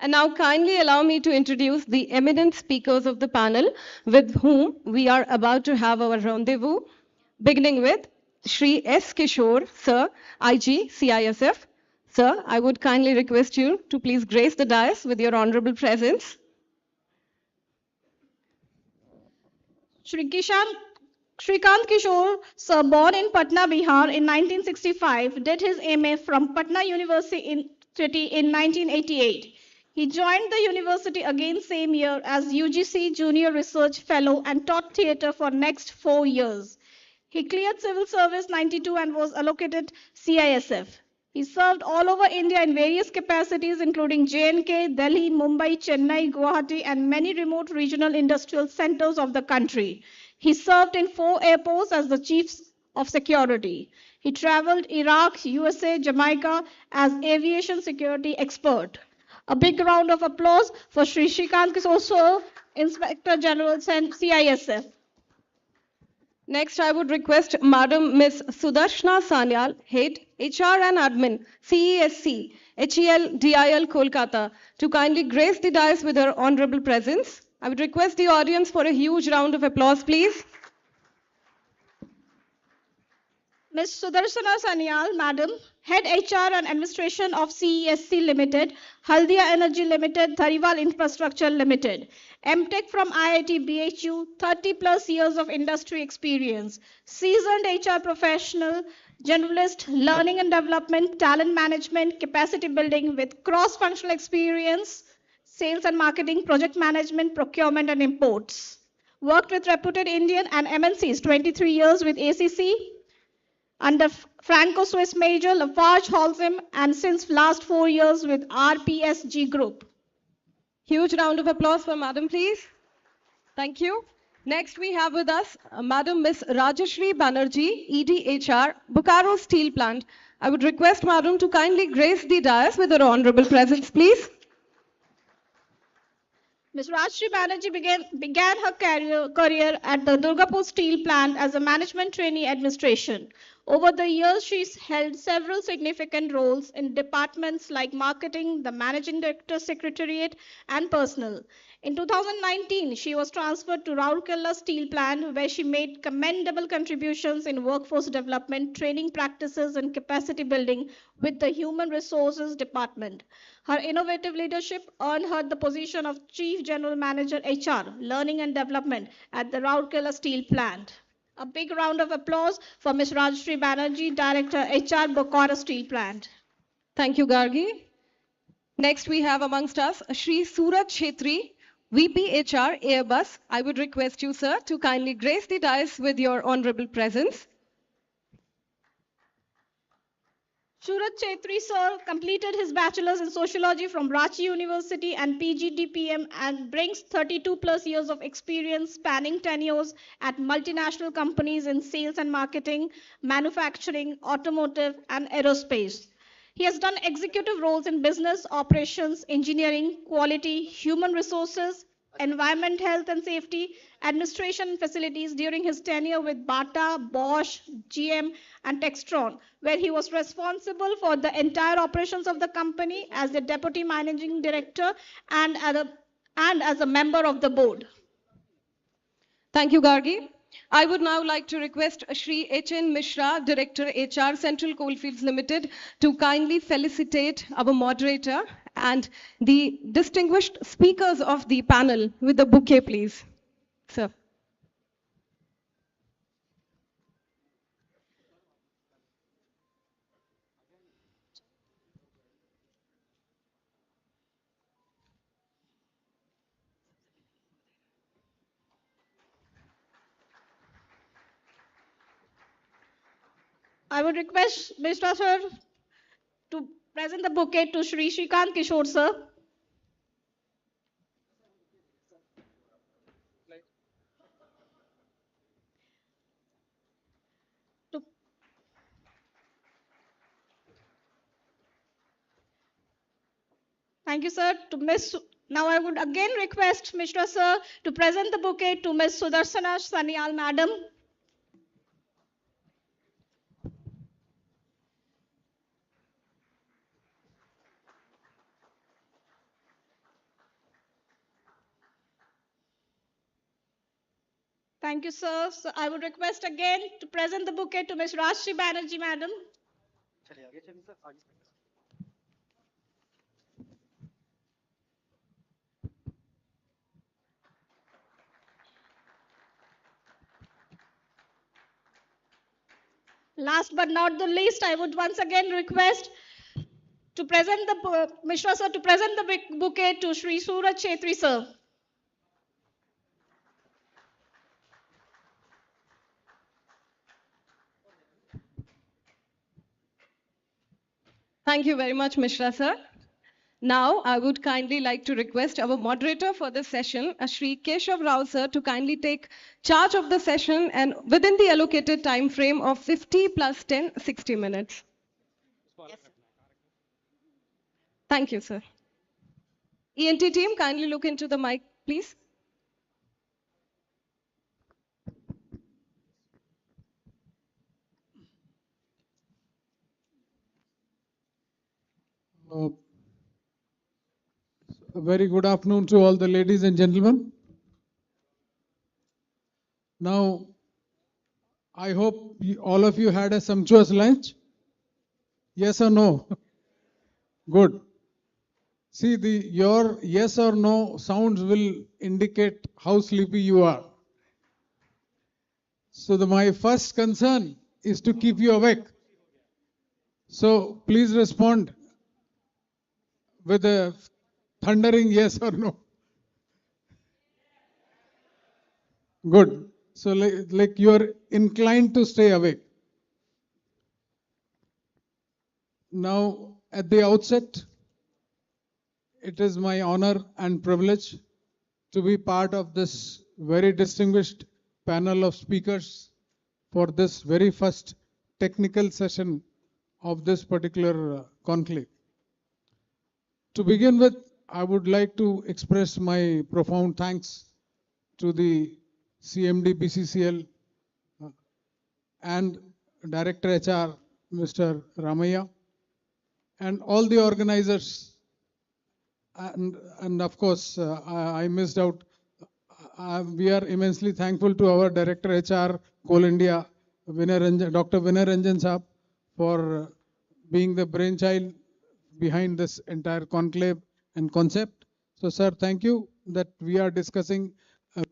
And now kindly allow me to introduce the eminent speakers of the panel with whom we are about to have our rendezvous, beginning with Shri S. Kishore, Sir, IG, CISF. Sir, I would kindly request you to please grace the dais with your honorable presence. Shrikant Kishore, sir, born in Patna, Bihar in 1965, did his MA from Patna University in 1988. He joined the university again same year as UGC Junior Research Fellow and taught theatre for next 4 years. He cleared civil service 92 and was allocated CISF. He served all over India in various capacities, including J&K, Delhi, Mumbai, Chennai, Guwahati, and many remote regional industrial centers of the country. He served in 4 airports as the chief of security. He traveled Iraq, USA, Jamaica as aviation security expert. A big round of applause for Sri Shrikant Kishore, Inspector General, CISF. Next, I would request Madam Ms. Sudarshana Sanyal, Head, HR and Admin, CESC, HEL, DIL, Kolkata, to kindly grace the dais with her honorable presence. I would request the audience for a huge round of applause, please. Ms. Sudarshana Sanyal, Madam, Head HR and Administration of CESC Limited, Haldia Energy Limited, Dhariwal Infrastructure Limited. MTech from IIT BHU, 30 plus years of industry experience. Seasoned HR professional, generalist, learning and development, talent management, capacity building with cross-functional experience, sales and marketing, project management, procurement and imports. Worked with reputed Indian and MNCs, 23 years with ACC, under Franco-Swiss major Lafarge Holcim, and since last 4 years with RPSG Group. Huge round of applause for Madam, please. Thank you. Next, we have with us Madam Miss Rajashri Banerjee, EDHR, Bokaro Steel Plant. I would request Madam to kindly grace the dais with her honorable presence, please. Ms. Rajshri Banerjee began her career at the Durgapur Steel Plant as a management trainee administration. Over the years, she's held several significant roles in departments like marketing, the managing director secretariat, and personnel. In 2019, she was transferred to Rourkela Steel Plant, where she made commendable contributions in workforce development, training practices, and capacity building with the Human Resources Department. Her innovative leadership earned her the position of Chief General Manager HR, Learning and Development at the Rourkela Steel Plant. A big round of applause for Ms. Rajshri Banerjee, Director HR, Bokaro Steel Plant. Thank you, Gargi. Next, we have amongst us Shri Suraj Chetri, VP HR, Airbus. I would request you, sir, to kindly grace the dais with your honorable presence. Suraj Chetri, sir, completed his bachelor's in sociology from Ranchi University and PGDPM and brings 32 plus years of experience spanning tenures at multinational companies in sales and marketing, manufacturing, automotive, and aerospace. He has done executive roles in business, operations, engineering, quality, human resources, environment, health and safety, administration and facilities during his tenure with Bata, Bosch, GM, and Textron, where he was responsible for the entire operations of the company as the deputy managing director and as a member of the board. Thank you, Gargi. I would now like to request Shri H.N. Mishra, Director HR, Central Coalfields Limited, to kindly felicitate our moderator and the distinguished speakers of the panel with the bouquet, please. Sir. I would request Mr. Sir to present the bouquet to Shri Shrikant Kishore, sir. Thank you, sir. Now I would again request Mr. Sir to present the bouquet to Ms. Sudarshana Sanyal, Madam. Thank you, sir. So I would request again to present the bouquet to Ms. Rashri Banerjee, madam. Last but not the least, I would once again request to present the Mishra sir to present the bouquet to Sri Suraj Chetri sir. Thank you very much, Mishra sir. Now, I would kindly like to request our moderator for this session, Shri Keshav Rao sir, to kindly take charge of the session and within the allocated time frame of 50 plus 10, 60 minutes. Thank you, sir. ENT team, kindly look into the mic, please. A very good afternoon to all the ladies and gentlemen. Now, I hope all of you had a sumptuous lunch. Yes or no? Good. See, your yes or no sounds will indicate how sleepy you are. So my first concern is to keep you awake. So please respond with a thundering yes or no. Good. So like you are inclined to stay awake. Now, at the outset, it is my honor and privilege to be part of this very distinguished panel of speakers for this very first technical session of this particular conclave. To begin with, I would like to express my profound thanks to the CMD BCCL and Director HR, Mr. Ramaya, and all the organizers. And of course, I missed out. We are immensely thankful to our Director HR, Coal India, Dr. Vinay Ranjan Saab, for being the brainchild behind this entire conclave and concept. So, sir, thank you that we are discussing a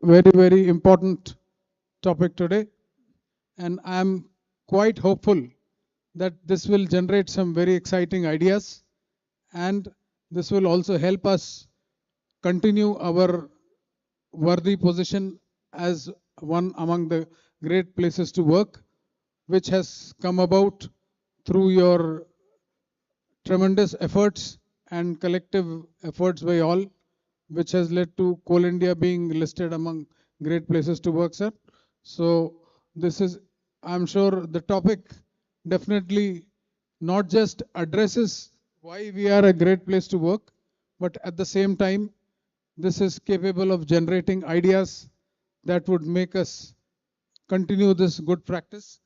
very, very important topic today. And I am quite hopeful that this will generate some very exciting ideas, and this will also help us continue our worthy position as one among the great places to work, which has come about through your tremendous efforts and collective efforts by all, which has led to Coal India being listed among great places to work, sir. So this is, I'm sure the topic definitely not just addresses why we are a great place to work, but at the same time, this is capable of generating ideas that would make us continue this good practice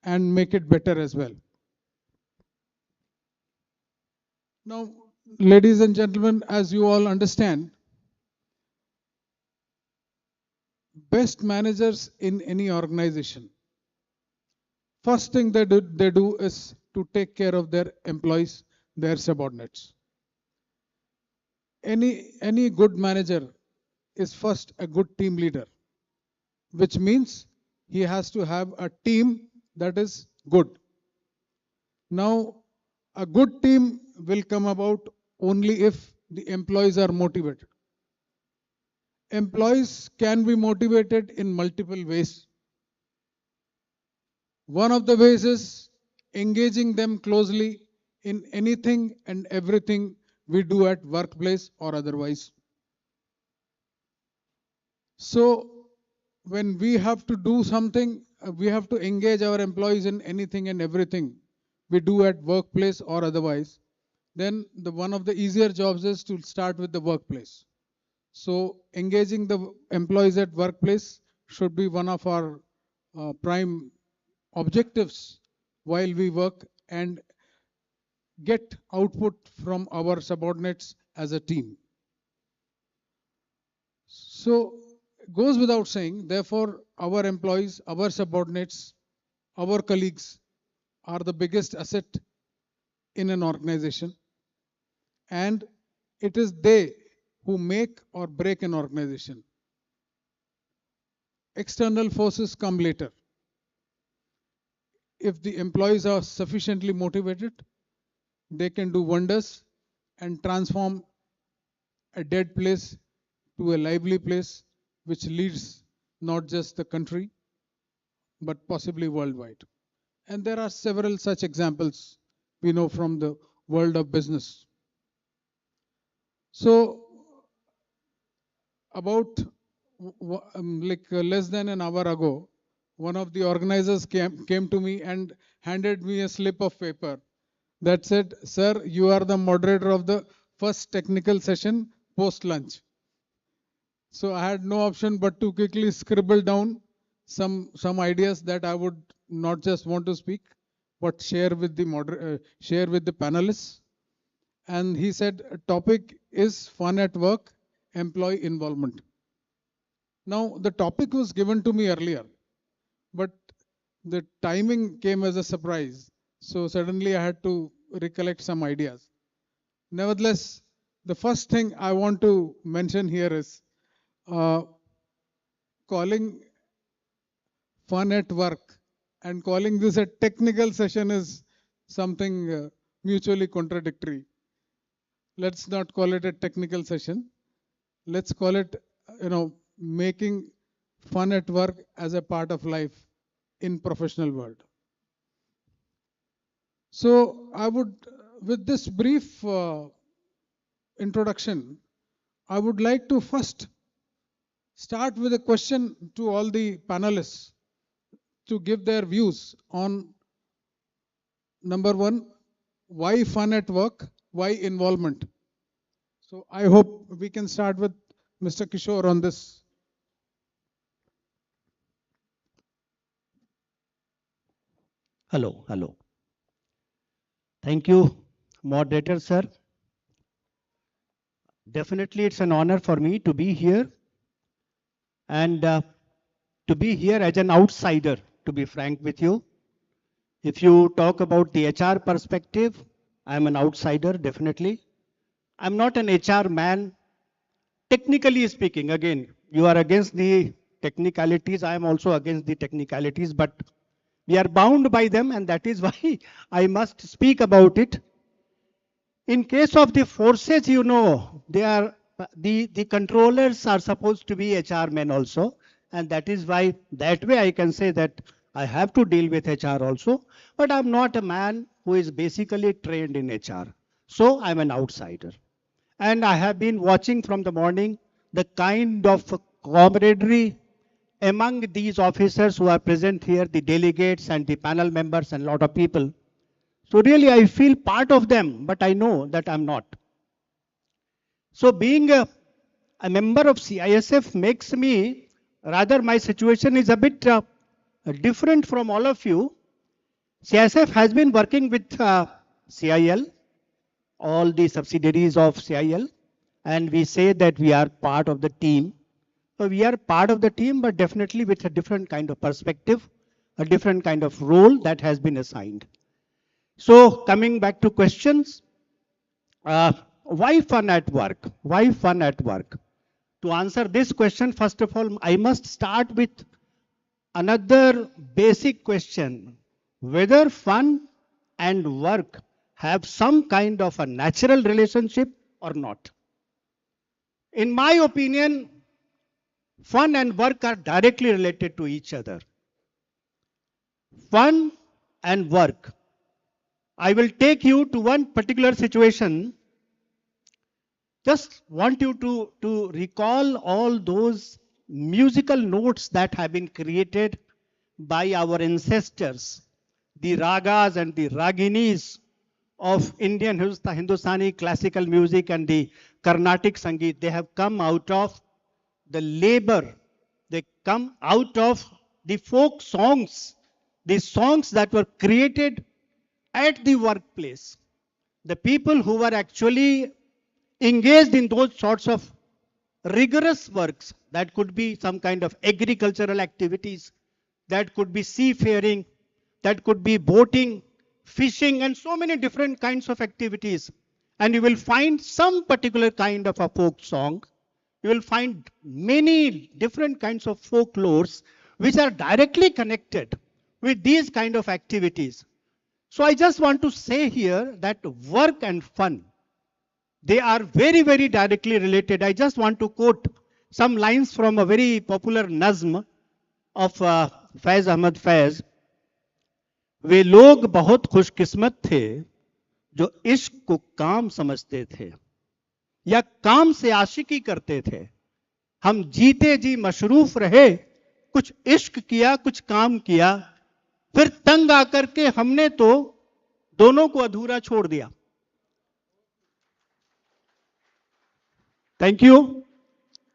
and make it better as well. Now, ladies and gentlemen, as you all understand, best managers in any organization, first thing they do is to take care of their employees, their subordinates. Any good manager is first a good team leader, which means he has to have a team that is good. Now, a good team will come about only if the employees are motivated. Employees can be motivated in multiple ways. One of the ways is engaging them closely in anything and everything we do at workplace or otherwise. So when we have to do something, we have to engage our employees in anything and everything we do at workplace or otherwise. Then one of the easier jobs is to start with the workplace. So engaging the employees at workplace should be one of our prime objectives while we work and get output from our subordinates as a team. So goes without saying, therefore, our employees, our subordinates, our colleagues are the biggest asset in an organization, and it is they who make or break an organization. External forces come later. If the employees are sufficiently motivated, they can do wonders and transform a dead place to a lively place, which leads not just the country, but possibly worldwide. And there are several such examples we know from the world of business. So, about less than an hour ago, one of the organizers came to me and handed me a slip of paper that said, "Sir, you are the moderator of the first technical session post lunch." So I had no option but to quickly scribble down some ideas that I would not just want to speak, but share with the panelists. And he said, topic is fun at work, employee involvement. Now, the topic was given to me earlier, but the timing came as a surprise. So suddenly I had to recollect some ideas. Nevertheless, the first thing I want to mention here is calling fun at work and calling this a technical session is something mutually contradictory. Let's not call it a technical session. Let's call it, making fun at work as a part of life in professional world. So I would, with this brief introduction, I would like to first start with a question to all the panelists to give their views on number one, why fun at work, why involvement. So I hope we can start with Mr. Kishore on this. Hello, hello. Thank you, moderator, sir. Definitely, it's an honor for me to be here and to be here as an outsider, to be frank with you. If you talk about the HR perspective, I'm an outsider, definitely. I'm not an HR man. Technically speaking, again, you are against the technicalities. I am also against the technicalities, but we are bound by them, and that is why I must speak about it. In case of the forces, they are the controllers are supposed to be HR men also, and that is why that way I can say that I have to deal with HR also, but I'm not a man who is basically trained in HR. So I'm an outsider. And I have been watching from the morning the kind of camaraderie among these officers who are present here, the delegates and the panel members and a lot of people. So really I feel part of them, but I know that I'm not. So being a member of CISF makes me, rather my situation is a bit different from all of you. CISF has been working with CIL, all the subsidiaries of CIL, and we say that we are part of the team. So we are part of the team, but definitely with a different kind of perspective, a different kind of role that has been assigned. So coming back to questions, why fun at work? Why fun at work? To answer this question, first of all, I must start with another basic question, whether fun and work have some kind of a natural relationship or not. In my opinion, fun and work are directly related to each other. Fun and work. I will take you to one particular situation. Just want you to recall all those musical notes that have been created by our ancestors, the ragas and the raginis of Indian Hindustani classical music and the Carnatic Sangeet. They have come out of the labor. They come out of the folk songs, the songs that were created at the workplace. The people who were actually engaged in those sorts of rigorous works. That could be some kind of agricultural activities, that could be seafaring, that could be boating, fishing, and so many different kinds of activities. And you will find some particular kind of a folk song. You will find many different kinds of folklores which are directly connected with these kind of activities. So I just want to say here that work and fun, they are very, very directly related. I just want to quote some lines from a very popular nazm of Faiz Ahmad Faiz. वे लोग बहुत खुशकिस्मत थे जो इश्क को काम समझते थे या काम से आशिकी करते थे. हम जीते जी मशरूफ रहे, कुछ इश्क किया, कुछ काम किया, फिर तंग आकर के हमने तो दोनों को अधूरा छोड़ दिया. Thank you.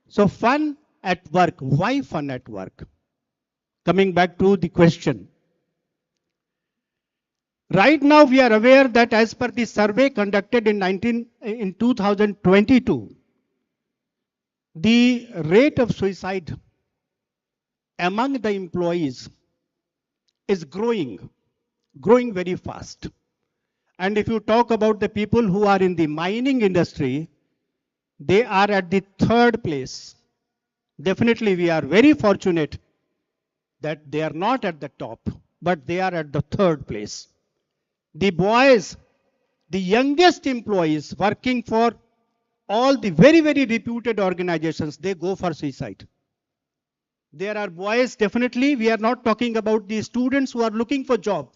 So fun at work. Why fun at work? Coming back to the question. Right now we are aware that as per the survey conducted in 2022, the rate of suicide among the employees is growing very fast. And if you talk about the people who are in the mining industry, they are at the third place. Definitely we are very fortunate that they are not at the top, but they are at the third place. The boys, the youngest employees working for all the very, very reputed organizations, they go for suicide. There are boys, definitely, we are not talking about the students who are looking for job.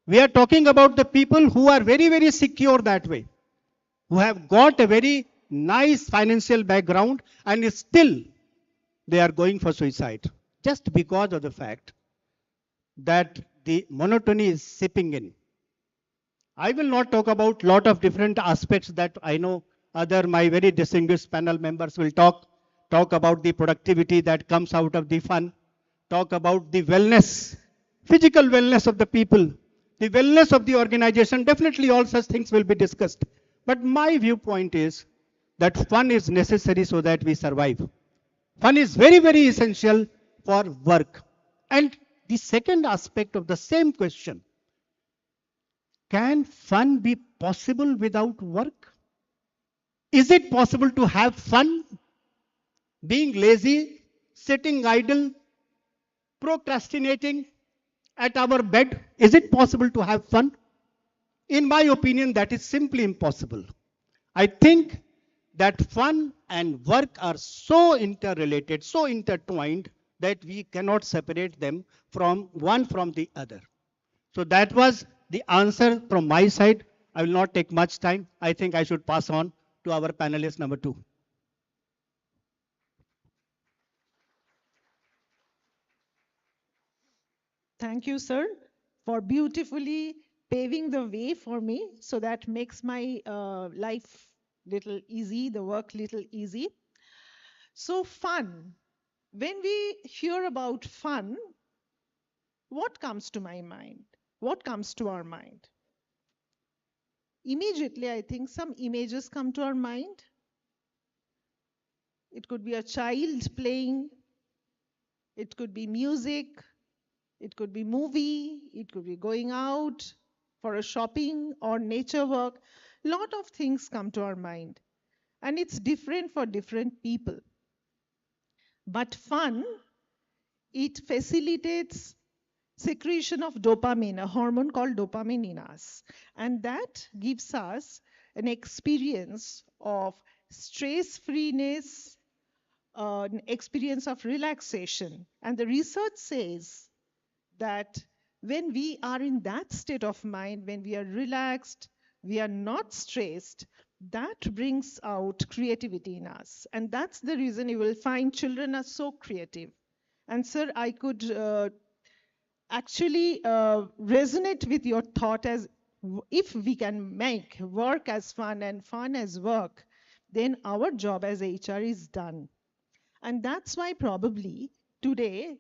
We are talking about the people who are very, very secure that way, who have got a very nice financial background and still they are going for suicide just because of the fact that the monotony is seeping in. I will not talk about lot of different aspects that I know other my very distinguished panel members will talk about the productivity that comes out of the fun, talk about the wellness, physical wellness of the people, the wellness of the organization. Definitely all such things will be discussed. But my viewpoint is that fun is necessary so that we survive. Fun is very, very essential for work. And the second aspect of the same question, can fun be possible without work? Is it possible to have fun being lazy, sitting idle, procrastinating at our bed? Is it possible to have fun? In my opinion, that is simply impossible. I think that fun and work are so interrelated, so intertwined, that we cannot separate them from one from the other. So that was the answer from my side. I will not take much time. I think I should pass on to our panelist number 2. Thank you, sir, for beautifully paving the way for me. So that makes my life little easy, the work little easy. So fun. When we hear about fun, what comes to my mind? What comes to our mind? Immediately, I think some images come to our mind. It could be a child playing. It could be music. It could be movie. It could be going out for a shopping or nature walk. Lot of things come to our mind. And it's different for different people. But fun, it facilitates secretion of dopamine, a hormone called dopamine in us. And that gives us an experience of stress-freeness, an experience of relaxation. And the research says that when we are in that state of mind, when we are relaxed, we are not stressed, that brings out creativity in us. And that's the reason you will find children are so creative. And sir, I could actually resonate with your thought as if we can make work as fun and fun as work, then our job as HR is done. And that's why probably today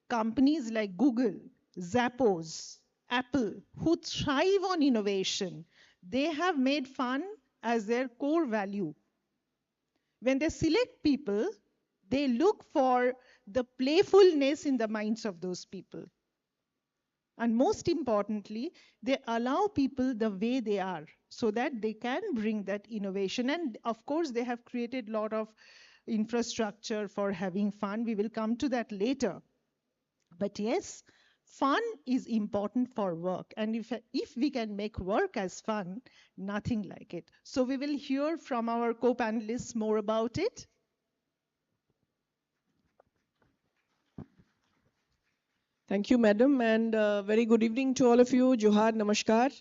companies like Google, Zappos, Apple, who thrive on innovation, they have made fun as their core value. When they select people, they look for the playfulness in the minds of those people. And most importantly, they allow people the way they are so that they can bring that innovation. And of course, they have created a lot of infrastructure for having fun. We will come to that later. But yes, fun is important for work. And if we can make work as fun, nothing like it. So we will hear from our co-panelists more about it. Thank you, madam, and very good evening to all of you. Johar, namaskar.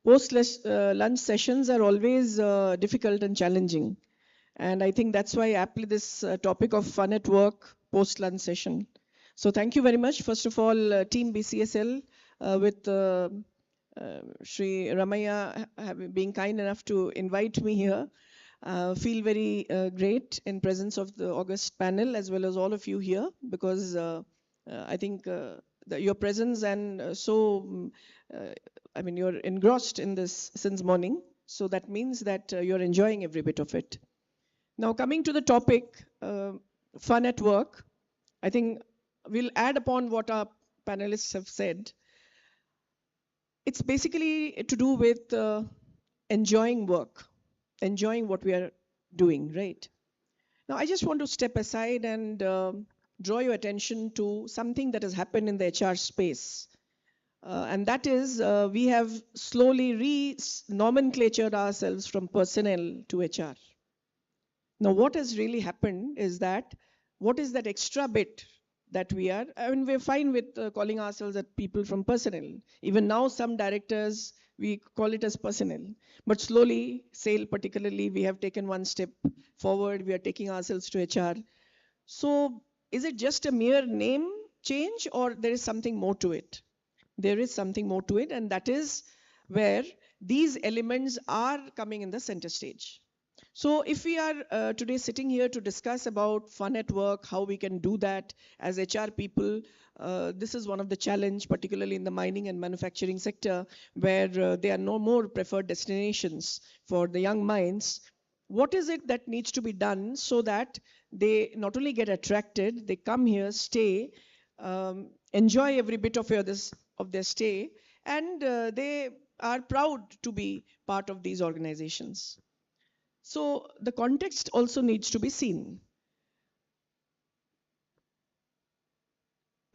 Post lunch sessions are always difficult and challenging. And I think that's why aptly this topic of fun at work post-lunch session. So thank you very much. First of all, team BCSL with Shri Ramaya being kind enough to invite me here. Feel very great in presence of the August panel as well as all of you here because I think your presence and I mean, you're engrossed in this since morning. So that means that you're enjoying every bit of it. Now, coming to the topic, fun at work, I think we'll add upon what our panelists have said. It's basically to do with enjoying work, enjoying what we are doing, right? Now, I just want to step aside and draw your attention to something that has happened in the HR space. And that is we have slowly re-nomenclatured ourselves from personnel to HR. Now, what has really happened is that what is that extra bit that we are? I mean, we're fine with calling ourselves as people from personnel. Even now, some directors, we call it as personnel. But slowly, SAIL particularly, we have taken one step forward. We are taking ourselves to HR. So is it just a mere name change or there is something more to it? There is something more to it, and that is where these elements are coming in the center stage. So if we are today sitting here to discuss about fun at work, how we can do that as HR people, this is one of the challenge, particularly in the mining and manufacturing sector, where there are no more preferred destinations for the young minds. What is it that needs to be done so that they not only get attracted, they come here, stay, enjoy every bit of their stay, and they are proud to be part of these organizations. So the context also needs to be seen.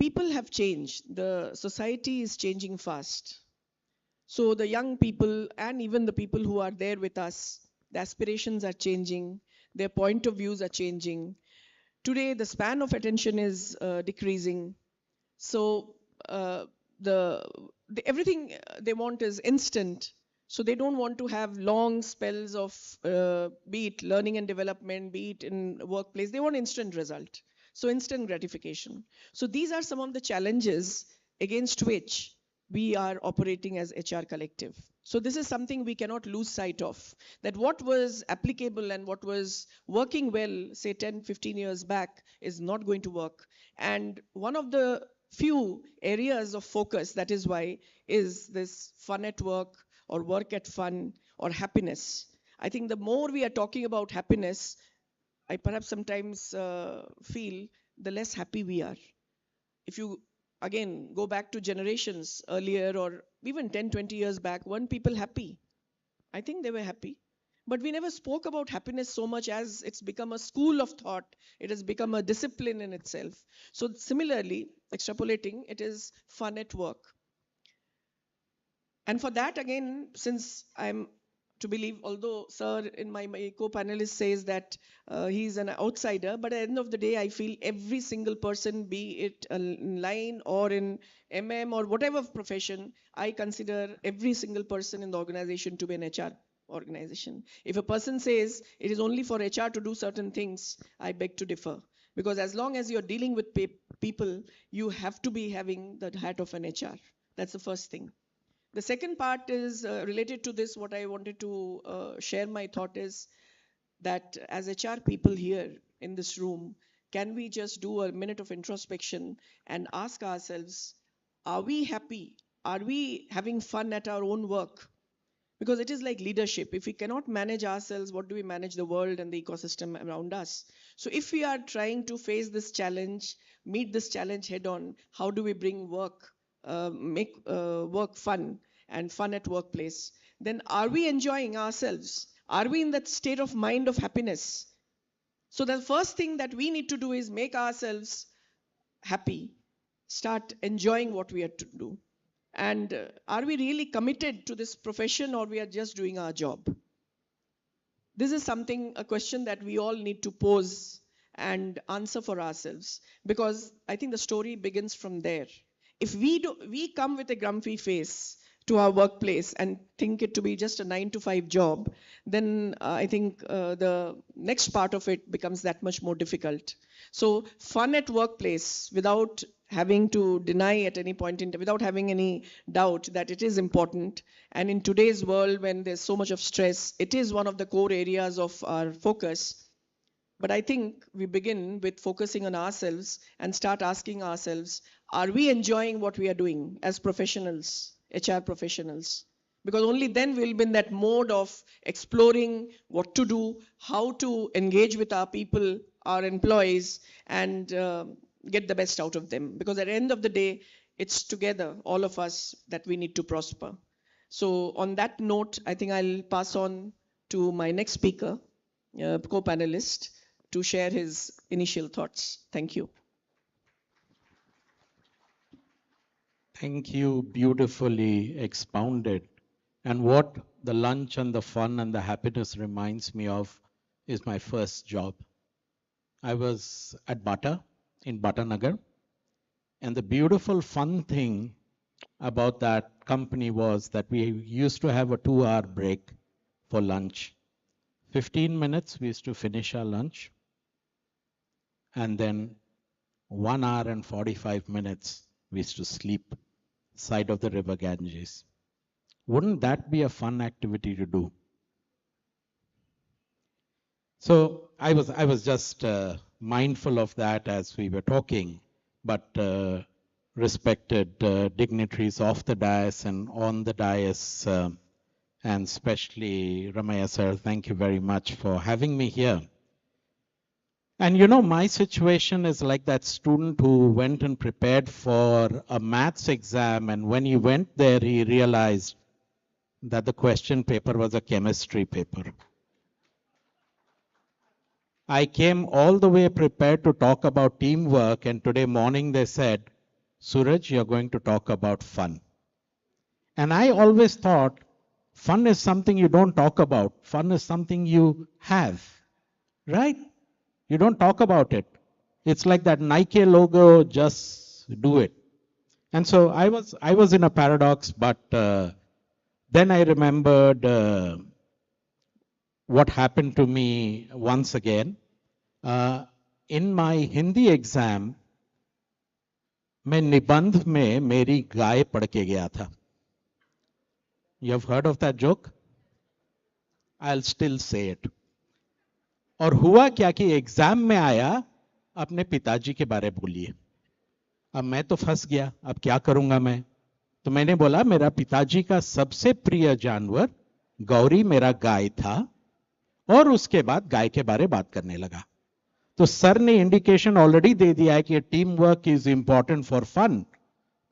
People have changed. The society is changing fast. So the young people and even the people who are there with us, the aspirations are changing. Their point of views are changing. Today, the span of attention is decreasing. So everything they want is instant. So they don't want to have long spells of, be it learning and development, be it in workplace. They want instant result. So instant gratification. So these are some of the challenges against which we are operating as HR collective. So this is something we cannot lose sight of, that what was applicable and what was working well, say 10, 15 years back, is not going to work. And one of the few areas of focus, that is why, is this fun at work, or work at fun, or happiness. I think the more we are talking about happiness, I perhaps sometimes feel the less happy we are. If you, again, go back to generations earlier, or even 10, 20 years back, weren't people happy? I think they were happy. But we never spoke about happiness so much as it's become a school of thought. It has become a discipline in itself. So similarly, extrapolating, it is fun at work. And for that, again, since I'm to believe, although sir in my co-panelist says that he's an outsider, but at the end of the day, I feel every single person, be it in line or in or whatever profession, I consider every single person in the organization to be an HR organization. If a person says it is only for HR to do certain things, I beg to differ. Because as long as you're dealing with people, you have to be having the hat of an HR. That's the first thing. The second part is related to this. What I wanted to share my thought is that as HR people here in this room, can we just do a minute of introspection and ask ourselves, are we happy? Are we having fun at our own work? Because it is like leadership. If we cannot manage ourselves, what do we manage the world and the ecosystem around us? So if we are trying to face this challenge, meet this challenge head on, how do we bring work, make work fun and fun at workplace? Then are we enjoying ourselves? Are we in that state of mind of happiness? So the first thing that we need to do is make ourselves happy, start enjoying what we are to do. And are we really committed to this profession, or we are just doing our job? This is something, a question that we all need to pose and answer for ourselves, because I think the story begins from there. If we come with a grumpy face to our workplace and think it to be just a 9 to 5 job, then I think the next part of it becomes that much more difficult. So fun at workplace, without having to deny at any point in time, without having any doubt that it is important. And in today's world, when there's so much of stress, it is one of the core areas of our focus. But I think we begin with focusing on ourselves and start asking ourselves, are we enjoying what we are doing as professionals, HR professionals? Because only then we'll be in that mode of exploring what to do, how to engage with our people, our employees, and get the best out of them. Because at the end of the day, it's together, all of us, that we need to prosper. So on that note, I think I'll pass on to my next speaker, co-panelist, to share his initial thoughts. Thank you. Thank you, beautifully expounded. And what the lunch and the fun and the happiness reminds me of is my first job. I was at Bata in Bata Nagar. And the beautiful fun thing about that company was that we used to have a 2-hour break for lunch. 15 minutes, we used to finish our lunch. And then 1 hour and 45 minutes, we used to sleep side of the river Ganges. Wouldn't that be a fun activity to do? So I was just mindful of that as we were talking, but respected dignitaries off the dais and on the dais, and especially Ramaya sir, thank you very much for having me here. And you know, my situation is like that student who went and prepared for a maths exam, and when he went there, he realized that the question paper was a chemistry paper. I came all the way prepared to talk about teamwork, and today morning they said, Suraj, you're going to talk about fun. And I always thought fun is something you don't talk about. Fun is something you have, right? You don't talk about it. It's like that Nike logo, just do it. And so I was in a paradox, but then I remembered what happened to me once again. In my Hindi exam, मैं निबंध में मेरी गाय पढ़ के गया था. You have heard of that joke? I'll still say it. और हुआ क्या कि एग्जाम में आया अपने पिताजी के बारे बोलिए. अब मैं तो फंस गया, अब क्या करूंगा मैं? तो मैंने बोला मेरा पिताजी का सबसे प्रिय जानवर गौरी मेरा गाय था, और उसके बाद गाय के बारे बात करने लगा. तो सर ने इंडिकेशन ऑलरेडी दे दिया है कि team work is important for fun.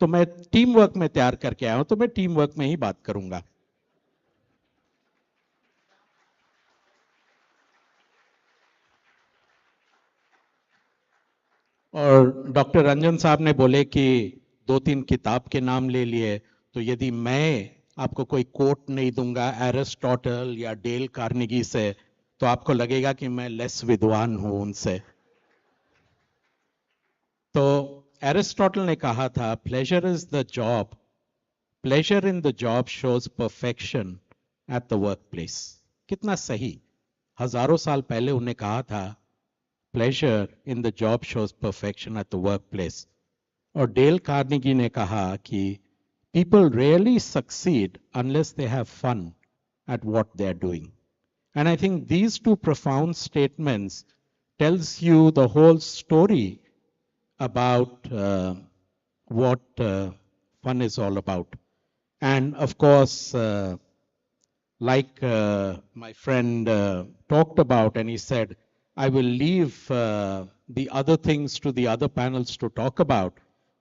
तो मैं टीम वर्क में तैयार करके आया हूं, तो मैं टीम वर्क में ही बात करूंगा. और डॉक्टर रंजन साहब ने बोले कि 2-3 किताब के नाम ले लिए, तो यदि मैं आपको कोई कोट नहीं दूंगा एरिस्टोटल या डेल कार्नेगी से, तो आपको लगेगा कि मैं लेस विद्वान हूं उनसे. तो एरिस्टोटल ने कहा था, pleasure is the job, pleasure in the job shows perfection eight the work place. कितना सही, हजारों साल पहले उन्हें कहा था, pleasure in the job shows perfection at the workplace. और डेल कार्नेगी ने कहा कि people rarely succeed unless they have fun at what they are doing. And I think these two profound statements tells you the whole story about what fun is all about. And of course, like my friend talked about, and he said, I will leave the other things to the other panels to talk about.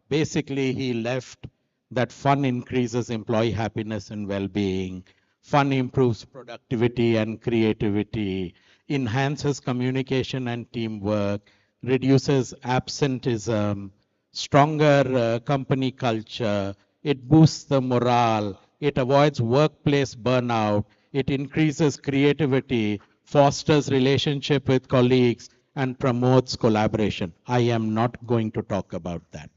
Basically, he left that fun increases employee happiness and well-being, fun improves productivity and creativity, enhances communication and teamwork, reduces absenteeism, stronger company culture, it boosts the morale, it avoids workplace burnout, it increases creativity, fosters relationship with colleagues, and promotes collaboration. I am not going to talk about that.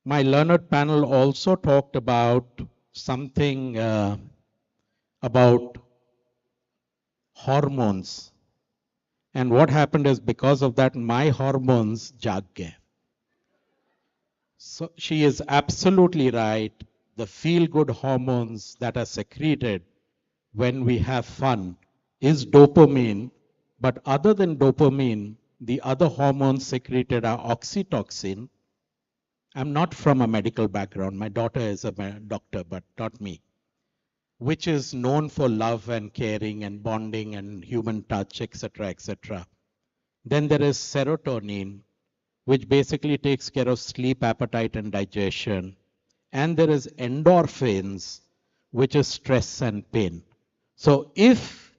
My learned panel also talked about something about hormones. And what happened is, because of that, my hormones jaag gaye. So she is absolutely right. The feel-good hormones that are secreted when we have fun is dopamine. But other than dopamine, the other hormones secreted are oxytocin. I'm not from a medical background. My daughter is a doctor, but not me. Which is known for love and caring and bonding and human touch, etc., etc. Then there is serotonin, which basically takes care of sleep, appetite, and digestion. And there is endorphins, which is stress and pain. So if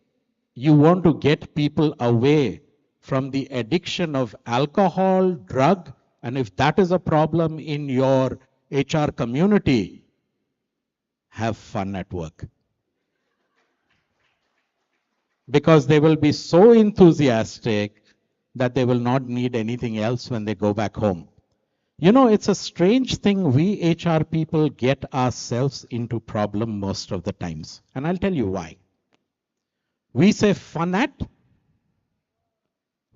you want to get people away from the addiction of alcohol, drug, and if that is a problem in your HR community, have fun at work. Because they will be so enthusiastic that they will not need anything else when they go back home. You know, it's a strange thing. We HR people get ourselves into problem most of the times. And I'll tell you why. We say fun at.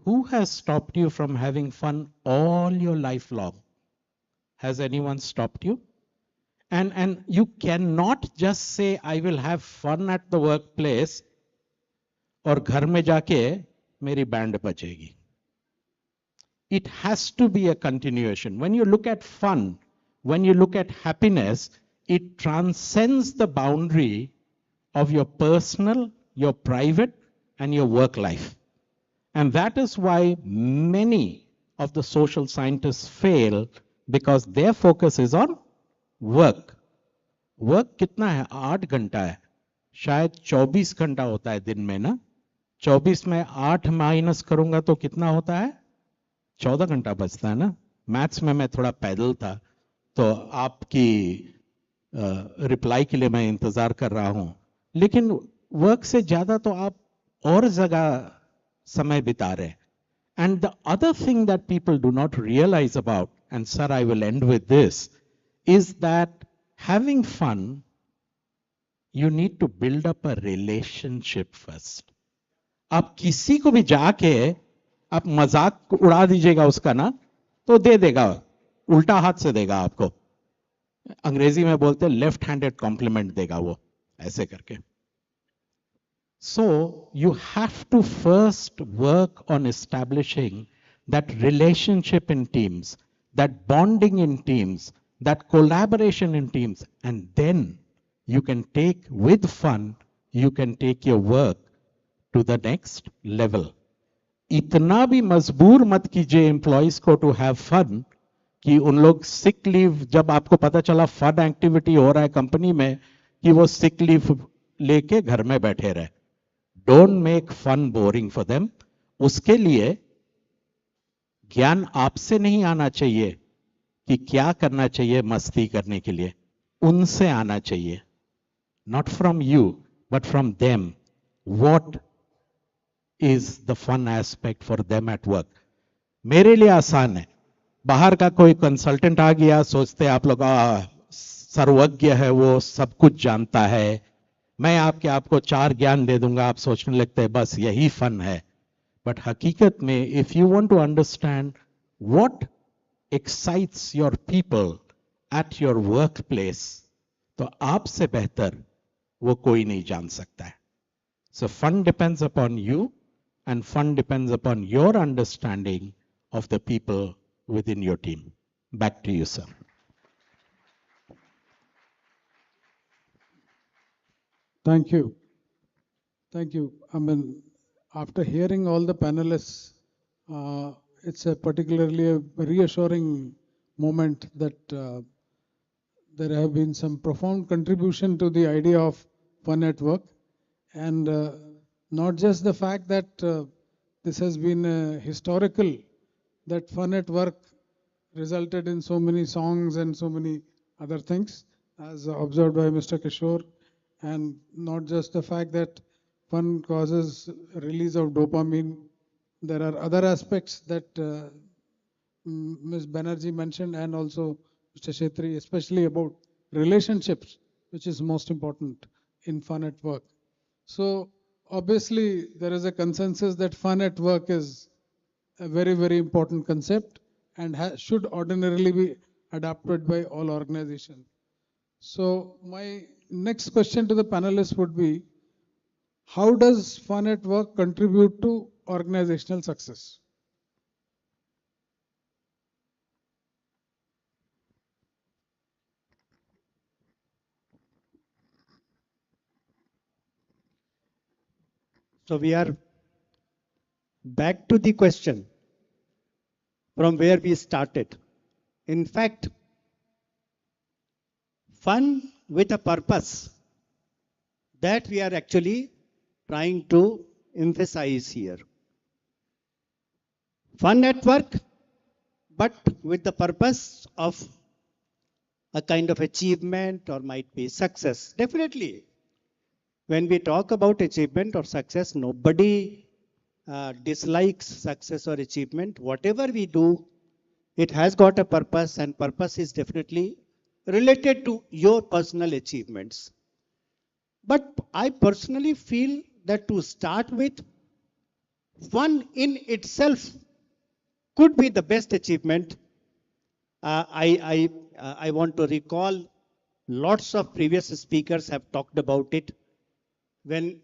Who has stopped you from having fun all your life long? Has anyone stopped you? And you cannot just say, I will have fun at the workplace, और घर में जाके मेरी band बजेगी. It has to be a continuation. When you look at fun, when you look at happiness, it transcends the boundary of your personal, your private, and your work life. And that is why many of the social scientists fail, because their focus is on work. Work कितना है? 8 घंटा है. शायद 24 घंटा होता है दिन में ना. 24 में 8 माइनस करूंगा तो कितना होता है? 14 घंटा बचता है ना. मैथ्स में मैं थोड़ा पैदल था, तो आपकी रिप्लाई के लिए मैं इंतजार कर रहा हूं. लेकिन वर्क से ज्यादा तो आप और जगह समय बिता रहे. And the other thing that people do not realize about, and sir, I will end with this, is that having fun, you need to build up a relationship first. आप किसी को भी जाके आप मजाक उड़ा दीजिएगा उसका ना, तो दे देगा, उल्टा हाथ से देगा आपको. अंग्रेजी में बोलते हैं लेफ्ट हैंडेड कॉम्प्लीमेंट देगा वो, ऐसे करके. So you have to first work on establishing that relationship in teams, that bonding in teams, that collaboration in teams, and then you can take, with fun, you can take your work to the next level. इतना भी मजबूर मत कीजिए employees को to have fun कि उन लोग sick leave, जब आपको पता चला फन एक्टिविटी हो रहा है कंपनी में, कि वो सिक लीव लेके घर में बैठे रहे. Don't make fun boring for them. उसके लिए ज्ञान आपसे नहीं आना चाहिए कि क्या करना चाहिए मस्ती करने के लिए, उनसे आना चाहिए. Not from you but from them. What is the fun aspect for them at work. मेरे लिए आसान है. बाहर का कोई कंसल्टेंट आ गया, सोचते आप लोग सर्वज्ञ है, वो सब कुछ जानता है, मैं आपको 4 ज्ञान दे दूंगा, आप सोचने लगते हैं बस यही फन है. बट हकीकत में if you want to understand what excites your people at your work place, तो आपसे बेहतर वो कोई नहीं जान सकता है. So fun depends upon you, and fun depends upon your understanding of the people within your team. Back to you, sir. Thank you. Thank you. I mean, after hearing all the panelists, uh, it's a particularly a reassuring moment that there have been some profound contribution to the idea of fun at work, and not just the fact that this has been historical, that fun at work resulted in so many songs and so many other things, as observed by Mr. Kishore, and not just the fact that fun causes release of dopamine. There are other aspects that Ms. Banerjee mentioned, and also Mr. Shetri, especially about relationships, which is most important in fun at work. So obviously there is a consensus that fun at work is a very, very important concept and should ordinarily be adopted by all organizations. So my next question to the panelists would be, how does fun at work contribute to organizational success? So we are back to the question from where we started. In fact, fun with a purpose, that we are actually trying to emphasize here. Fun at work, but with the purpose of a kind of achievement or might be success. Definitely, when we talk about achievement or success, nobody dislikes success or achievement. Whatever we do, it has got a purpose, and purpose is definitely related to your personal achievements. But I personally feel that to start with, fun in itself could be the best achievement. I want to recall lots of previous speakers have talked about it. When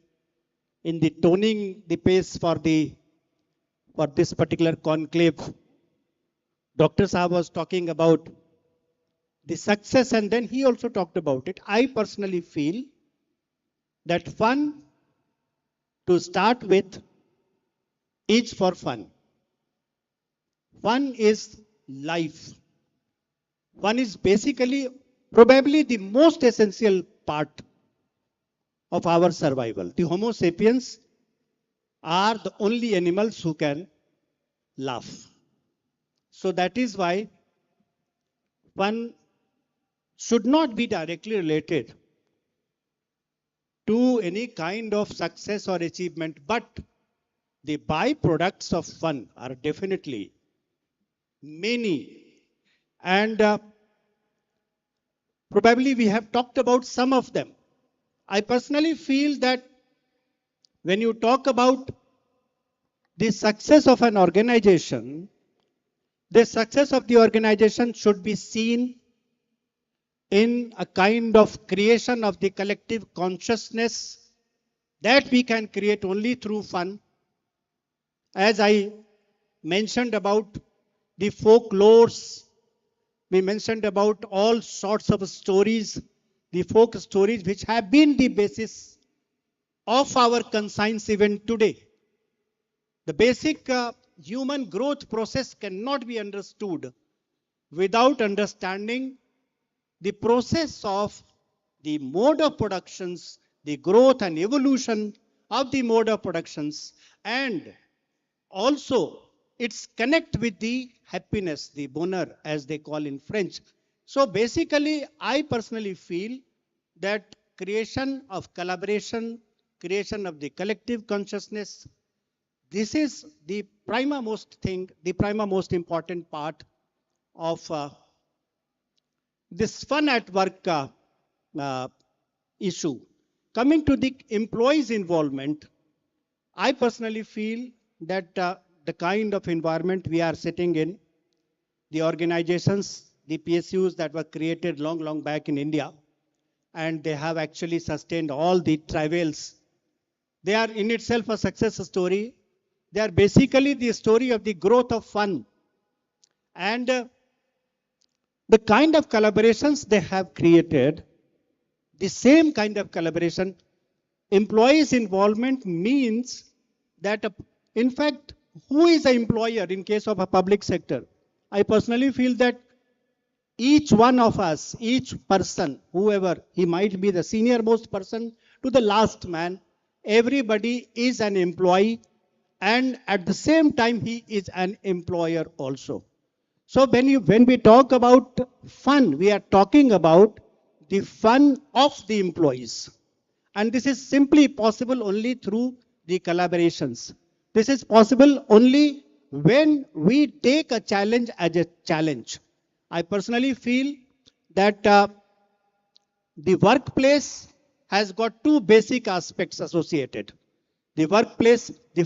in the toning the pace for this particular conclave, Dr. Saab was talking about the success, and then he also talked about it. I personally feel that fun to start with is for fun. Fun is life. Fun is basically probably the most essential part of our survival. The Homo sapiens are the only animals who can laugh. So that is why fun should not be directly related to any kind of success or achievement, but the byproducts of fun are definitely many. And probably we have talked about some of them. I personally feel that when you talk about the success of an organization, the success of the organization should be seen in a kind of creation of the collective consciousness that we can create only through fun. As I mentioned about the folklores, we mentioned about all sorts of stories, the folk stories which have been the basis of our conscience even today. The basic human growth process cannot be understood without understanding the process of the mode of productions, the growth and evolution of the mode of productions, and also its connect with the happiness, the bonheur as they call in French. So basically, I personally feel that creation of collaboration, creation of the collective consciousness, this is the primamost thing, the primamost important part of this fun at work issue. Coming to the employees' involvement, I personally feel that the kind of environment we are sitting in, the organizations, the PSUs that were created long, long back in India, and they have actually sustained all the travails. They are in itself a success story. They are basically the story of the growth of fun. And the kind of collaborations they have created, the same kind of collaboration employees' involvement means that, in fact, who is the employer in case of a public sector? I personally feel that each one of us, each person, whoever, he might be the senior most person to the last man, everybody is an employee, and at the same time he is an employer also. So when we talk about fun, we are talking about the fun of the employees. And this is simply possible only through the collaborations. This is possible only when we take a challenge as a challenge. I personally feel that the workplace has got two basic aspects associated. The workplace, the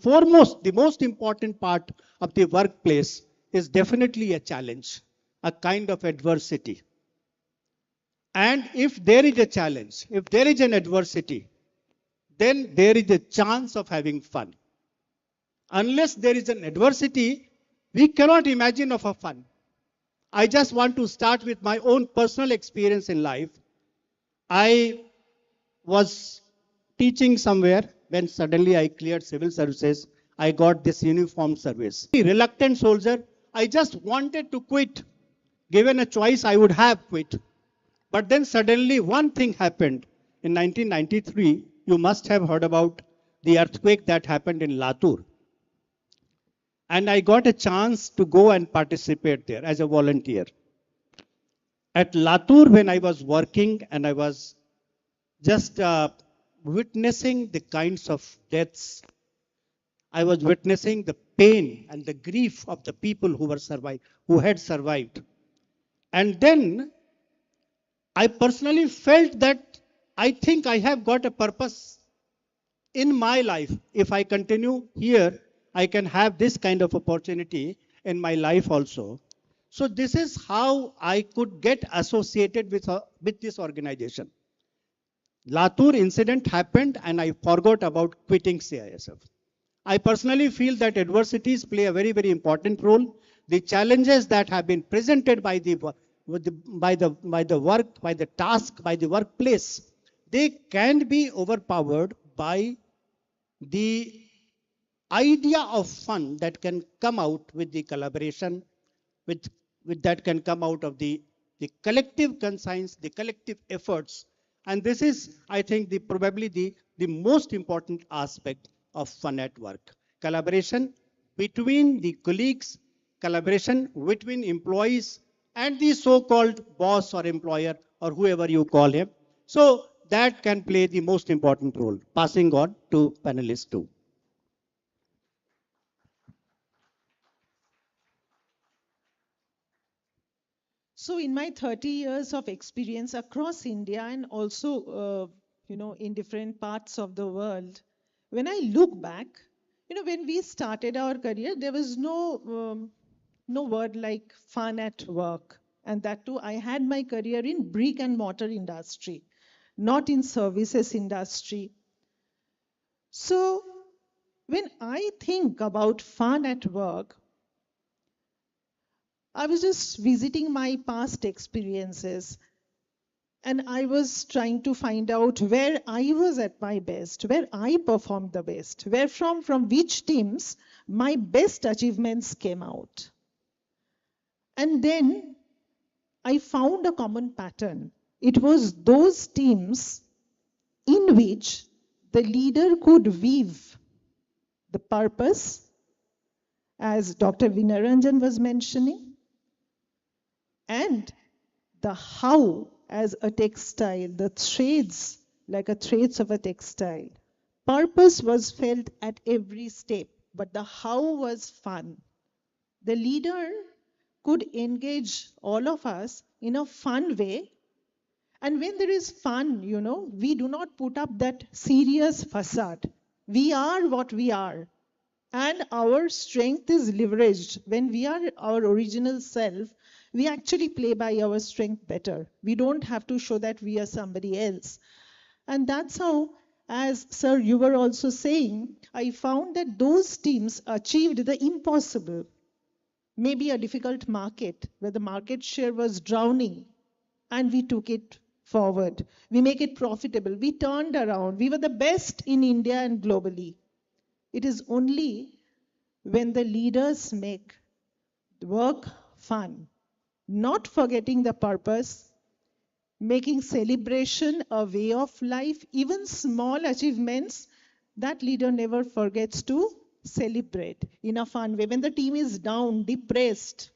foremost, the most important part of the workplace is definitely a challenge, a kind of adversity. And if there is a challenge, if there is an adversity, then there is a chance of having fun. Unless there is an adversity, we cannot imagine of a fun. I just want to start with my own personal experience in life. I was teaching somewhere when suddenly I cleared civil services. I got this uniform service. A reluctant soldier, I just wanted to quit. Given a choice, I would have quit. But then suddenly one thing happened. In 1993, you must have heard about the earthquake that happened in Latur. And I got a chance to go and participate there as a volunteer. At Latur, when I was working and I was just witnessing the kinds of deaths, I was witnessing the pain and the grief of the people who had survived. And then I personally felt that I think I have got a purpose in my life. If I continue here, I can have this kind of opportunity in my life also. So this is how I could get associated with this organization. Latur incident happened and I forgot about quitting CISF. I personally feel that adversities play a very, very important role. The challenges that have been presented by the task, by the workplace, they can be overpowered by the idea of fun that can come out with the collaboration, with that can come out of the collective conscience, the collective efforts. And this is, I think, probably the most important aspect of fun at work. Collaboration between the colleagues, collaboration between employees and the so-called boss or employer or whoever you call him. So that can play the most important role. Passing on to panelists 2. So in my 30 years of experience across India and also, in different parts of the world, when I look back, when we started our career, there was no word like fun at work. And that too, I had my career in brick and mortar industry, not in services industry. So when I think about fun at work, I was just visiting my past experiences and I was trying to find out where I was at my best, where I performed the best, from which teams my best achievements came out. And then I found a common pattern. It was those teams in which the leader could weave the purpose, as Dr. Vinaranjan was mentioning, and the how as a textile, the threads like a threads of a textile. Purpose was felt at every step, but the how was fun. The leader could engage all of us in a fun way. And when there is fun, we do not put up that serious facade. We are what we are. And our strength is leveraged. When we are our original self, we actually play by our strength better. We don't have to show that we are somebody else. And that's how, as sir, you were also saying, I found that those teams achieved the impossible. Maybe a difficult market where the market share was drowning and we took it forward. We make it profitable. We turned around. We were the best in India and globally. It is only when the leaders make work fun, not forgetting the purpose, making celebration a way of life, even small achievements, that leader never forgets to celebrate in a fun way. When the team is down, depressed,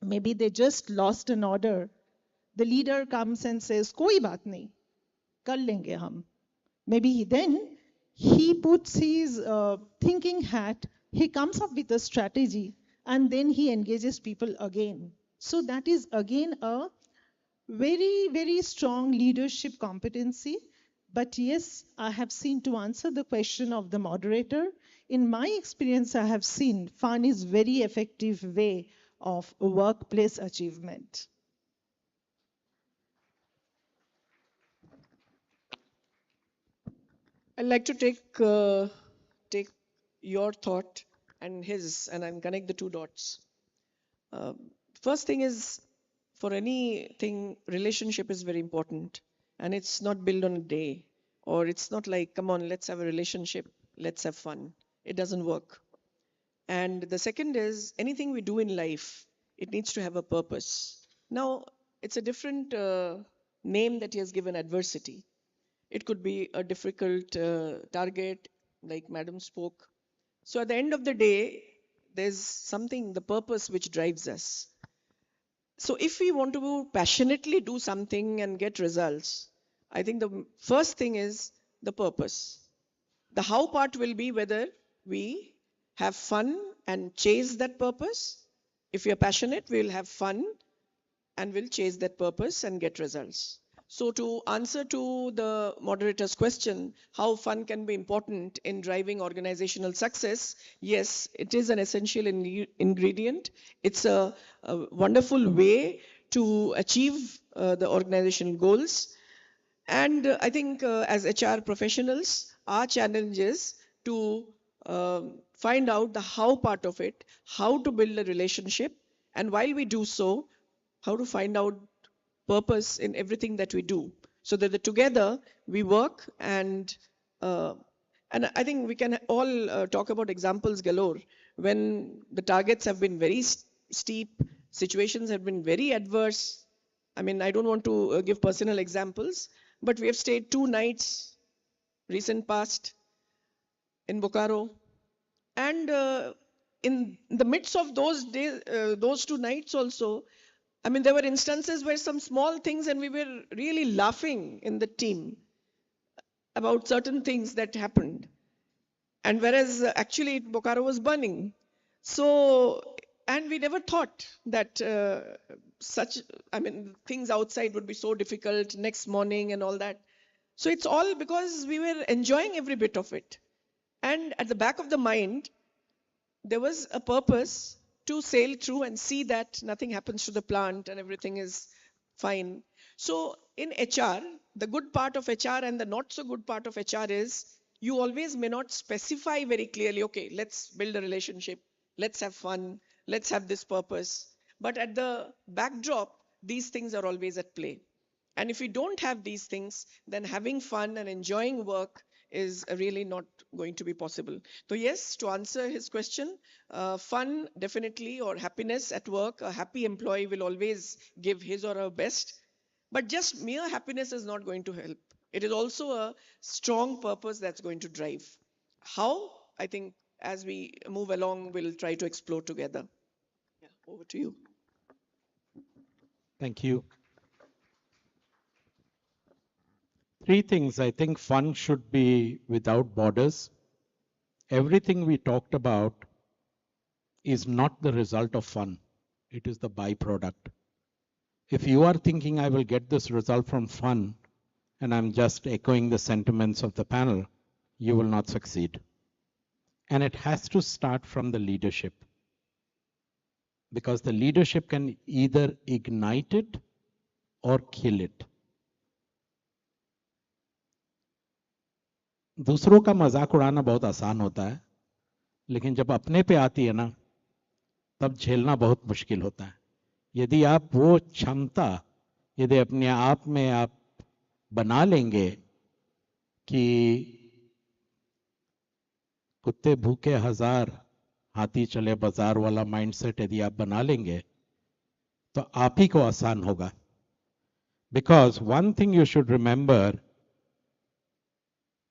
maybe they just lost an order, the leader comes and says, "Koi baat nahi, kar lenge hum." Maybe then he puts his thinking hat, he comes up with a strategy, and then he engages people again. So that is again a very, very strong leadership competency. But yes, I have seen, to answer the question of the moderator, in my experience, I have seen fun is very effective way of workplace achievement. I'd like to take your thought and his, and then connect the two dots. First thing is, for anything, relationship is very important, and it's not built on a day, or it's not like, come on, let's have a relationship, let's have fun. It doesn't work. And the second is, anything we do in life, it needs to have a purpose. Now, it's a different name that he has given, adversity. It could be a difficult target, like Madam spoke. So at the end of the day, there's something, the purpose which drives us. So if we want to passionately do something and get results, I think the first thing is the purpose. The how part will be whether we have fun and chase that purpose. If we are passionate, we'll have fun and we'll chase that purpose and get results. So to answer to the moderator's question, how fun can be important in driving organizational success, yes, it is an essential ingredient. It's a wonderful way to achieve the organizational goals. And I think as HR professionals, our challenge is to find out the how part of it, how to build a relationship, and while we do so, how to find out purpose in everything that we do, so that together we work. And I think we can all talk about examples galore when the targets have been very steep, situations have been very adverse. I mean, I don't want to give personal examples, but we have stayed 2 nights recent past in Bokaro, and in the midst of those days, those 2 nights also, I mean, there were instances where some small things, and we were really laughing in the team about certain things that happened. And whereas actually Bokaro was burning. So, and we never thought that things outside would be so difficult next morning and all that. So it's all because we were enjoying every bit of it. And at the back of the mind, there was a purpose to sail through and see that nothing happens to the plant and everything is fine. So in HR, the good part of HR and the not so good part of HR is you always may not specify very clearly, okay, let's build a relationship, let's have fun, let's have this purpose. But at the backdrop, these things are always at play. And if we don't have these things, then having fun and enjoying work is really not going to be possible. So yes, to answer his question, fun definitely, or happiness at work, a happy employee will always give his or her best. But just mere happiness is not going to help. It is also a strong purpose that's going to drive. How? I think as we move along, we'll try to explore together. Yeah, over to you. Thank you. 3 things. I think fun should be without borders. Everything we talked about is not the result of fun. It is the byproduct. If you are thinking I will get this result from fun, and I'm just echoing the sentiments of the panel, you will not succeed. And it has to start from the leadership. Because the leadership can either ignite it or kill it. दूसरों का मजाक उड़ाना बहुत आसान होता है, लेकिन जब अपने पे आती है ना, तब झेलना बहुत मुश्किल होता है. यदि आप वो क्षमता, यदि अपने आप में आप बना लेंगे कि कुत्ते भूखे हजार हाथी चले बाजार वाला माइंडसेट यदि आप बना लेंगे तो आप ही को आसान होगा. Because one thing you should remember,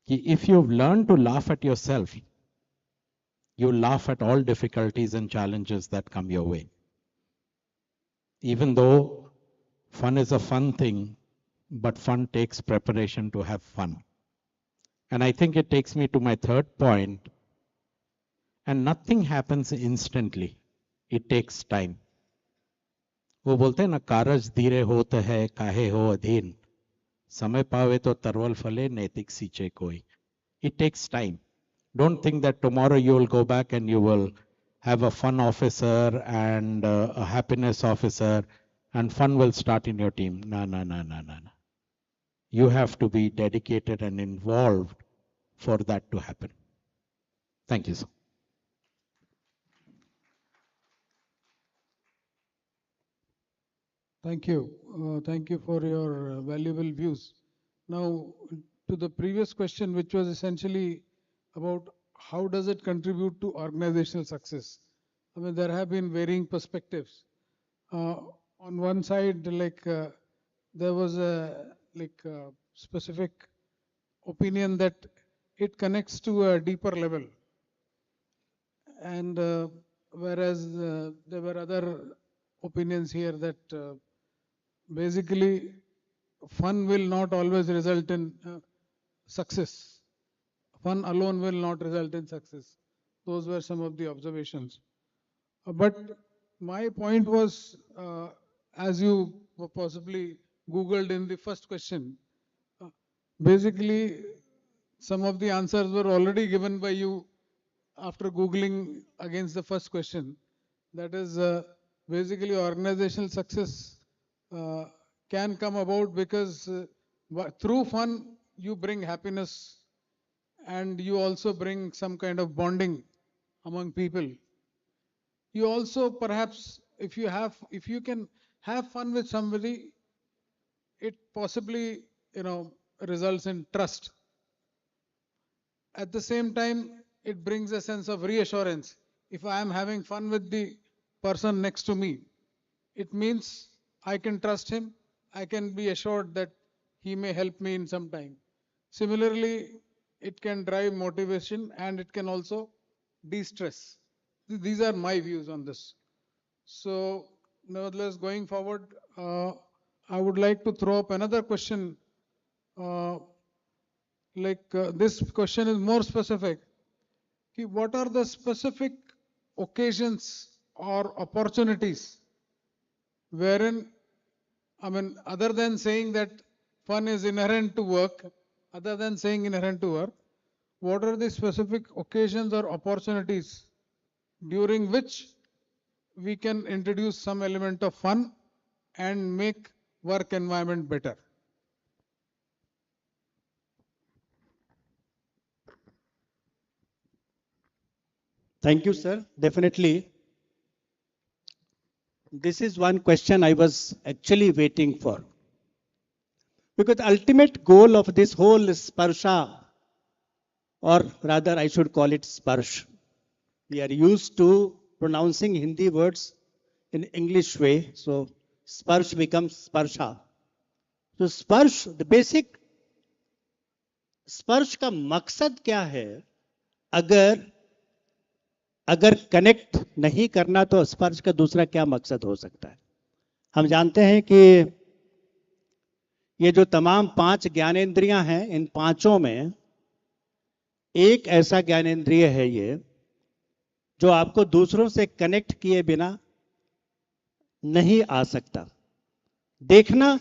if you've learned to laugh at yourself, you laugh at all difficulties and challenges that come your way. Even though fun is a fun thing, but fun takes preparation to have fun. And I think it takes me to my third point. And nothing happens instantly. It takes time. वो बोलते हैं ना, कारज धीरे होत है काहे हो अधीन, समय पावे तो तरवल फले नैतिक सींचे कोई. It takes time. Don't think that tomorrow you will go back and you will have a fun officer and a happiness officer and fun will start in your team. No. You have to be dedicated and involved for that to happen. Thank you, sir. Thank you. Thank you for your valuable views. Now, to the previous question, which was essentially about how does it contribute to organizational success? I mean, there have been varying perspectives. On one side, there was a specific opinion that it connects to a deeper level, and whereas there were other opinions here that basically fun will not always result in success. Fun alone will not result in success. Those were some of the observations. But my point was, as you possibly Googled in the first question, basically some of the answers were already given by you after Googling against the first question. That is, basically organizational success can come about because through fun you bring happiness and you also bring some kind of bonding among people. You also perhaps, if you can have fun with somebody, it possibly results in trust. At the same time, it brings a sense of reassurance. If I am having fun with the person next to me, it means I can trust him. I can be assured that he may help me in some time. Similarly, it can drive motivation and it can also de-stress. These are my views on this. So, nevertheless, going forward, I would like to throw up another question. This question is more specific. What are the specific occasions or opportunities wherein, other than saying that fun is inherent to work, what are the specific occasions or opportunities during which we can introduce some element of fun and make work environment better? Thank you, sir. Definitely. This is one question I was actually waiting for. Because the ultimate goal of this whole Sparsha, or rather I should call it Sparsh. We are used to pronouncing Hindi words in English way. So Sparsh becomes Sparsha. So Sparsh, the basic Sparsh का मकसद क्या है? अगर connect नहीं करना तो स्पर्श का दूसरा क्या मकसद हो सकता है? हम जानते हैं कि ये जो तमाम 5 ज्ञानेंद्रियां हैं, इन पांचों में एक ऐसा ज्ञानेंद्रिय है ये जो आपको दूसरों से कनेक्ट किए बिना नहीं आ सकता. देखना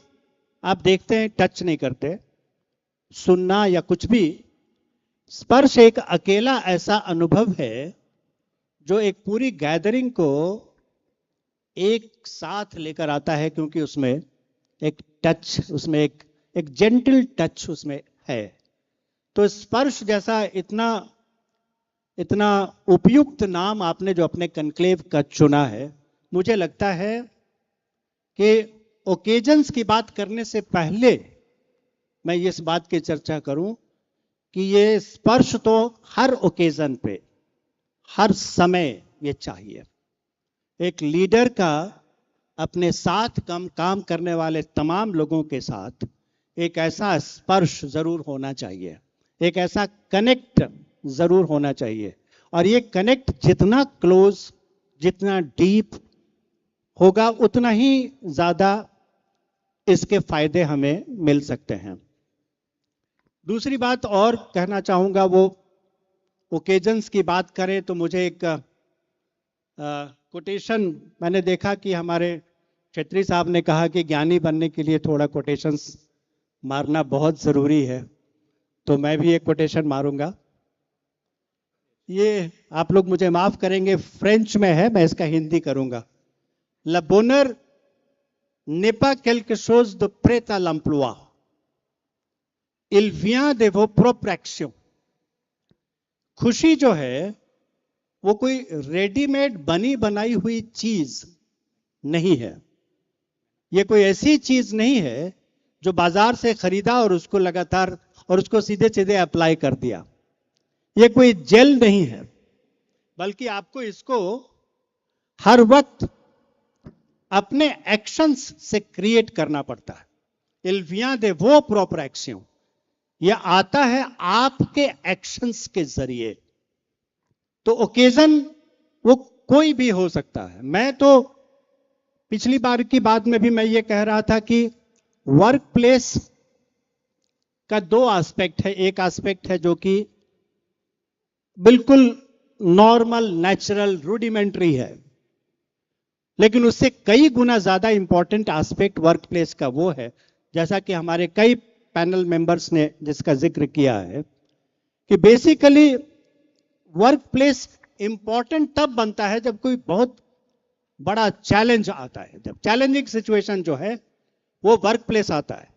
आप देखते हैं, टच नहीं करते, सुनना या कुछ भी. स्पर्श एक अकेला ऐसा अनुभव है जो एक पूरी गैदरिंग को एक साथ लेकर आता है, क्योंकि उसमें एक टच, उसमें एक जेंटल टच उसमें है. तो स्पर्श जैसा इतना उपयुक्त नाम आपने जो अपने कनक्लेव का चुना है, मुझे लगता है कि ओकेजन्स की बात करने से पहले मैं इस बात की चर्चा करूं कि ये स्पर्श तो हर ओकेजन पे, हर समय ये चाहिए। एक लीडर का अपने साथ काम करने वाले तमाम लोगों के साथ एक ऐसा स्पर्श जरूर होना चाहिए, एक ऐसा कनेक्ट जरूर होना चाहिए। और ये कनेक्ट जितना क्लोज, जितना डीप होगा, उतना ही ज्यादा इसके फायदे हमें मिल सकते हैं। दूसरी बात और कहना चाहूंगा, वो ओकेजन्स की बात करें तो मुझे एक कोटेशन मैंने देखा कि हमारे छेत्री साहब ने कहा कि ज्ञानी बनने के लिए थोड़ा कोटेशंस मारना बहुत जरूरी है, तो मैं भी एक कोटेशन मारूंगा। ये आप लोग मुझे माफ करेंगे, फ्रेंच में है, मैं इसका हिंदी करूंगा। La bonheur n'est pas quelque chose de prêt à l'emploi. Il vient de vos propres actions. खुशी जो है वो कोई रेडीमेड बनी बनाई हुई चीज नहीं है। ये कोई ऐसी चीज नहीं है जो बाजार से खरीदा और उसको लगातार और उसको सीधे सीधे अप्लाई कर दिया। ये कोई जेल नहीं है, बल्कि आपको इसको हर वक्त अपने एक्शंस से क्रिएट करना पड़ता है। Il vient de vos propres actions. यह आता है आपके एक्शंस के जरिए। तो ओकेजन वो कोई भी हो सकता है। मैं तो पिछली बार की बात में भी मैं ये कह रहा था कि वर्क प्लेस का दो एस्पेक्ट है। एक एस्पेक्ट है जो कि बिल्कुल नॉर्मल, नेचुरल, रूडिमेंट्री है, लेकिन उससे कई गुना ज्यादा इंपॉर्टेंट एस्पेक्ट वर्क प्लेस का वो है, जैसा कि हमारे कई पैनल मेंबर्स ने जिसका जिक्र किया है, कि बेसिकली वर्क प्लेस इंपॉर्टेंट तब बनता है जब कोई बहुत बड़ा चैलेंज आता है, जब चैलेंजिंग सिचुएशन जो है वो वर्क प्लेस आता है,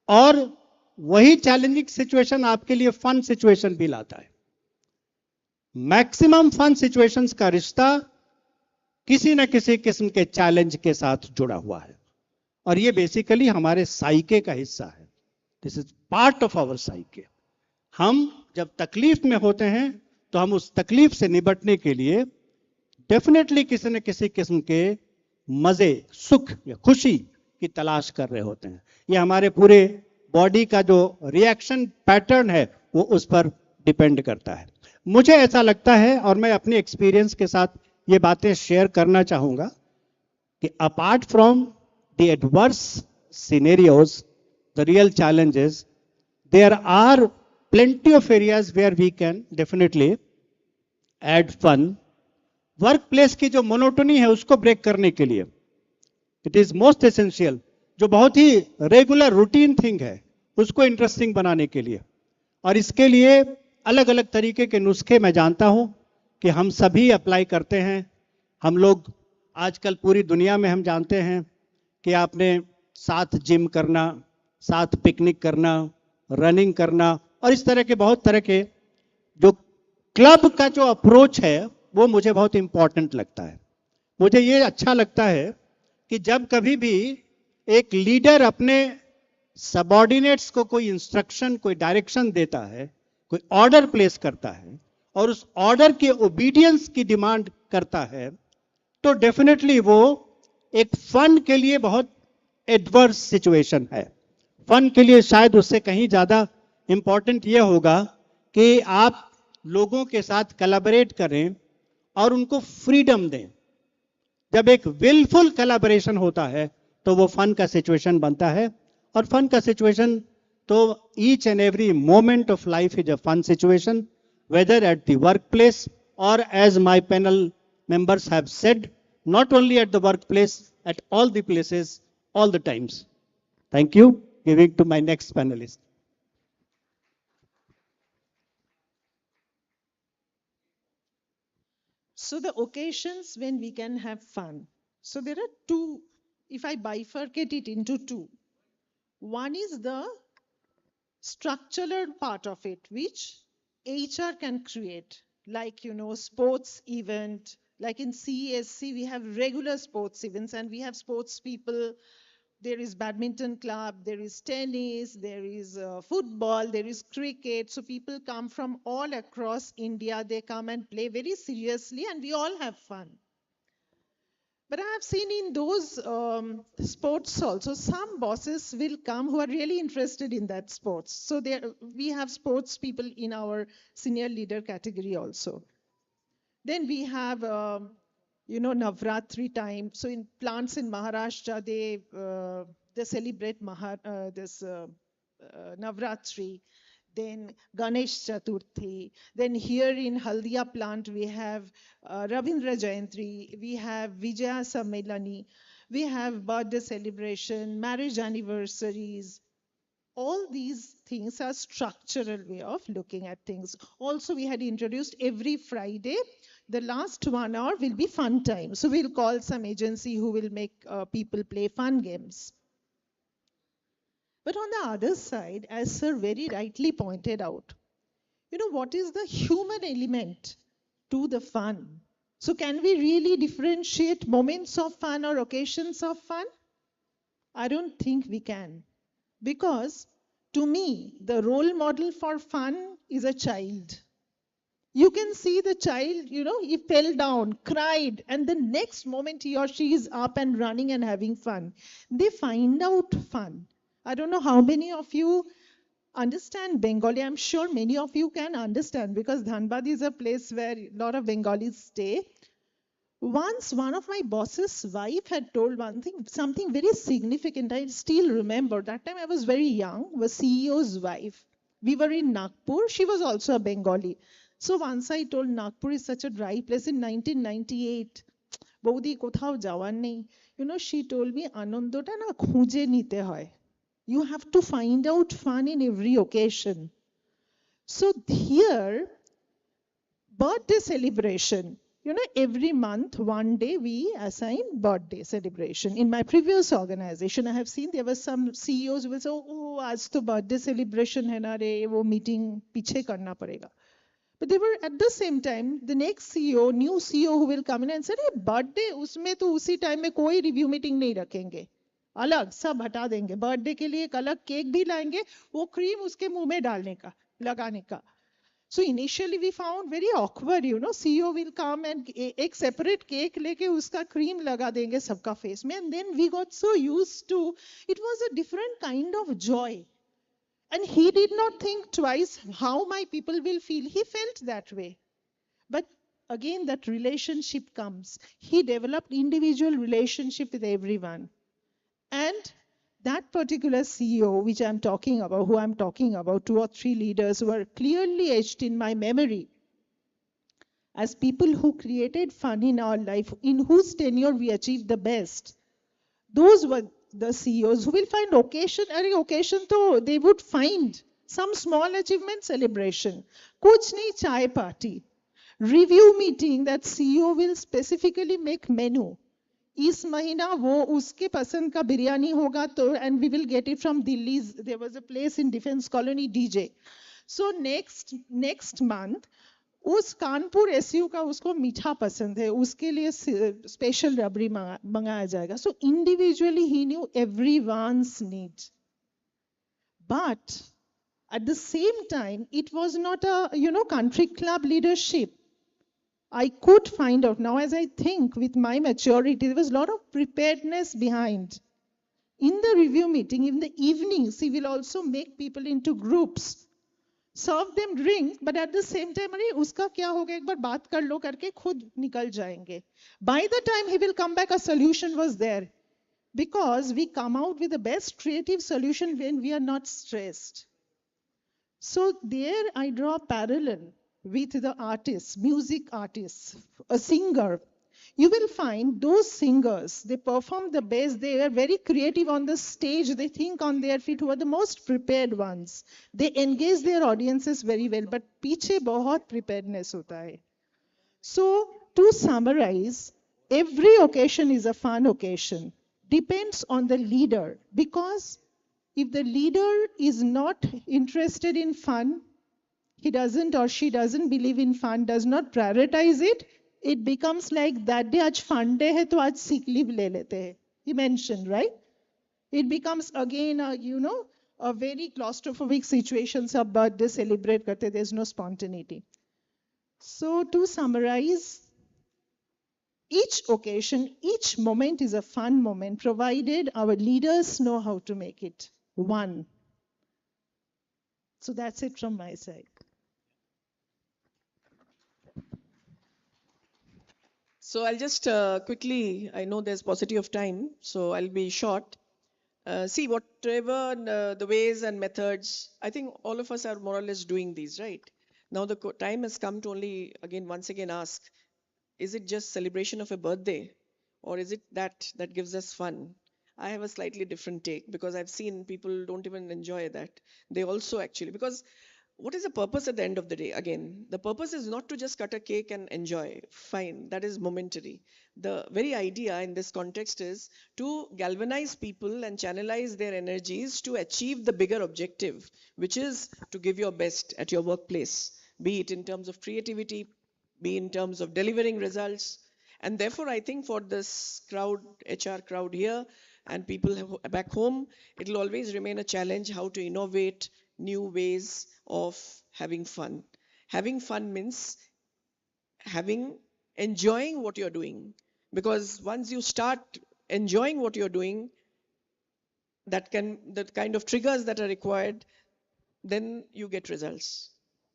और वही चैलेंजिंग सिचुएशन आपके लिए फन सिचुएशन भी लाता है। मैक्सिमम फन सिचुएशंस का रिश्ता किसी न किसी किस्म के चैलेंज के साथ जुड़ा हुआ है, और ये बेसिकली हमारे साइके का हिस्सा है। This is part of our psyche. हम जब तकलीफ में होते हैं तो हम उस तकलीफ से निपटने के लिए डेफिनेटली किसी न किसी किस्म के मजे, सुख या खुशी की तलाश कर रहे होते हैं। ये हमारे पूरे बॉडी का जो रिएक्शन पैटर्न है वो उस पर डिपेंड करता है। मुझे ऐसा लगता है, और मैं अपने एक्सपीरियंस के साथ ये बातें शेयर करना चाहूंगा, कि apart from the adverse scenarios, the real challenges, there are plenty of areas where we can definitely add fun. Work place की जो मोनोटोनी है उसको ब्रेक करने के लिए इट इज मोस्ट एसेंशियल, जो बहुत ही रेगुलर रूटीन थिंग है उसको इंटरेस्टिंग बनाने के लिए। और इसके लिए अलग अलग तरीके के नुस्खे मैं जानता हूं कि हम सभी अप्लाई करते हैं। हम लोग आजकल पूरी दुनिया में हम जानते हैं कि आपने साथ जिम करना, साथ पिकनिक करना, रनिंग करना, और इस तरह के बहुत तरह के जो क्लब का जो अप्रोच है वो मुझे बहुत इंपॉर्टेंट लगता है। मुझे ये अच्छा लगता है कि जब कभी भी एक लीडर अपने सबऑर्डिनेट्स को कोई इंस्ट्रक्शन, कोई डायरेक्शन देता है, कोई ऑर्डर प्लेस करता है और उस ऑर्डर के ओबीडियंस की डिमांड करता है, तो डेफिनेटली वो एक फन के लिए बहुत एडवर्स सिचुएशन है। फन के लिए शायद उससे कहीं ज्यादा इंपॉर्टेंट ये होगा कि आप लोगों के साथ कोलैबोरेट करें और उनको फ्रीडम दें। जब एक विलफुल कोलैबोरेशन होता है तो वो फन का सिचुएशन बनता है, और फन का सिचुएशन तो each and every moment of life is a fun situation, whether at the workplace और as my panel members have said, not only at the workplace, at all the places, all the times. Thank you. Giving to my next panelist. So the occasions when we can have fun. So there are two, if I bifurcate it into two. One is the structural part of it, which HR can create, like, sports event, like in CSC, we have regular sports events and we have sports people There is badminton club, there is tennis, there is football, there is cricket. So people come from all across India. They come and play very seriously, and we all have fun. But I have seen in those sports also, some bosses will come who are really interested in that sports. So we have sports people in our senior leader category also. Then we have, Navratri time. So in plants in Maharashtra, they celebrate Navratri. Then Ganesh Chaturthi. Then here in Haldia plant, we have Ravindra Jayanti, we have Vijaya Sammelani, we have birthday celebration, marriage anniversaries. All these things are structural way of looking at things. Also, we had introduced every Friday, the last 1 hour will be fun time. So we'll call some agency who will make people play fun games. But on the other side, as Sir very rightly pointed out, what is the human element to the fun? So can we really differentiate moments of fun or occasions of fun? I don't think we can. Because to me, the role model for fun is a child. You can see the child, he fell down, cried, and the next moment he or she is up and running and having fun. They find out fun. I don't know how many of you understand Bengali. I'm sure many of you can understand because Dhanbad is a place where a lot of Bengalis stay. Once one of my boss's wife had told something very significant. I still remember. That time I was very young, was CEO's wife. We were in Nagpur. She was also a Bengali. So once I told Nagpur is such a dry place in 1998. Bodi kothao jawan nei. She told me, Anandota na khuje nite hoy. You have to find out fun in every occasion. So here, birthday celebration. Every month, one day we assign birthday celebration. In my previous organization, I have seen there were some CEOs who will say, oh, aaj to birthday celebration hai na re, wo meeting piche karna padega. But they were at the same time, the next CEO, new CEO who will come in and say, hey, birthday, usme to usi time mein koi review meeting nahi rakhenge. अलग सब हटा देंगे birthday के लिए एक अलग cake भी लाएंगे वो क्रीम उसके मुंह में डालने का लगाने का so initially we found very awkward CEO will come and एक separate cake लेके उसका cream लगा देंगे सबका face में and then we got so used to it was a different kind of joy and he did not think twice how my people will feel. He felt that way, but again that relationship comes. He developed individual relationship with everyone. And that particular CEO, which I'm talking about, who I'm talking about, 2 or 3 leaders who are clearly etched in my memory as people who created fun in our life, in whose tenure we achieved the best. Those were the CEOs who will find occasion, to they would find some small achievement celebration. Kuch nahi chai party. Review meeting, that CEO will specifically make menu. इस महीना वो उसके पसंद का बिरयानी होगा तो and we will get it from Delhi. There was a place in Defense Colony DJ. So next month उस Kanpur SU का उसको मीठा पसंद है उसके लिए स्पेशल रबड़ी मंगाया जाएगा. So individually he knew everyone's need. But at the same time it was not a country club leadership. I could find out now as I think with my maturity, there was a lot of preparedness behind. In the review meeting, in the evenings, he will also make people into groups, serve them drink, but at the same time, अरे उसका क्या होगा एक बार बात कर लो करके खुद निकल जाएंगे. By the time he will come back, a solution was there. Because we come out with the best creative solution when we are not stressed. So there I draw a parallel with the artists, music artists, a singer. You will find those singers, they perform the best, they are very creative on the stage, they think on their feet, who are the most prepared ones. They engage their audiences very well, but पीछे बहुत preparedness होता है. So to summarize, every occasion is a fun occasion. Depends on the leader, because if the leader is not interested in fun, he doesn't or she doesn't believe in fun, does not prioritize it, it becomes like that day aaj fun day hai to aaj sick leave le lete hai. He mentioned, right? it becomes again a very claustrophobic situation. Sab birthday celebrate karte, there's no spontaneity. So to summarize, each occasion, each moment is a fun moment, provided our leaders know how to make it one. So that's it from my side. So I'll just quickly, I know there's paucity of time, so I'll be short. See, whatever the ways and methods, I think all of us are more or less doing these, right? Now the time has come to only, again, once again ask, is it just celebration of a birthday? Or is it that gives us fun? I have a slightly different take because I've seen people don't even enjoy that. They also actually, because what is the purpose at the end of the day? Again, the purpose is not to just cut a cake and enjoy. Fine, that is momentary. The very idea in this context is to galvanize people and channelize their energies to achieve the bigger objective, which is to give your best at your workplace, be it in terms of creativity, be in terms of delivering results. And therefore, I think for this crowd, HR crowd here, and people back home, it will always remain a challenge how to innovate new ways of having fun. Having fun means enjoying what you're doing. Because once you start enjoying what you're doing, the kind of triggers that are required, then you get results.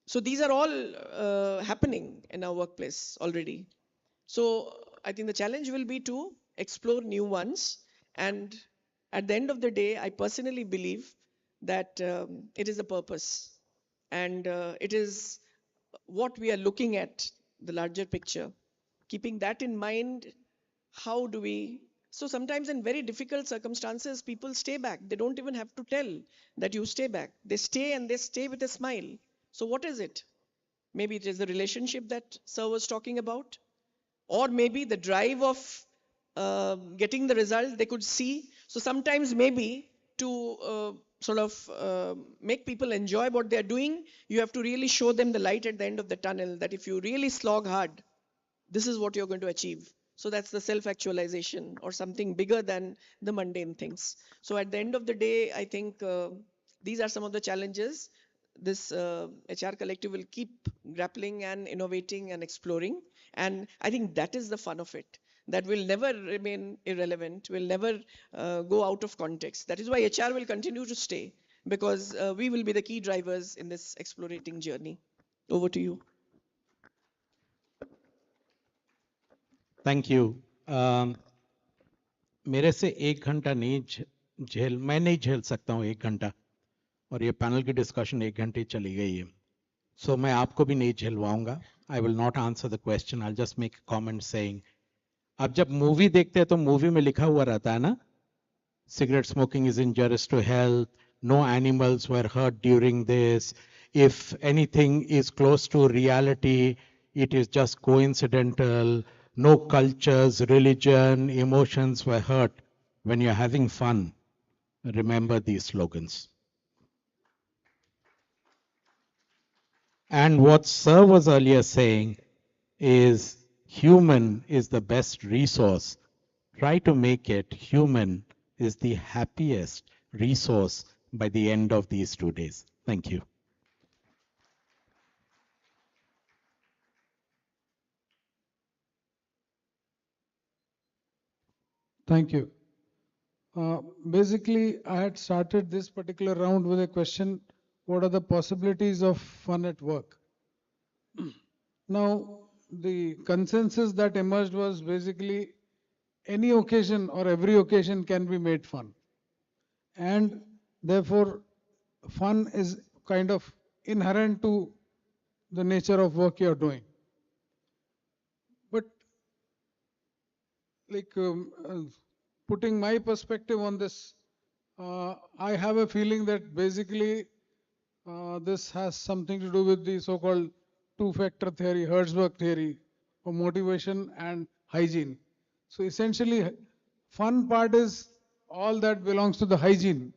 So these are all happening in our workplace already. So I think the challenge will be to explore new ones. And at the end of the day, I personally believe that it is a purpose. And it is what we are looking at, the larger picture. Keeping that in mind, how do we... So sometimes in very difficult circumstances, people stay back. They don't even have to tell that you stay back. They stay and they stay with a smile. So what is it? Maybe it is the relationship that Sir was talking about. Or maybe the drive of getting the result they could see. So sometimes maybe to make people enjoy what they're doing, you have to really show them the light at the end of the tunnel, that if you really slog hard, this is what you're going to achieve. So that's the self-actualization or something bigger than the mundane things. So at the end of the day, I think these are some of the challenges this HR collective will keep grappling and innovating and exploring. And I think that is the fun of it. That will never remain irrelevant, will never go out of context. That is why HR will continue to stay, because we will be the key drivers in this explorating journey. Over to you. Thank you मेरे से 1 घंटा नहीं मैं नहीं झेल सकता हूँ 1 घंटा, और ये पैनल की डिस्कशन 1 घंटे चली गई है, सो मैं आपको भी नहीं झेलवाऊंगा. I will not answer the question, I just make comment saying, अब जब मूवी देखते हैं तो मूवी में लिखा हुआ रहता है ना, cigarette smoking is injurious to health, no animals were hurt during this, if anything is close to reality, it is just coincidental, no cultures, religion, emotions were hurt. When you're having fun, remember these slogans. And what Sir was earlier saying is human is the best resource. Try to make it human is the happiest resource by the end of these 2 days. Thank you. Thank you. Basically, I had started this particular round with a question, what are the possibilities of fun at work? Now, the consensus that emerged was basically any occasion or every occasion can be made fun. And therefore, fun is kind of inherent to the nature of work you're doing. But like putting my perspective on this, I have a feeling that basically this has something to do with the so-called two-factor theory, Hertzberg theory of motivation and hygiene. So essentially, fun part is all that belongs to the hygiene.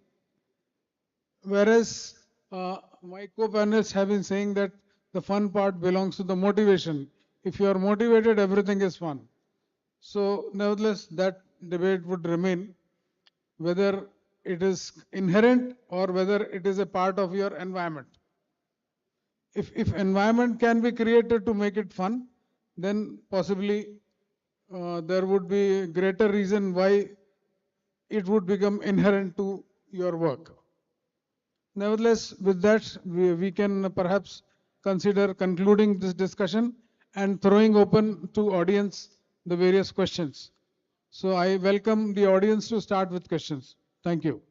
Whereas my co-panelists have been saying that the fun part belongs to the motivation. If you are motivated, everything is fun. So nevertheless, that debate would remain whether it is inherent or whether it is a part of your environment. If environment can be created to make it fun, then possibly there would be greater reason why it would become inherent to your work. Nevertheless, with that, we can perhaps consider concluding this discussion and throwing open to audience the various questions. So I welcome the audience to start with questions. Thank you.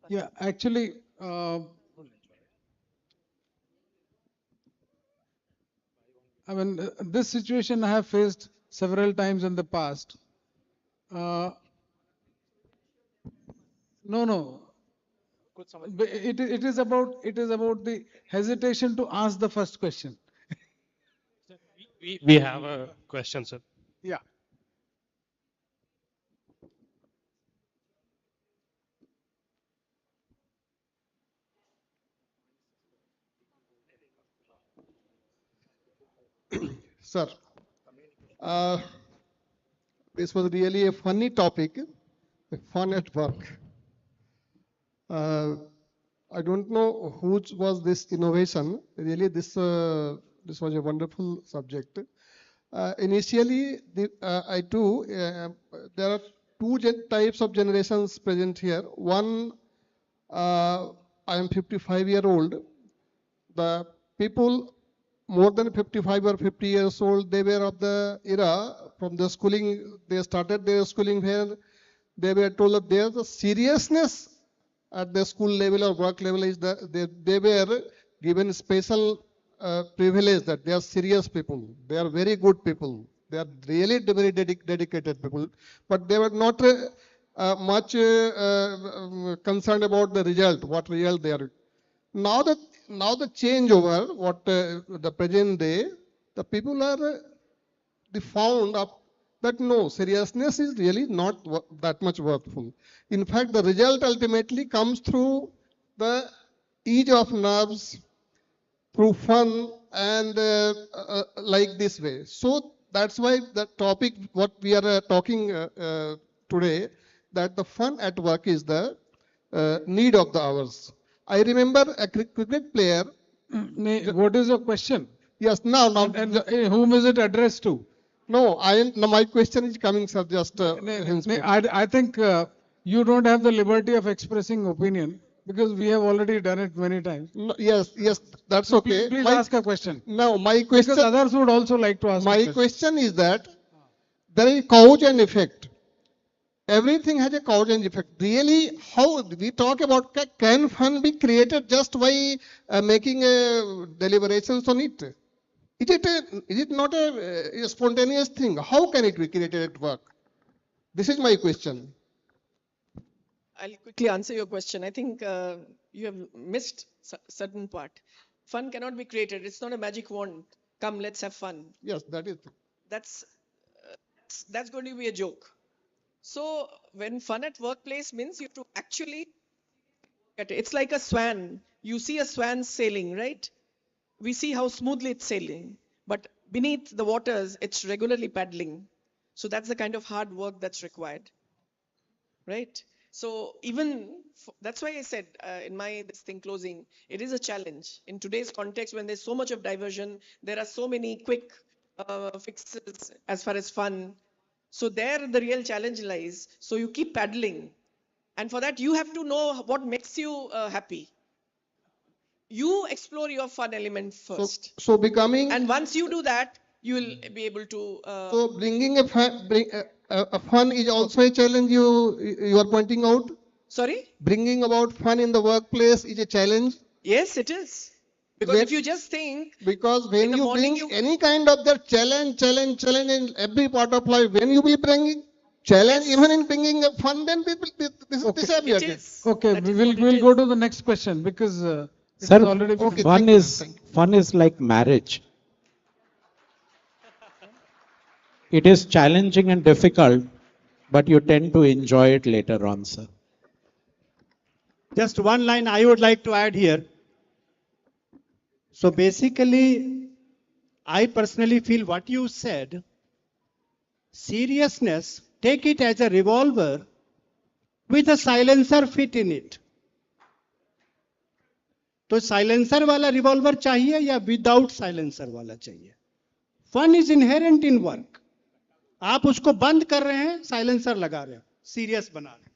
Yeah, actually, I mean, this situation I have faced several times in the past. Uh, no, no. It is about the hesitation to ask the first question. We have a question, sir. Yeah. Sir, uh, this was really a funny topic, fun at work. I don't know whose was this innovation. Really, this was a wonderful subject. Initially, I too, there are two types of generations present here. One, I am 55-year-old. The people more than 55 or 50 years old, they were of the era from the schooling, they started their schooling here. They were told that there's a seriousness at the school level or work level is that they were given special privilege that they are serious people. They are very good people. They are really very dedicated people. But they were not much concerned about the result, what result they are. Now the changeover, what the present day, the people are they found up that no, seriousness is really not that much worthful. In fact, the result ultimately comes through the ease of nerves, through fun, and like this way. So that's why the topic what we are talking today, that the fun at work is the need of the hours. I remember a cricket player. What is your question? Yes, now. And whom is it addressed to? No, my question is coming, sir. Just I think you don't have the liberty of expressing opinion because we have already done it many times. No, yes, that's okay. Please ask a question. No, my question. Because others would also like to ask. My question is that there is cause and effect. Everything has a cause and effect. Really, how we talk about can fun be created just by making deliberations on it? Is it not a spontaneous thing? How can it be created at work? This is my question. I'll quickly answer your question. I think you have missed certain part. Fun cannot be created. It's not a magic wand. Come, let's have fun. Yes, that is. That's going to be a joke. So when fun at workplace means you have to actually get it. It's like a swan. You see a swan sailing, right? We see how smoothly it's sailing, but beneath the waters, it's regularly paddling. So that's the kind of hard work that's required, right? So that's why I said in this thing closing, it is a challenge. In today's context, when there's so much of diversion, there are so many quick fixes as far as fun. So there the real challenge lies. So you keep paddling. And for that, you have to know what makes you happy. You explore your fun element first. So becoming. And once you do that, you will be able to. So bringing a fun is also a challenge you are pointing out. Sorry? Bringing about fun in the workplace is a challenge. Yes, it is. Because if you just think. Because when you bring any kind of that challenge in every part of life, when you will bring challenge even in bringing a fun, then this is disappeared. Okay, we'll go to the next question because. Sir, already fun is like marriage. It is challenging and difficult, but you tend to enjoy it later on, sir. Just one line I would like to add here. So basically, I personally feel what you said, seriousness, take it as a revolver with a silencer fit in it. तो silencer वाला revolver चाहिए या without silencer वाला चाहिए? Fun is inherent in work. आप उसको बंद कर रहे हैं, साइलेंसर लगा रहे हैं, सीरियस बना रहे हैं.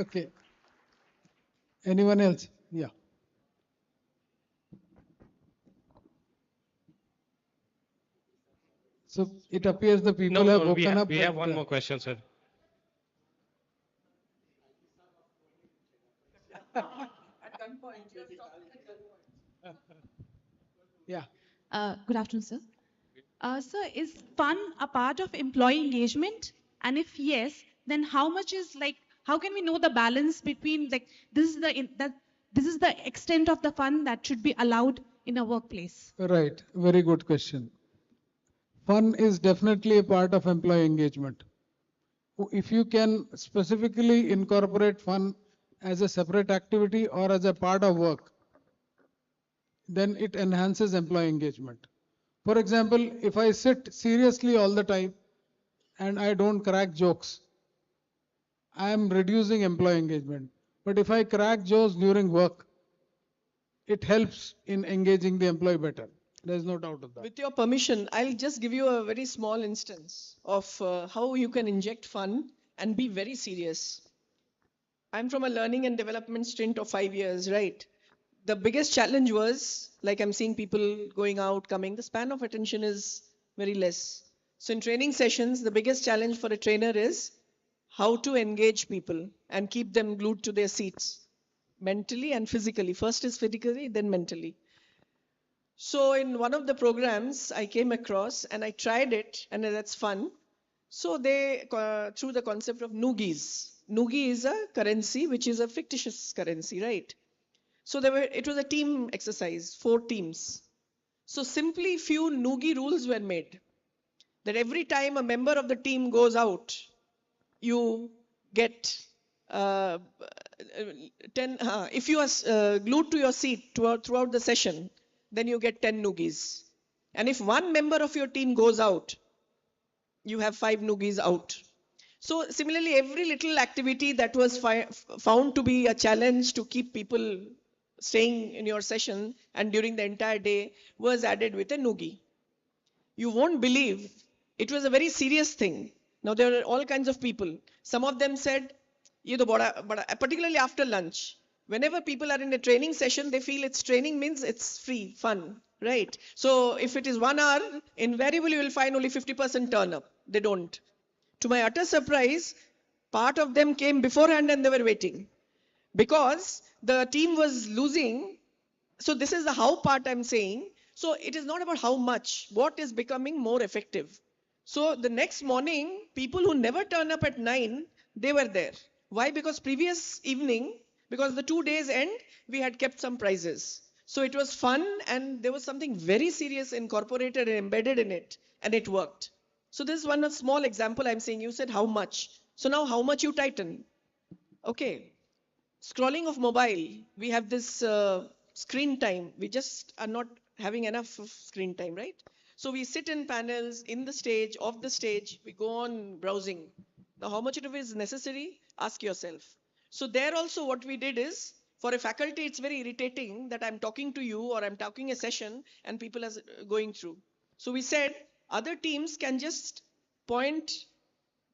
Okay. Anyone else? Yeah. So it appears the people have woken up. We have one more question, sir. Yeah. Good afternoon, sir. Sir, is fun a part of employee engagement? And if yes, then how much is like, how can we know the balance between like, this is the extent of the fun that should be allowed in a workplace? Right. Very good question. Fun is definitely a part of employee engagement. If you can specifically incorporate fun as a separate activity or as a part of work, then it enhances employee engagement. For example, if I sit seriously all the time and I don't crack jokes, I am reducing employee engagement. But if I crack jokes during work, it helps in engaging the employee better. There's no doubt of that. With your permission, I'll just give you a very small instance of how you can inject fun and be very serious. I'm from a learning and development stint of 5 years, right? The biggest challenge was, like I'm seeing people going out, coming, the span of attention is very less. So in training sessions, the biggest challenge for a trainer is how to engage people and keep them glued to their seats, mentally and physically. First is physically, then mentally. So in one of the programs I came across and I tried it, and that's fun. So they, through the concept of noogies. Noogie is a currency which is a fictitious currency, right? So it was a team exercise, 4 teams. So simply few noogie rules were made. That every time a member of the team goes out, you get 10, if you are glued to your seat throughout the session, then you get 10 noogies. And if one member of your team goes out, you have 5 noogies out. So similarly, every little activity that was found to be a challenge to keep people staying in your session and during the entire day was added with a noogie. You won't believe, it was a very serious thing. Now there are all kinds of people. Some of them said, "Ye to bada," particularly after lunch. Whenever people are in a training session, they feel it's training means it's free, fun, right? So if it is 1 hour, invariably you will find only 50% turn up. They don't. To my utter surprise, part of them came beforehand and they were waiting. Because the team was losing. So this is the how part I'm saying. So it is not about how much, what is becoming more effective. So the next morning, people who never turn up at 9, they were there. Why? Because previous evening, because the 2 days end, we had kept some prizes. So it was fun and there was something very serious incorporated and embedded in it, and it worked. So this is one small example I'm saying. You said how much. So now how much you tighten? Okay. Scrolling of mobile, we have this screen time. We just are not having enough of screen time, right? So we sit in panels, in the stage, off the stage, we go on browsing. Now how much of it is necessary? Ask yourself. So there also what we did is, for a faculty, it's very irritating that I'm talking to you or I'm talking a session and people are going through. So we said, other teams can just point,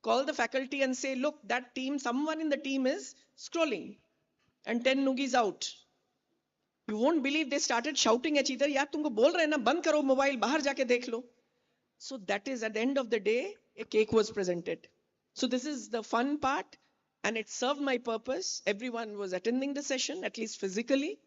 call the faculty and say, look, that team, someone in the team is scrolling and 10 noogies out. You won't believe they started shouting at each other, yaar tumko bol rahe na, band karo mobile, bahar jaake dekh lo. So that is, at the end of the day, a cake was presented. So this is the fun part, and it served my purpose. Everyone was attending the session, at least physically,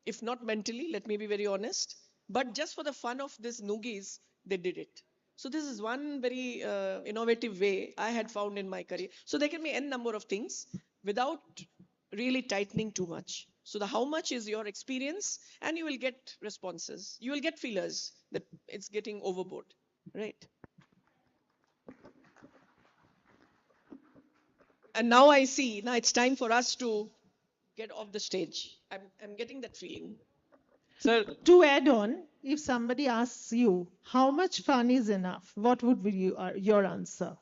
if not mentally, let me be very honest. But just for the fun of this noogies, they did it. So this is one very innovative way I had found in my career. So there can be n number of things without really tightening too much. So the how much is your experience, and you will get responses. You will get feelers that it's getting overboard, right? And now I see, now it's time for us to get off the stage. I'm getting that feeling. Sir, to add on, if somebody asks you how much fun is enough, what would be your answer?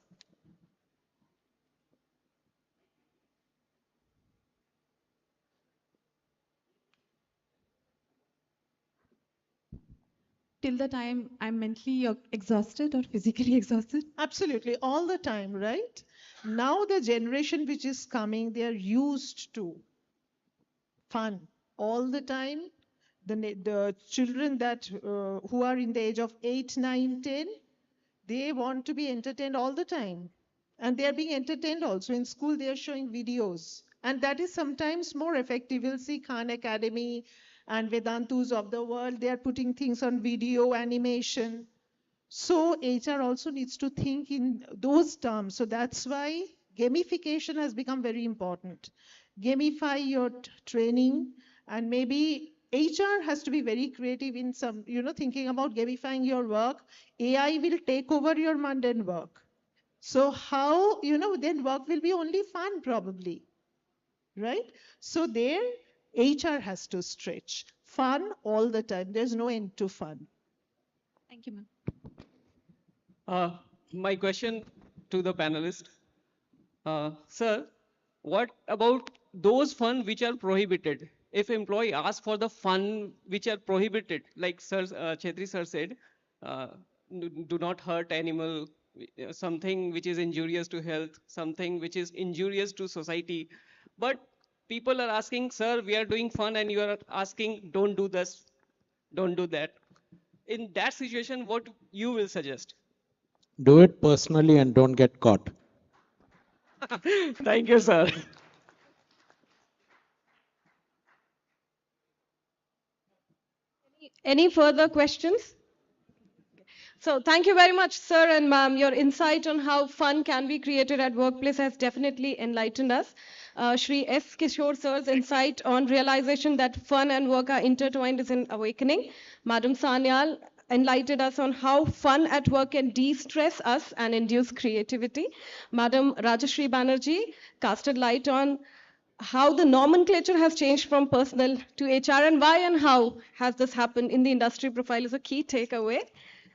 Till the time I'm mentally exhausted or physically exhausted? Absolutely, all the time, right? Now the generation which is coming, they are used to fun all the time. The children that who are in the age of 8, 9, 10, they want to be entertained all the time. And they are being entertained also. In school, they are showing videos. And that is sometimes more effective. We'll see Khan Academy and Vedantus of the world. They are putting things on video, animation. So HR also needs to think in those terms. So that's why gamification has become very important. Gamify your training, and maybe HR has to be very creative in some, thinking about gamifying your work. AI will take over your mundane work. So how, then work will be only fun probably, right? So there, HR has to stretch. Fun all the time. There's no end to fun. Thank you, ma'am. My question to the panelist, sir, what about those fun which are prohibited? If employee asks for the fun which are prohibited, like sir, Chetri sir said, uh, do not hurt animal, something which is injurious to health, something which is injurious to society. But people are asking, sir, we are doing fun, and you are asking, don't do this, don't do that. In that situation, what you will suggest? Do it personally and don't get caught. Thank you, sir. Any further questions? So thank you very much, sir and ma'am. Your insight on how fun can be created at workplace has definitely enlightened us. Shri S. Kishore sir's insight on realization that fun and work are intertwined is an awakening. Madam Sanyal enlightened us on how fun at work can de-stress us and induce creativity. Madam Rajashri Banerjee casted light on how the nomenclature has changed from personal to HR, and why and how has this happened in the industry profile is a key takeaway.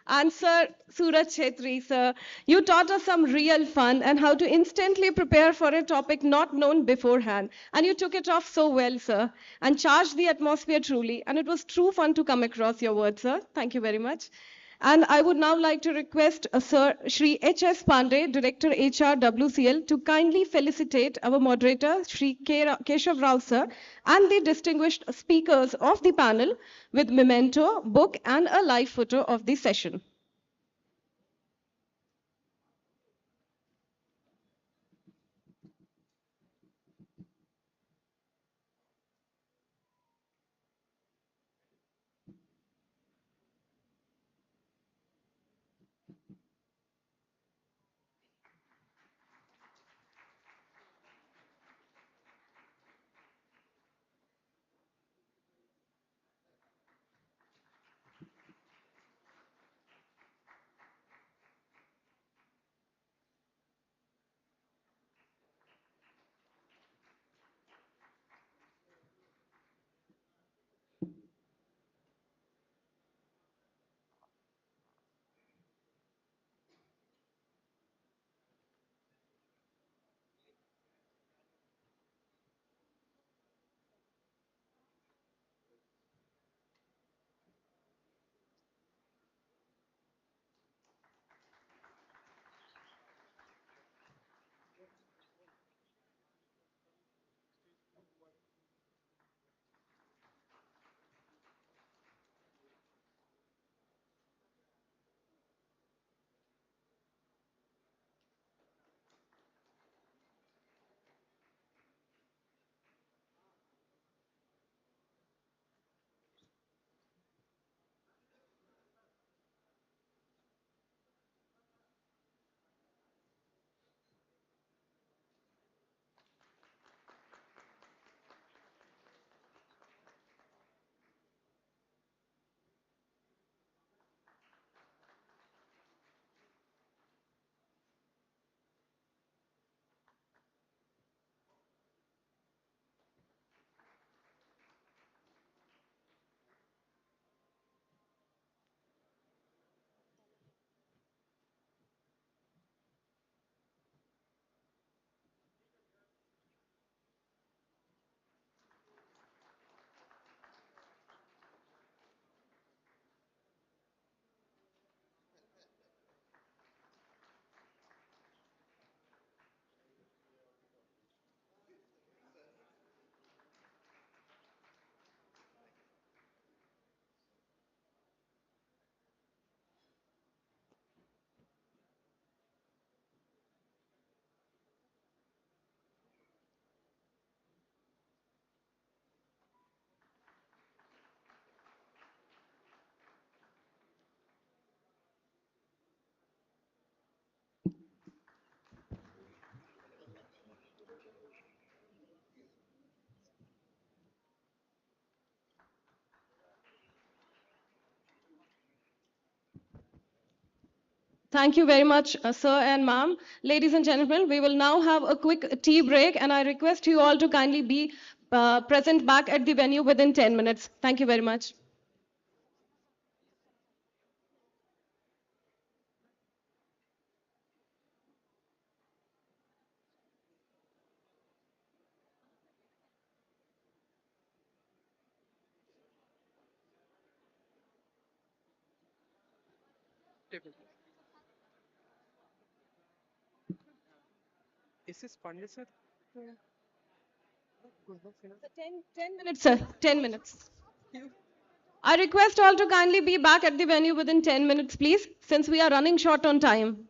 And Sir Suraj Chetri, sir, you taught us some real fun and how to instantly prepare for a topic not known beforehand. And you took it off so well, sir, and charged the atmosphere truly. And it was true fun to come across your words, sir. Thank you very much. And I would now like to request Sir Shri H.S. Pandey, Director HR WCL, to kindly felicitate our moderator, Shri Keshav Rao, sir, and the distinguished speakers of the panel with memento, book, and a live photo of the session. Thank you very much, sir and ma'am. Ladies and gentlemen, we will now have a quick tea break, and I request you all to kindly be present back at the venue within 10 minutes. Thank you very much. Is this Pandit sir? 10 minutes, sir. 10 minutes. I request all to kindly be back at the venue within 10 minutes, please, since we are running short on time.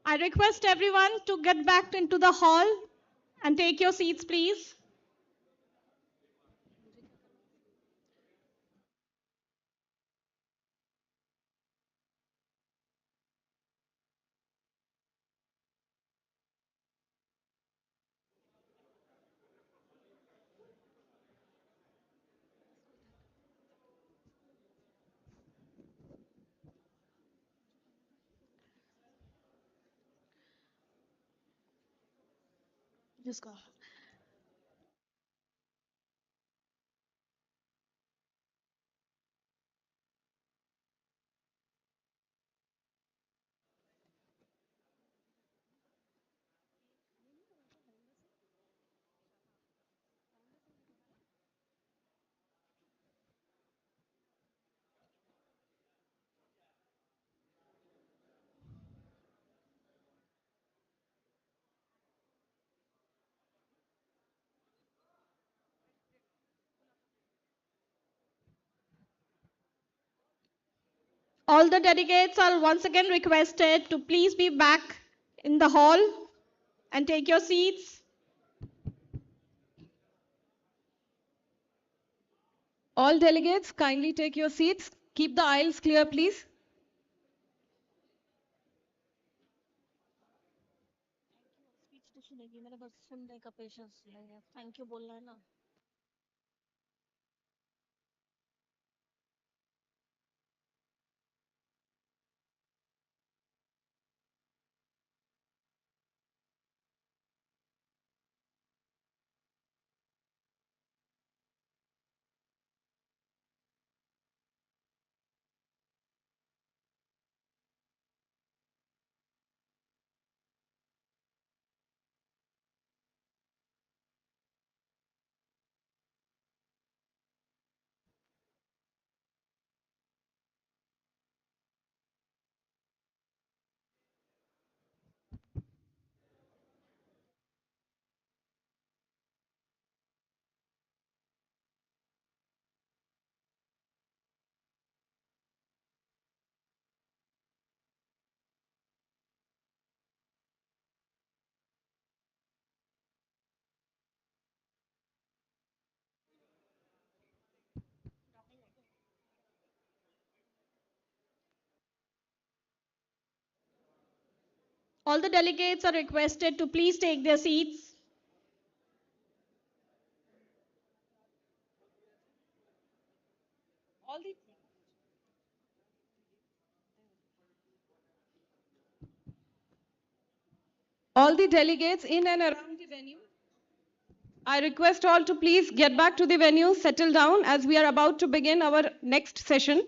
I request everyone to get back into the hall and take your seats, please. Just go. All the delegates are once again requested to please be back in the hall and take your seats. All delegates, kindly take your seats. Keep the aisles clear, please. All the delegates are requested to please take their seats. All the delegates in and around the venue, I request all to please get back to the venue, settle down as we are about to begin our next session.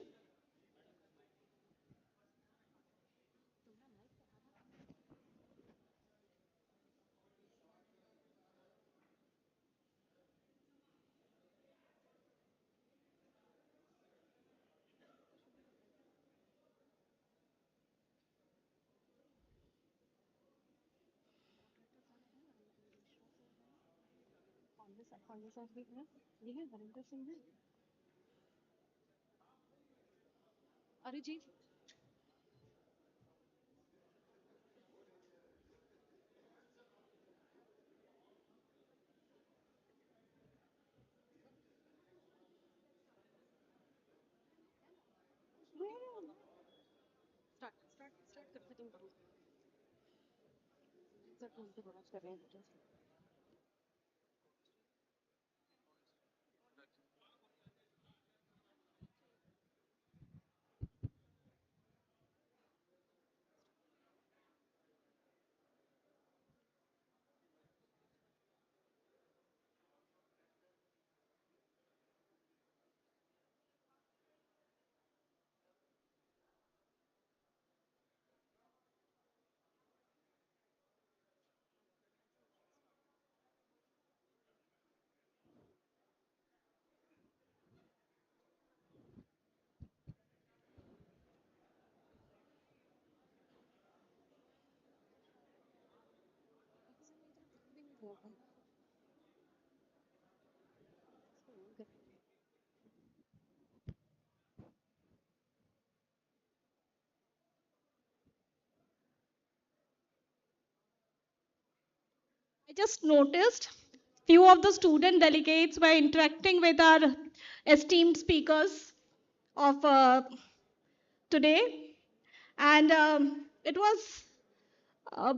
just noticed few of the student delegates were interacting with our esteemed speakers of today, and it was uh,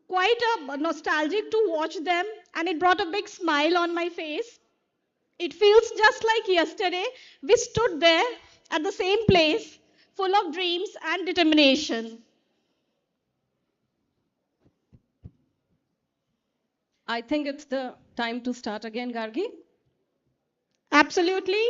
quite nostalgic to watch them, and it brought a big smile on my face. It feels just like yesterday we stood there at the same place, full of dreams and determination. I think it's the time to start again, Gargi. Absolutely.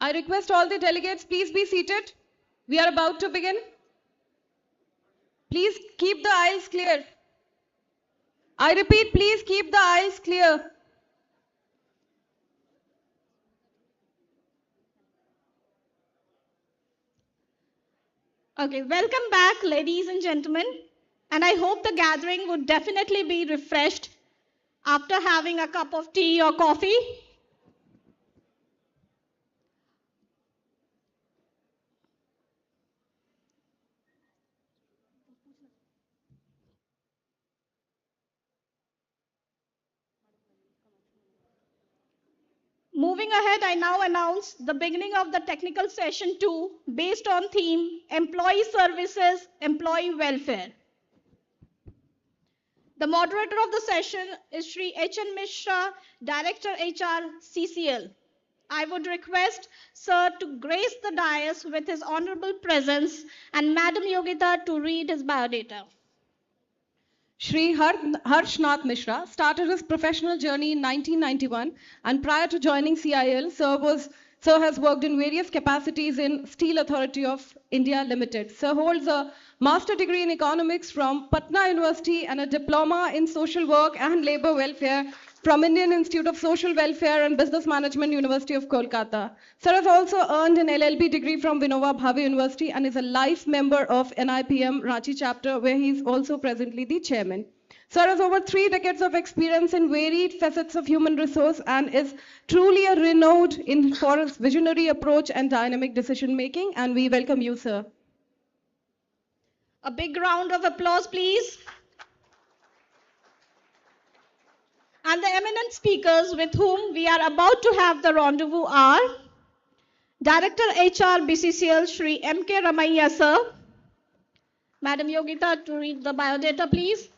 I request all the delegates, please be seated. We are about to begin. Please keep the aisles clear. I repeat, please keep the aisles clear. Okay, welcome back, ladies and gentlemen. And I hope the gathering would definitely be refreshed after having a cup of tea or coffee. Moving ahead, I now announce the beginning of the technical session 2 based on theme Employee Services, Employee Welfare. The moderator of the session is Shri H.N. Mishra, Director HR, CCL. I would request Sir to grace the dais with his honorable presence and Madam Yogita to read his biodata. Shri Harshnath Mishra started his professional journey in 1991, and prior to joining CIL, Sir has worked in various capacities in Steel Authority of India Limited. Sir holds a master degree in economics from Patna University and a diploma in social work and labor welfare from Indian Institute of Social Welfare and Business Management, University of Kolkata. Sir has also earned an LLB degree from Vinoba Bhave University and is a life member of NIPM Ranchi chapter, where he is also presently the chairman. Sir has over 3 decades of experience in varied facets of human resource and is truly a renowned for his visionary approach and dynamic decision making. And we welcome you, sir. A big round of applause, please. And the eminent speakers with whom we are about to have the rendezvous are Director HR BCCL Shri M.K. Ramaiya, sir. Madam Yogita to read the biodata, please.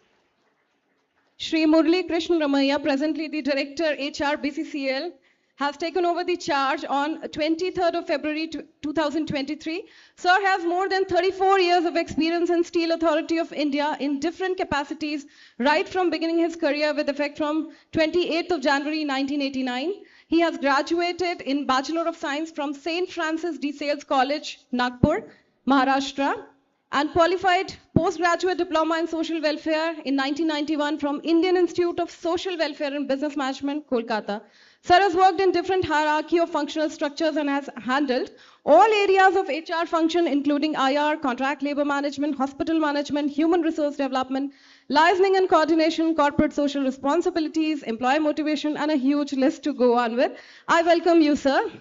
Shri Murli Krishna Ramaiya, presently the Director HR BCCL, has taken over the charge on 23rd of February 2023. Sir has more than 34 years of experience in Steel Authority of India in different capacities, right from beginning his career with effect from 28th of January 1989. He has graduated in Bachelor of Science from St. Francis de Sales College, Nagpur, Maharashtra, and qualified postgraduate diploma in social welfare in 1991 from Indian Institute of Social Welfare and Business Management, Kolkata. Sir has worked in different hierarchy of functional structures and has handled all areas of HR function, including IR, contract labor management, hospital management, human resource development, licensing and coordination, corporate social responsibilities, employee motivation, and a huge list to go on with. I welcome you, sir.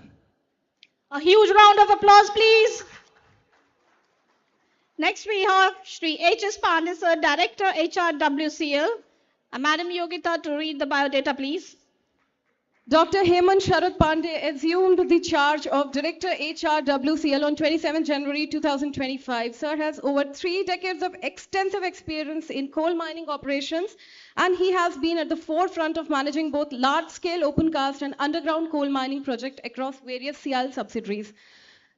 A huge round of applause, please. Next, we have Shri H.S. Pandey, sir, Director HR WCL. Madam Yogita to read the biodata, please. Dr. Hemant Sharad Pandey assumed the charge of Director HR WCL on 27 January 2025. Sir has over 3 decades of extensive experience in coal mining operations, and he has been at the forefront of managing both large-scale open cast and underground coal mining projects across various CIL subsidiaries.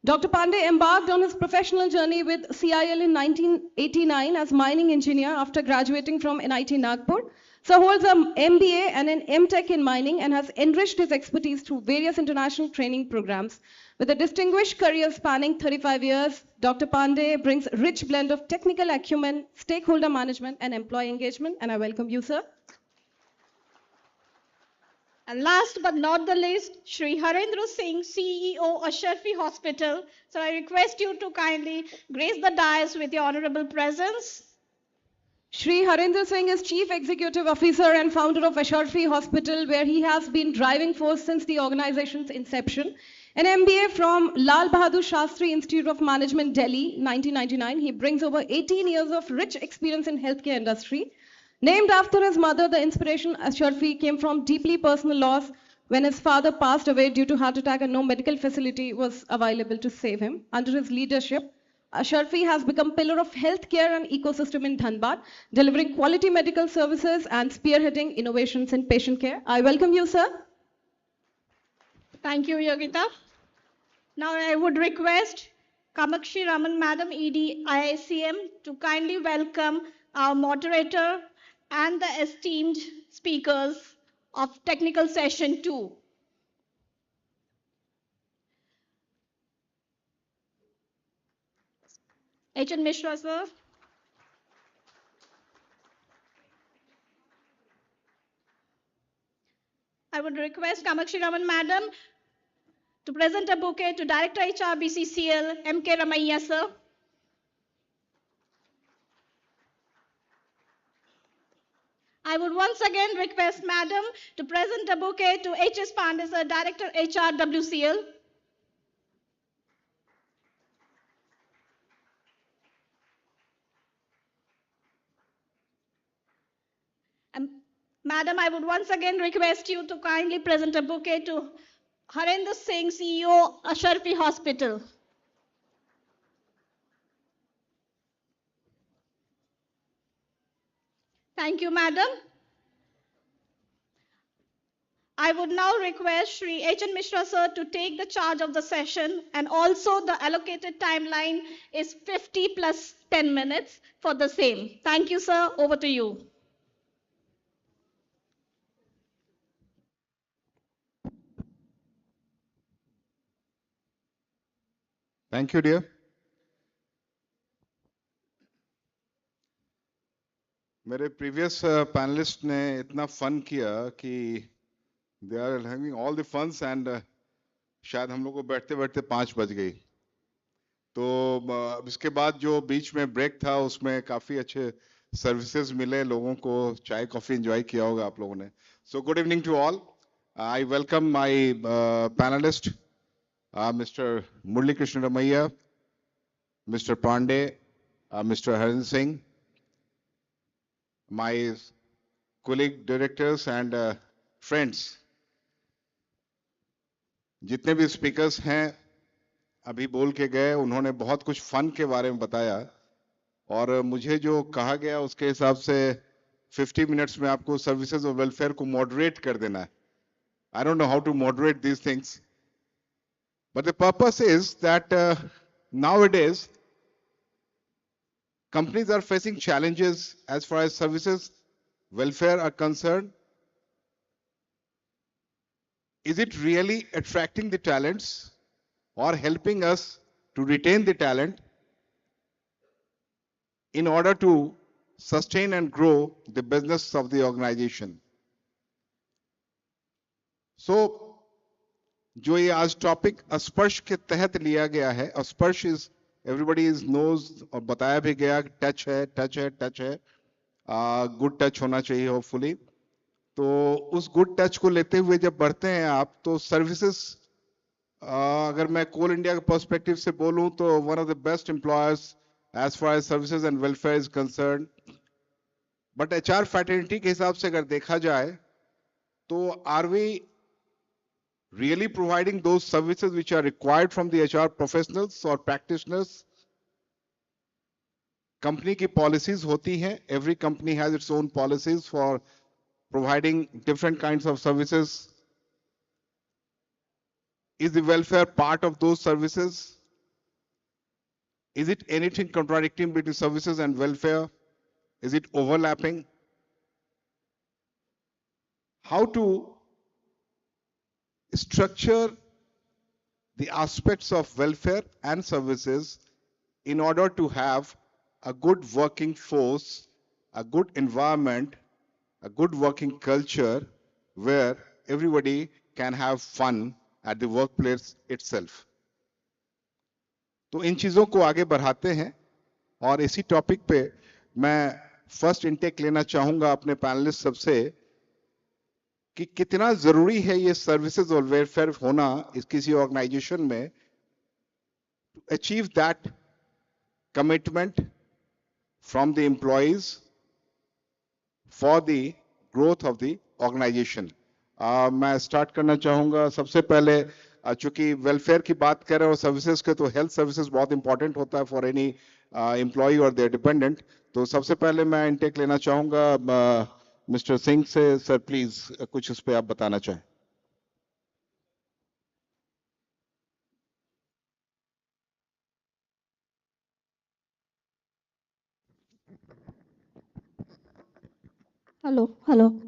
Dr. Pandey embarked on his professional journey with CIL in 1989 as mining engineer after graduating from NIT Nagpur. Sir holds an MBA and an MTech in mining and has enriched his expertise through various international training programs. With a distinguished career spanning 35 years, Dr. Pandey brings a rich blend of technical acumen, stakeholder management, and employee engagement. And I welcome you, sir. And last but not the least, Shri Harendra Singh, CEO, Asharfi Hospital. So I request you to kindly grace the dais with your honorable presence. Shri Harinder Singh is Chief Executive Officer and founder of Asharfi Hospital, where he has been driving force since the organization's inception. An MBA from Lal Bahadur Shastri Institute of Management, Delhi, 1999. He brings over 18 years of rich experience in healthcare industry. Named after his mother, the inspiration Asharfi came from deeply personal loss when his father passed away due to heart attack and no medical facility was available to save him. Under his leadership, Asharfi has become pillar of healthcare and ecosystem in Dhanbad, delivering quality medical services and spearheading innovations in patient care. I welcome you, sir. Thank you, Yogita. Now I would request Kamakshi Raman Madam, ED IICM, to kindly welcome our moderator and the esteemed speakers of technical session 2. H.N. Mishra, sir. I would request Kamakshi Raman Madam to present a bouquet to Director HR BCCL, M.K. Ramaiya, sir. I would once again request Madam to present a bouquet to H.S. Pandey, sir, Director HR WCL. Madam, I would once again request you to kindly present a bouquet to Harinder Singh, CEO, Asharfi Hospital. Thank you, Madam. I would now request Shri H.N. Mishra, sir, to take the charge of the session, and also the allocated timeline is 50 plus 10 minutes for the same. Thank you, sir. Over to you. Thank you, dear. मेरे previous panelist ने इतना fun किया कि they are having all the funs and शायद हम लोग को बैठते बैठते 5 बज गई. तो इसके बाद जो बीच में ब्रेक था उसमें काफी अच्छे सर्विसेज मिले लोगों को, चाय कॉफी एंजॉय किया होगा आप लोगों ने. So good evening to all. I welcome my panelist, Mr. Murli Krishna Ramaiya, Mr. Pandey, Mr. Harinder Singh, my colleague directors and friends. जितने भी स्पीकर्स हैं अभी बोल के गए, उन्होंने बहुत कुछ फन के बारे में बताया और मुझे जो कहा गया उसके हिसाब से 50 मिनट्स में आपको सर्विसेज और वेलफेयर को मॉडरेट कर देना है. I don't know how to moderate these things, but the purpose is that nowadays companies are facing challenges as far as services welfare are concerned. Is it really attracting the talents or helping us to retain the talent in order to sustain and grow the business of the organization? So, जो ये आज topic स्पर्श के तहत लिया गया है, स्पर्श इज एवरीबडी इज नोज और बताया भी गया टच है, टच है, टच है, गुड टच होना चाहिए होपफुली. तो उस गुड टच को लेते हुए जब बढ़ते हैं आप, तो सर्विसेज, अगर मैं कोल इंडिया के पर्सपेक्टिव से बोलूं तो one of the best employers as far as services and welfare is concern. But HR fraternity के हिसाब से अगर देखा जाए तो are we really providing those services which are required from the HR professionals or practitioners? Company की policies होती हैं. Every company has its own policies for providing different kinds of services. Is the welfare part of those services? Is it anything contradicting between services and welfare? Is it overlapping? How to structure the aspects of welfare and services in order to have a good working force, a good environment, a good working culture where everybody can have fun at the workplace itself. तो इन चीजों को आगे बढ़ाते हैं और इसी topic पे मैं फर्स्ट इनटेक लेना चाहूंगा अपने पैनलिस्ट सबसे कि कितना जरूरी है ये सर्विसेज और वेलफेयर होना इस किसी ऑर्गेनाइजेशन में to achieve that commitment from the employees for the growth of the organisation. मैं स्टार्ट करना चाहूंगा सबसे पहले चूंकि वेलफेयर की बात कर रहे हैं और सर्विसेज के, तो हेल्थ सर्विसेज बहुत इंपॉर्टेंट होता है फॉर एनी एम्प्लॉय और देयर डिपेंडेंट। तो सबसे पहले मैं इनटेक लेना चाहूंगा मिस्टर सिंह से। सर प्लीज कुछ इस पे आप बताना चाहें। Hello.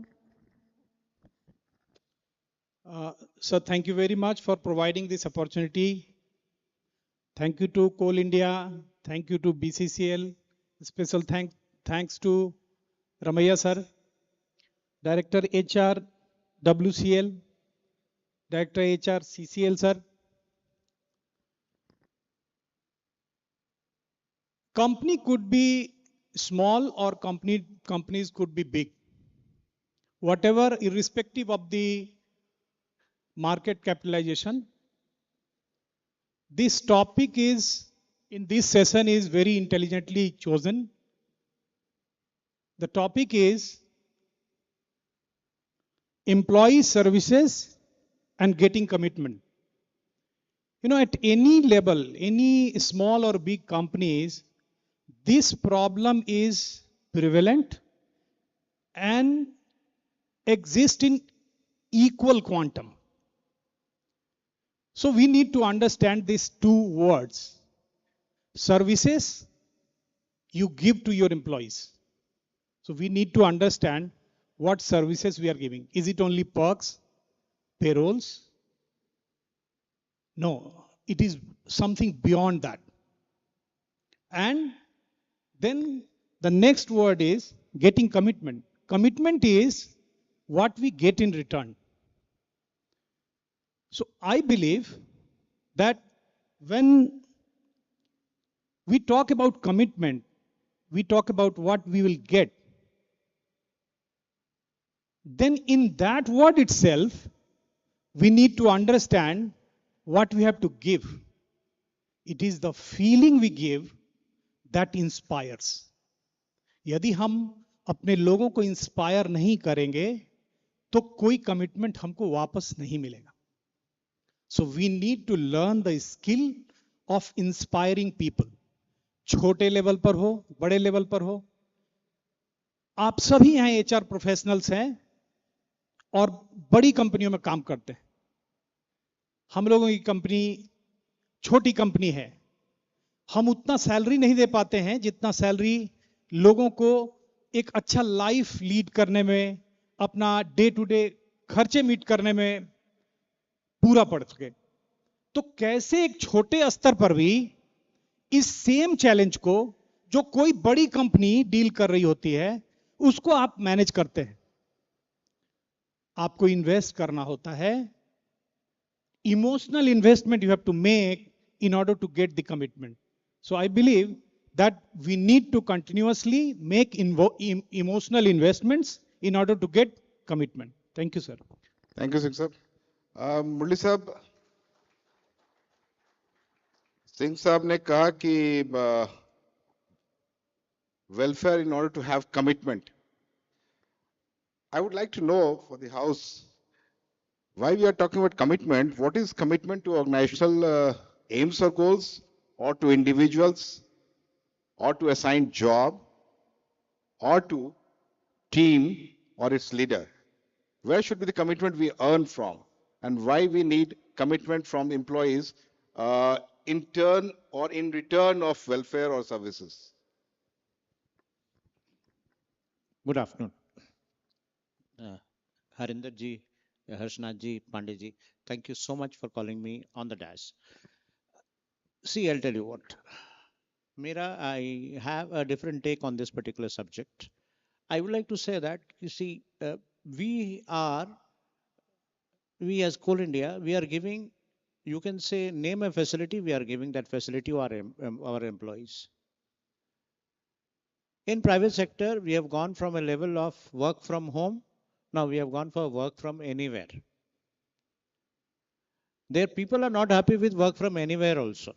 Sir, thank you very much for providing this opportunity. Thank you to Coal India. Thank you to BCCL. Special thanks to Ramaiah sir, Director HR WCL, Director HR CCL sir. Company could be small or companies could be big. Whatever, irrespective of the market capitalization, this topic is in this session is very intelligently chosen. The topic is employee services and getting commitment. You know, at any level, any small or big companies, this problem is prevalent and exists in equal quantum. So we need to understand these two words. Services you give to your employees. So we need to understand what services we are giving. Is it only perks, payrolls? No, it is something beyond that. And then the next word is getting commitment. Commitment is what we get in return. So I believe that when we talk about commitment, we talk about what we will get. Then in that word itself, we need to understand what we have to give. It is the feeling we give that inspires. यदि हम अपने लोगों को inspire नहीं करेंगे तो कोई commitment हमको वापस नहीं मिलेगा. So we need to learn the skill of inspiring people. छोटे लेवल पर हो, बड़े लेवल पर हो, आप सभी यहाँ एचआर प्रोफेशनल्स हैं और बड़ी कंपनियों में काम करते हैं. हम लोगों की कंपनी छोटी कंपनी है. हम उतना सैलरी नहीं दे पाते हैं जितना सैलरी लोगों को एक अच्छा लाइफ लीड करने में, अपना डे टू डे खर्चे मीट करने में पूरा पड़ सके. तो कैसे एक छोटे स्तर पर भी इस सेम चैलेंज को जो कोई बड़ी कंपनी डील कर रही होती है उसको आप मैनेज करते हैं. आपको इन्वेस्ट करना होता है. Emotional investment you have to make in order to get the commitment. So I believe that we need to continuously make emotional investments in order to get commitment. Thank you, sir. Thank you, Singh sir. मुरली साहब, सिंह साहब ने कहा कि welfare in order to have commitment. I would like to know for the house why we are talking about commitment. What is commitment to organizational aims or goals, or to individuals, or to assigned job, or to team or its leader? Where should be the commitment we earn from, and why we need commitment from employees in turn or in return of welfare or services? Good afternoon. Harinder ji, Harshnath ji, Pandey ji, thank you so much for calling me on the dash. See, I'll tell you what. I have a different take on this particular subject. I would like to say that, you see, we as Coal India, we are giving, you can say, name a facility, we are giving that facility to our employees. In private sector, we have gone from a level of work from home. Now we have gone for work from anywhere. There people are not happy with work from anywhere also.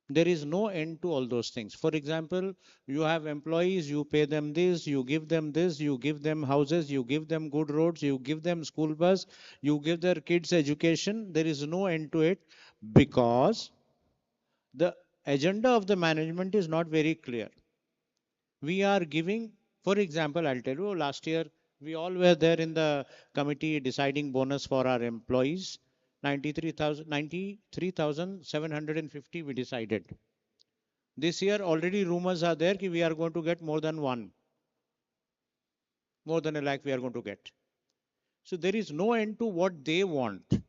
There is no end to all those things. For example, you have employees, you pay them this, you give them this, you give them houses, you give them good roads, you give them school bus, you give their kids education. There is no end to it because the agenda of the management is not very clear. We are giving, for example, I'll tell you, last year we all were there in the committee deciding bonus for our employees. 93,750 we decided. This year already rumors are there that we are going to get more than one. More than a lakh we are going to get. So there is no end to what they want.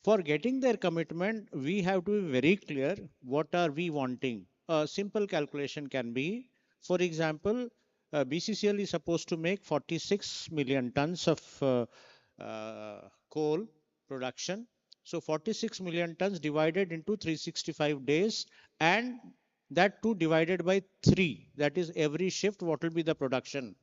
For getting their commitment, we have to be very clear what are we wanting. A simple calculation can be, for example, BCCL is supposed to make 46 million tons of coal production. So 46 million tons divided into 365 days and that too divided by 3. That is every shift what will be the production.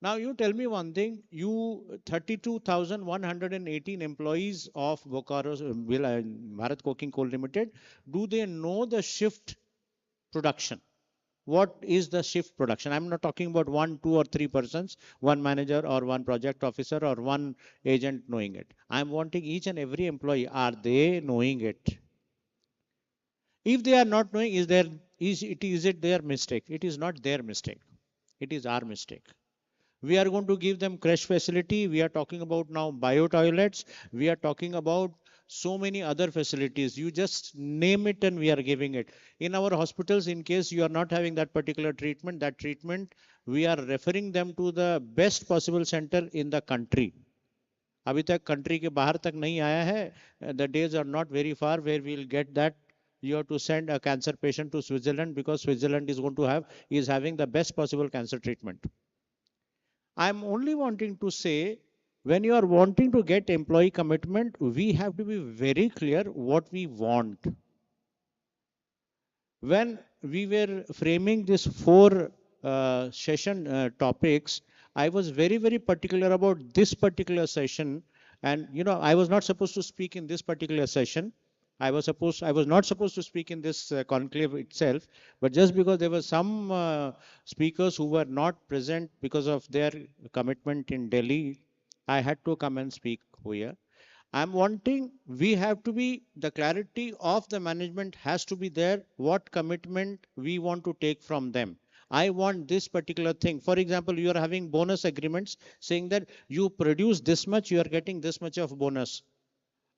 Now you tell me one thing, you 32,118 employees of Bharat Coking Coal Limited, do they know the shift production? What is the shift production? I'm not talking about 1, 2 or 3 persons, one manager or one project officer or one agent knowing it. I'm wanting each and every employee, are they knowing it? If they are not knowing, is it their mistake? It is not their mistake. It is our mistake. We are going to give them crash facility. We are talking about now bio toilets. We are talking about so many other facilities. You just name it and we are giving it. In our hospitals, in case you are not having that particular treatment, we are referring them to the best possible center in the country. अभी तक country के बाहर तक नहीं आया है. The days are not very far where we will get that. You have to send a cancer patient to Switzerland because Switzerland is having the best possible cancer treatment. I'm only wanting to say, when you are wanting to get employee commitment, we have to be very clear what we want. When we were framing this 4 session topics, I was very, very particular about this particular session. And, I was not supposed to speak in this particular session. I was not supposed to speak in this conclave itself, but just because there were some speakers who were not present because of their commitment in Delhi, I had to come and speak here. I'm wanting, the clarity of the management has to be there, what commitment we want to take from them. I want this particular thing. For example, you are having bonus agreements saying that you produce this much, you are getting this much of bonus.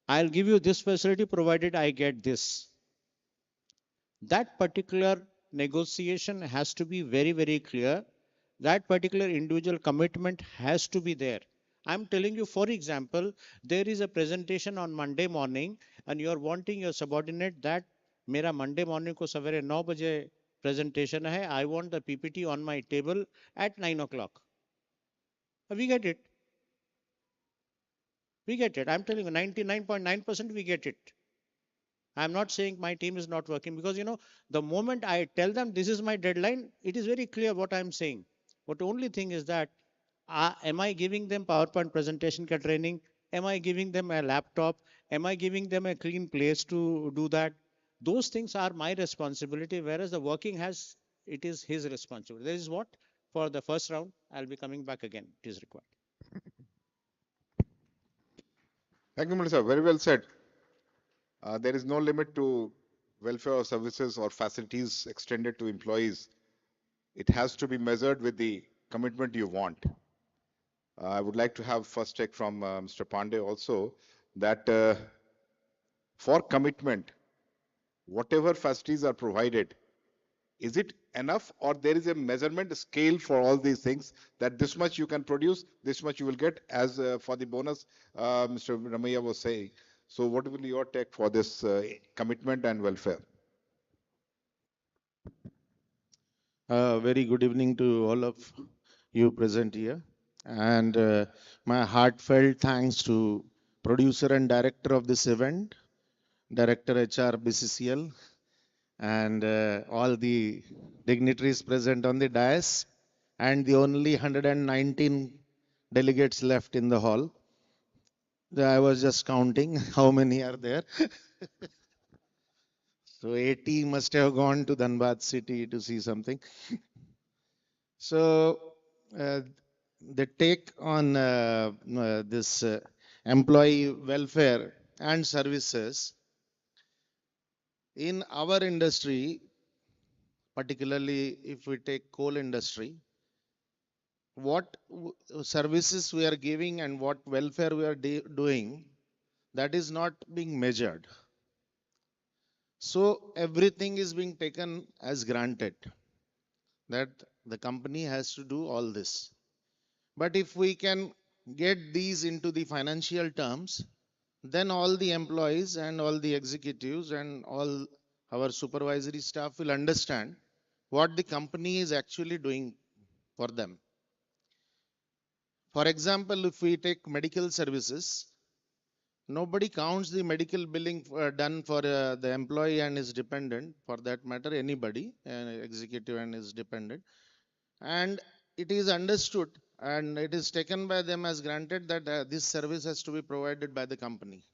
I'll give you this facility provided I get this. That particular negotiation has to be very, very clear. That particular individual commitment has to be there. I'm telling you, for example, there is a presentation on Monday morning and you are wanting your subordinate that mera Monday morning ko savare 9 baje presentation hai. I want the PPT on my table at 9 o'clock. We get it. We get it. I'm telling you, 99.9% we get it. I'm not saying my team is not working because, the moment I tell them this is my deadline, it is very clear what I'm saying. But the only thing is that, am I giving them PowerPoint presentation training? Am I giving them a laptop? Am I giving them a clean place to do that? Those things are my responsibility, whereas the working it is his responsibility. This is what, for the first round, I'll be coming back again. It is required. Thank you, Minister. Very well said. There is no limit to welfare services or facilities extended to employees. It has to be measured with the commitment you want. I would like to have first take from Mr. Pandey also that for commitment, whatever facilities are provided, is it enough or there is a measurement scale for all these things that this much you can produce, this much you will get as for the bonus Mr. Ramaiah was saying. So what will your take for this commitment and welfare? Very good evening to all of you present here. And my heartfelt thanks to producer and director of this event, Director HR BCCL, and all the dignitaries present on the dais, and the only 119 delegates left in the hall. I was just counting how many are there. So 80 must have gone to Dhanbad city to see something. So the take on this employee welfare and services in our industry, particularly if we take coal industry, what services we are giving and what welfare we are doing, that is not being measured. So everything is being taken as granted that the company has to do all this. But if we can get these into the financial terms, then all the employees and all the executives and all our supervisory staff will understand what the company is actually doing for them. For example, if we take medical services, nobody counts the medical billing done for the employee and his dependent, for that matter, anybody, executive and his dependent. And it is understood and it is taken by them as granted that this service has to be provided by the company.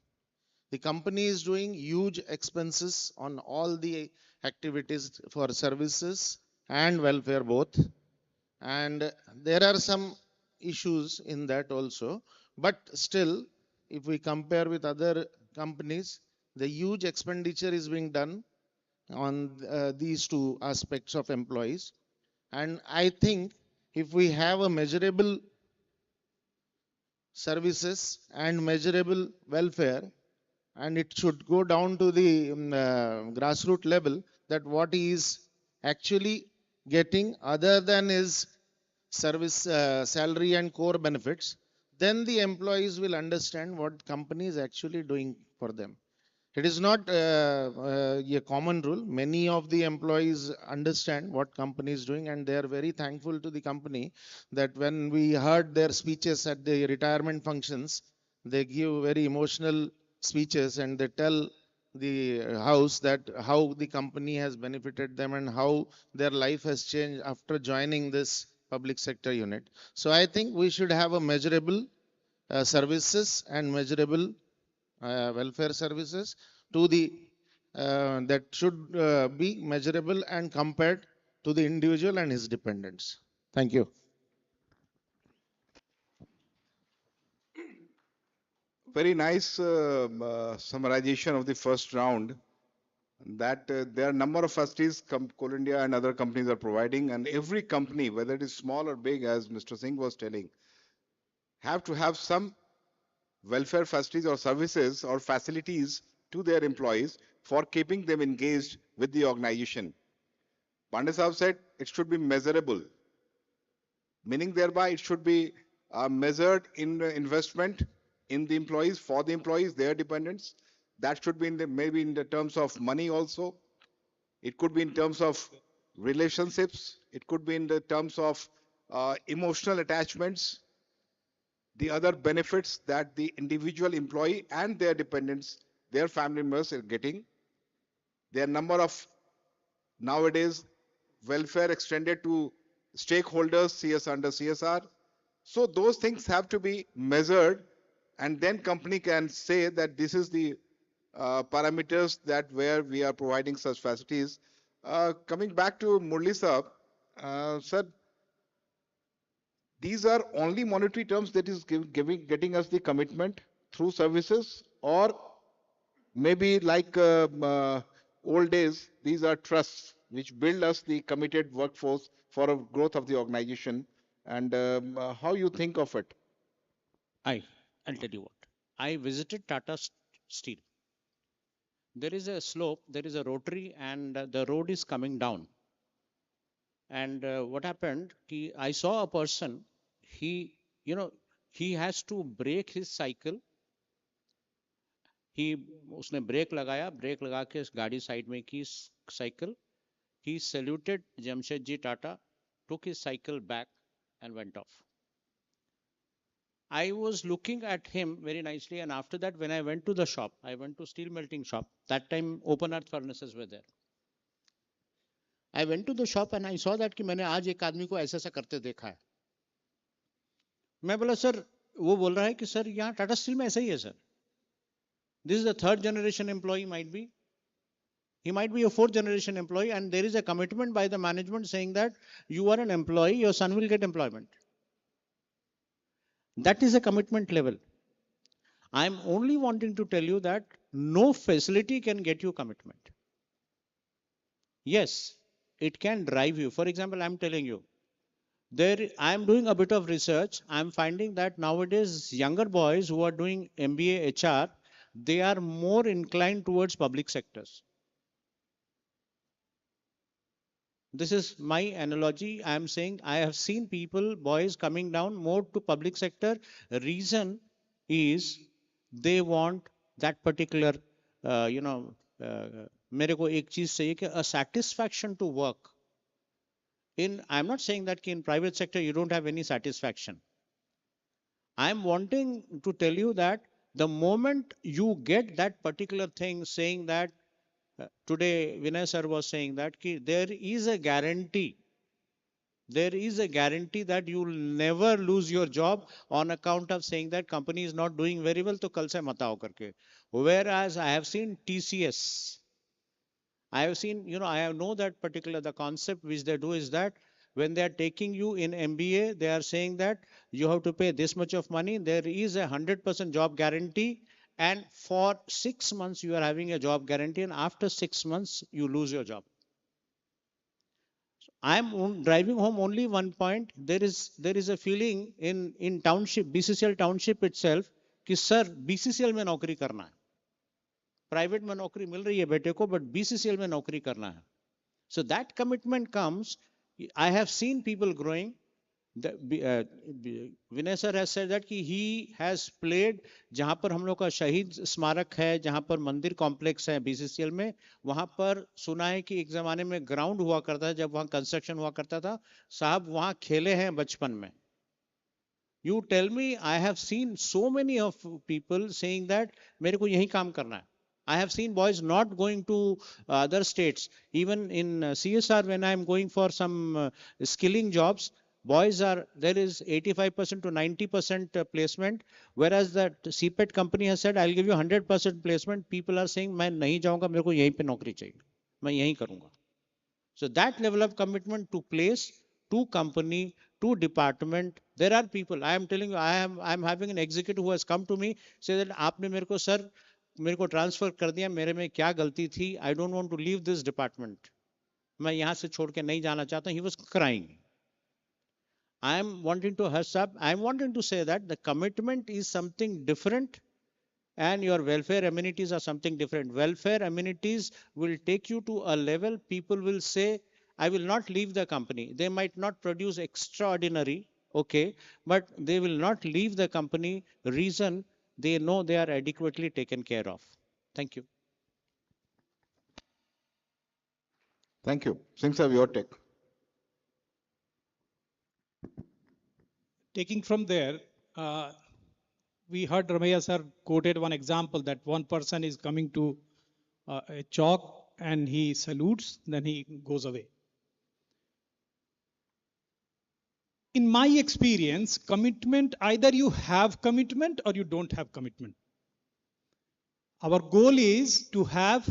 The company is doing huge expenses on all the activities for services and welfare both. And there are some issues in that also. But still, if we compare with other companies, the huge expenditure is being done on these two aspects of employees. And I think if we have a measurable services and measurable welfare, and it should go down to the grassroots level, that what he is actually getting other than his service salary and core benefits, then the employees will understand what company is actually doing for them. It is not a common rule. Many of the employees understand what company is doing, and they are very thankful to the company that when we heard their speeches at the retirement functions, they give very emotional speeches and they tell the house that how the company has benefited them and how their life has changed after joining this public sector unit. So I think we should have a measurable services and measurable welfare services to the that should be measurable and compared to the individual and his dependents. Thank you. Very nice summarization of the first round, that there are a number of facilities Coal India and other companies are providing, and every company, whether it is small or big, as Mr. Singh was telling, have to have some welfare facilities or services or facilities to their employees for keeping them engaged with the organization. Pandey Sahab said it should be measurable, meaning thereby it should be measured in investment in the employees, for the employees, their dependents. That should be in the, maybe in the terms of money also. It could be in terms of relationships. It could be in the terms of emotional attachments, the other benefits that the individual employee and their dependents, their family members are getting. There are number of nowadays welfare extended to stakeholders, CS under CSR. So those things have to be measured, and then company can say that this is the parameters that where we are providing such facilities. Coming back to Murli Saab, sir, these are only monetary terms that is getting us the commitment through services, or maybe like old days, these are trusts which build us the committed workforce for a growth of the organization, and how you think of it? I'll tell you what. I visited Tata Steel. There is a slope, there is a rotary, and the road is coming down. And what happened? I saw a person. He, he has to break his cycle. उसने break लगाया, break लगा के गाड़ी side में की cycle. He saluted Jamshedji Tata, took his cycle back, and went off. I was looking at him very nicely, and after that, when I went to the shop, I went to steel melting shop. That time, open earth furnaces were there. I went to the shop and I saw that कि मैंने आज एक आदमी को ऐसा ऐसा करते देखा है. मैं बोला सर, वो बोल रहा है कि सर यहाँ टाटा स्टील में ऐसा ही है sir. This is the third generation employee might be. He might be a fourth generation employee, and there is a commitment by the management saying that you are an employee, your son will get employment. That is a commitment level. I am only wanting to tell you that no facility can get you commitment. Yes, it can drive you. For example, I am telling you, I am doing a bit of research. I am finding that nowadays younger boys who are doing MBA HR, they are more inclined towards public sectors. This is my analogy. I am saying I have seen people, boys coming down more to public sector. Reason is they want that particular, मेरे को एक चीज चाहिए कि a satisfaction to work. I'm not saying that in private sector you don't have any satisfaction. I am wanting to tell you that the moment you get that particular thing saying that today Vinay sir was saying that there is a guarantee that you will never lose your job on account of saying that company is not doing very well, to kal se mat aao karke. Whereas I have seen TCS, I have seen, I know that particular, the concept which they do is that when they are taking you in MBA, they are saying that you have to pay this much of money. There is a 100% job guarantee. And for 6 months, you are having a job guarantee. And after 6 months, you lose your job. So I am driving home only one point. There is a feeling in township, BCCL township itself, कि sir, BCCL में नौकरी करना है. Private में नौकरी मिल रही है बेटे को, but BCCL में नौकरी करना है. So that commitment comes. I have seen people growing. Vinay sir has said that he has played जहां पर हम लोग का शहीद स्मारक है, जहां पर मंदिर कॉम्प्लेक्स है BCCL में, वहां पर सुना है कि एक जमाने में ग्राउंड हुआ करता था, जब वहां कंस्ट्रक्शन हुआ करता था, साहब वहां खेले हैं बचपन में. You tell me, I have seen so many of people saying that मेरे को यही काम करना है. I have seen boys not going to other states. Even in CSR, when I am going for some skilling jobs, boys there is 85% to 90% placement, whereas that CPET company has said, I'll give you 100% placement. People are saying, मैं नहीं जाऊंगा, मेरे को यहीं पे नौकरी चाहिए, मैं यहीं करूंगा. So that level of commitment to place, to company, to department, there are people. I am telling you, I am having an executive who has come to me, say that आपने मेरे को sir मेरे को transfer कर दिया, मेरे में क्या गलती थी, I don't want to leave this department, मैं यहां से छोड़ के नहीं जाना चाहता. He was crying. I am wanting to hush up, I am wanting to say that the commitment is something different and your welfare amenities are something different. Welfare amenities will take you to a level people will say, I will not leave the company. They might not produce extraordinary, okay, but they will not leave the company. Reason, they know they are adequately taken care of. Thank you. Thank you. Singh sir, your take. Taking from there, we heard Ramaya sir quoted one example that one person is coming to a chalk and he salutes, then he goes away. In my experience, commitment, either you have commitment or you don't have commitment. Our goal is to have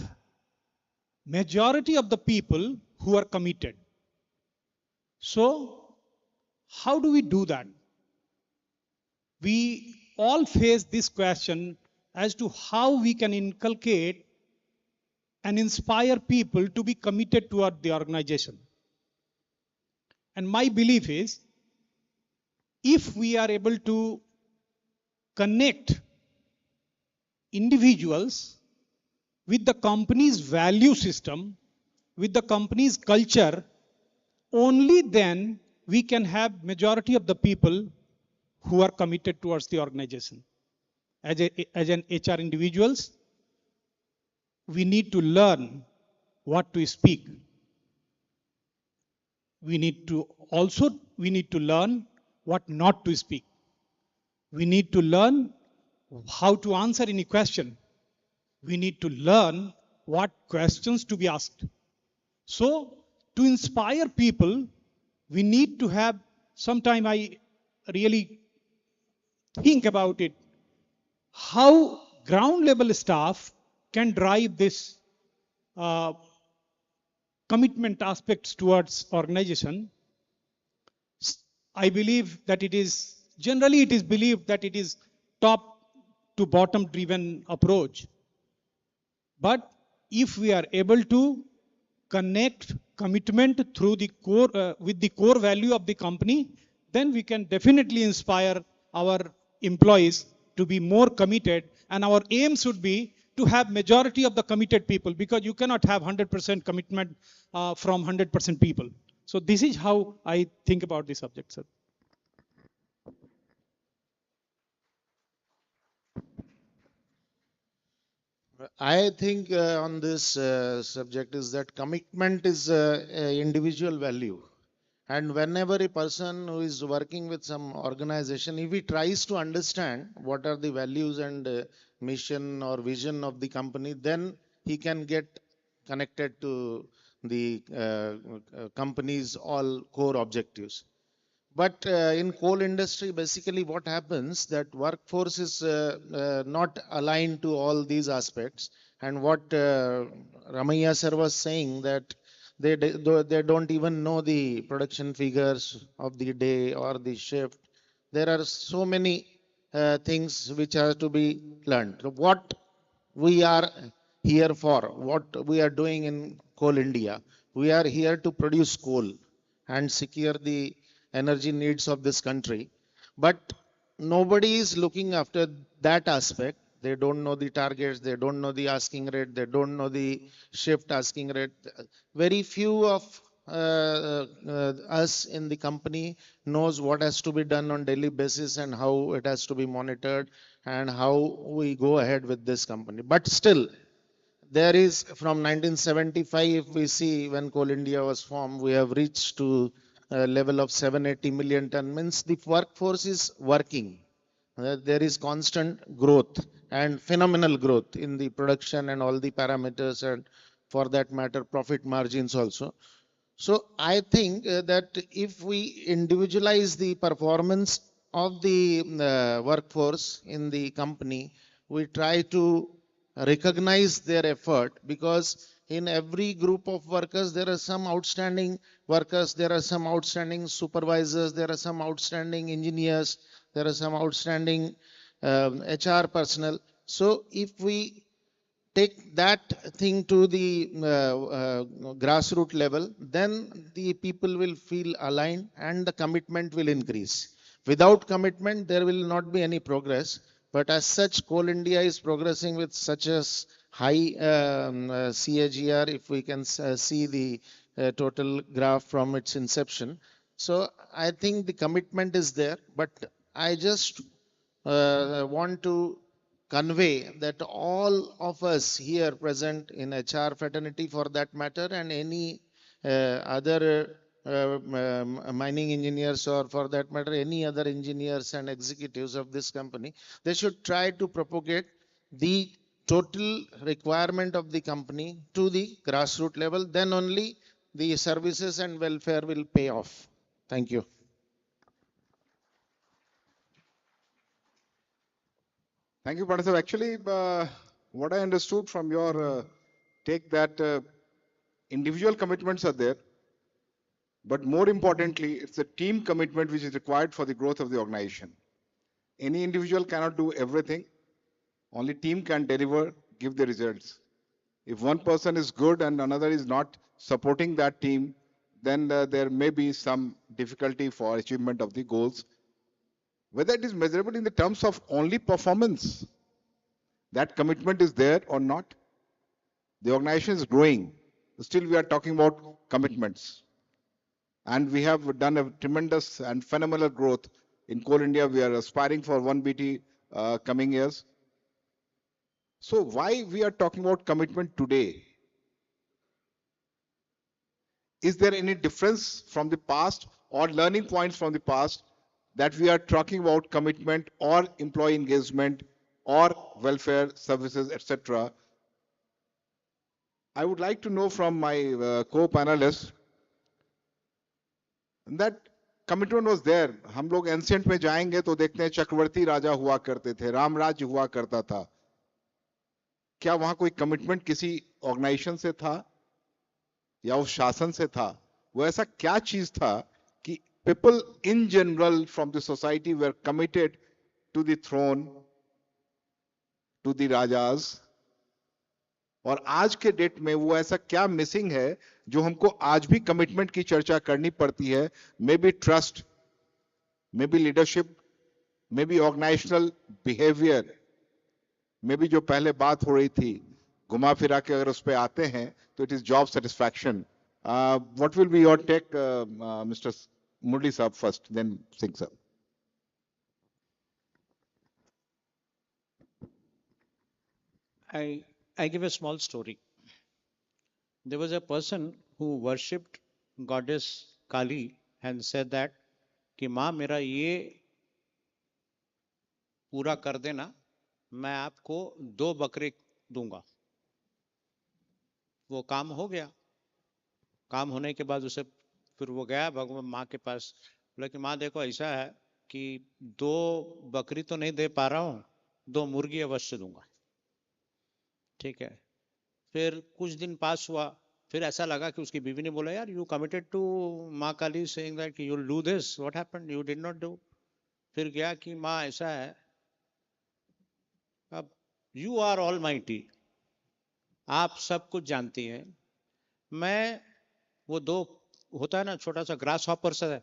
majority of the people who are committed. So, how do we do that? We all face this question as to how we can inculcate and inspire people to be committed toward the organization. And my belief is, if we are able to connect individuals with the company's value system, with the company's culture, only then we can have majority of the people who are committed towards the organization. As an HR individuals, we need to learn what to speak. We need to learn what not to speak. We need to learn how to answer any question. We need to learn what questions to be asked. So to inspire people, we need to have, sometime I really think about it, how ground level staff can drive this commitment aspects towards organization. I believe that it is, generally it is believed that it is top to bottom driven approach. But if we are able to connect commitment through the core, with the core value of the company, then we can definitely inspire our employees to be more committed. And our aim should be to have majority of the committed people, because you cannot have 100% commitment from 100% people. So this is how I think about the subject, sir. I think on this subject is that commitment is a individual value. And whenever a person who is working with some organization, if he tries to understand what are the values and mission or vision of the company, then he can get connected to the company's all core objectives. But in coal industry, basically what happens that workforce is not aligned to all these aspects. And what Ramaiah sir was saying, that they don't even know the production figures of the day or the shift. There are so many things which are to be learned. So what we are here for, what we are doing in Coal India, we are here to produce coal and secure the energy needs of this country. But nobody is looking after that aspect. They don't know the targets, they don't know the asking rate, they don't know the shift asking rate. Very few of us in the company knows what has to be done on daily basis and how it has to be monitored and how we go ahead with this company. But still, there is, from 1975, if we see when Coal India was formed, we have reached to a level of 780 million ton, means the workforce is working. There is constant growth and phenomenal growth in the production and all the parameters, and for that matter, profit margins also. So I think that if we individualize the performance of the workforce in the company, we try to recognize their effort, because in every group of workers, there are some outstanding workers, there are some outstanding supervisors, there are some outstanding engineers, there are some outstanding HR personnel. So if we take that thing to the grassroots level, then the people will feel aligned and the commitment will increase. Without commitment, there will not be any progress. But as such, Coal India is progressing with such a high CAGR, if we can see the total graph from its inception. So I think the commitment is there, but I just want to convey that all of us here present in HR fraternity, for that matter, and any other mining engineers, or for that matter any other engineers and executives of this company, they should try to propagate the total requirement of the company to the grassroots level. Then only the services and welfare will pay off. Thank you. Thank you, Bharat. Actually, what I understood from your take, that individual commitments are there, but more importantly, it's a team commitment which is required for the growth of the organization. Any individual cannot do everything. Only team can deliver, give the results. If one person is good and another is not supporting that team, then there may be some difficulty for achievement of the goals. Whether it is measurable in the terms of only performance, that commitment is there or not. The organization is growing. Still, we are talking about commitments. And we have done a tremendous and phenomenal growth in Coal India. We are aspiring for 1 BT coming years. So why we are talking about commitment today? Is there any difference from the past or learning points from the past that we are talking about commitment or employee engagement or welfare services, etc.? I would like to know from my co-panelists that commitment was there. हम लोग ancient में जाएंगे तो देखते हैं चक्रवर्ती राजा हुआ करते थे, राम राज्य हुआ करता था. क्या वहां कोई कमिटमेंट किसी ऑर्गेनाइजेशन से था या उस शासन से था? वो ऐसा क्या चीज था कि people in general from the society were committed to the throne, to the rajas? और आज के डेट में वो ऐसा क्या मिसिंग है जो हमको आज भी कमिटमेंट की चर्चा करनी पड़ती है? Maybe trust, maybe leadership, maybe organisational behaviour, maybe जो पहले बात हो रही थी, घुमा फिरा के अगर उस पर आते हैं तो it is job satisfaction. What will be your take, mister Murali साहब फर्स्ट, देन सिंह साहब. I give a small story. There was a person who worshipped goddess Kali and said that कि माँ मेरा ये पूरा कर देना, मैं आपको 2 बकरे दूंगा. वो काम हो गया. काम होने के बाद उसे फिर वो गया भगवान माँ के पास, बोला कि माँ देखो ऐसा है कि 2 बकरी तो नहीं दे पा रहा हूँ, 2 मुर्गी अवश्य दूंगा. ठीक है. फिर कुछ दिन पास हुआ, फिर ऐसा लगा कि उसकी बीवी ने बोला यार you committed to Maa Kali saying that you will do this, what happened, you did not do. फिर गया कि माँ ऐसा है, अब यू आर ऑल माइटी, आप सब कुछ जानती हैं, मैं वो 2 होता है ना छोटा सा ग्रास हॉपर्स है,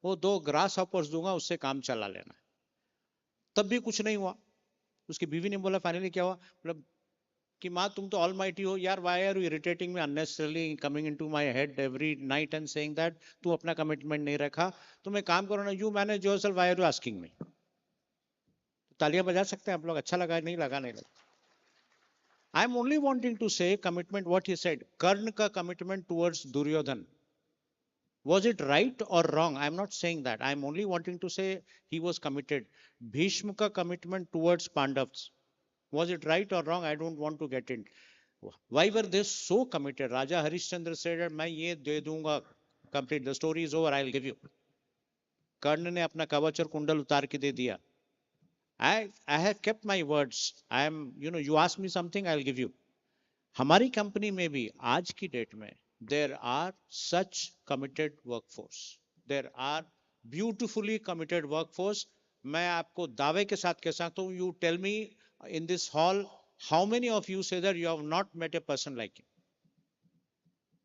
वो 2 ग्रास हॉपर्स दूंगा, उससे काम चला लेना. तब भी कुछ नहीं हुआ. उसकी बीवी ने बोला फाइनली क्या हुआ, मतलब कि माँ तुम तो ऑल माइटी हो यार, why are you irritating me unnecessarily, coming into my head every night and saying that तू अपना कमिटमेंट नहीं रखा, तुम एक काम करो ना, you manage yourself, why are you asking me. तालियां बजा सकते हैं आप लोग, अच्छा लगा नहीं लगा नहीं लगा. I am only wanting to say commitment what he said, Karna का commitment towards Duryodhana, was it right or wrong? I am not saying that. I am only wanting to say he was committed. Bhishma ka commitment towards Pandavas, was it right or wrong? I don't want to get in. Why were they so committed? Raja Harishchandra said, मैं ये दे दूंगा, complete, the story is over, I'll give you. कर्ण ने अपना कवच और कुंडल उतार के दे दिया. I have kept my words. I am, you ask me something, I'll give you. हमारी कंपनी में भी आज की डेट में there are such committed workforce. There are beautifully committed workforce. मैं आपको दावे के साथ कह सकता हूँ, you tell me in this hall how many of you say that you have not met a person like him.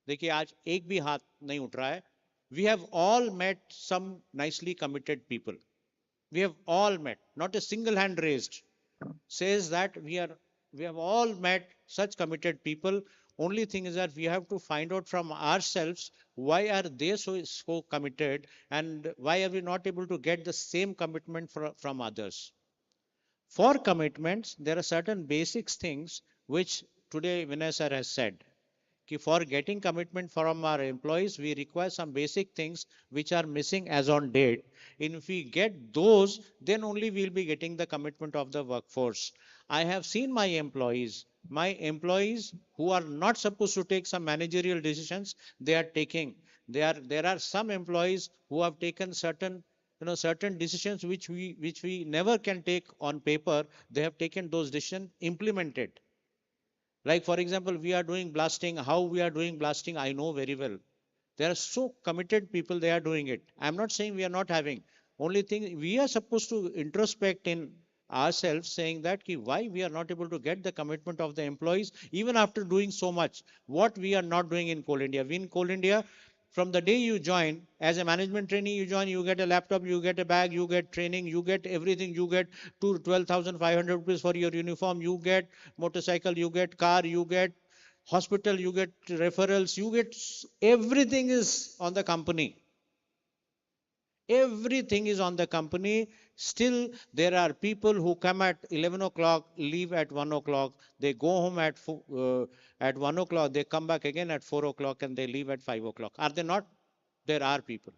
देखिए आज एक भी हाथ नहीं उठ रहा है. We have all met some nicely committed people. We have all met, not a single hand raised says that we have all met such committed people. Only thing is that we have to find out from ourselves why are they so committed and why are we not able to get the same commitment from others. For commitments, there are certain basic things which today Vinay sir has said. For getting commitment from our employees, we require some basic things which are missing as on date. If we get those, then only we'll be getting the commitment of the workforce. I have seen my employees who are not supposed to take some managerial decisions, they are taking. There are some employees who have taken certain decisions which we never can take on paper. They have taken those decisions, implemented. Like for example, we are doing blasting. How we are doing blasting, I know very well. There are so committed people, they are doing it. I'm not saying we are not having. Only thing, we are supposed to introspect in ourselves, saying that why we are not able to get the commitment of the employees, even after doing so much. What we are not doing in Coal India. We in Coal India, from the day you join, as a management trainee, you join, you get a laptop, you get a bag, you get training, you get everything, you get 12,500 rupees for your uniform, you get motorcycle, you get car, you get hospital, you get referrals, you get everything is on the company. Everything is on the company. Still, there are people who come at 11 o'clock, leave at 1 o'clock. They go home at 1 o'clock. They come back again at 4 o'clock and they leave at 5 o'clock. Are they not? There are people.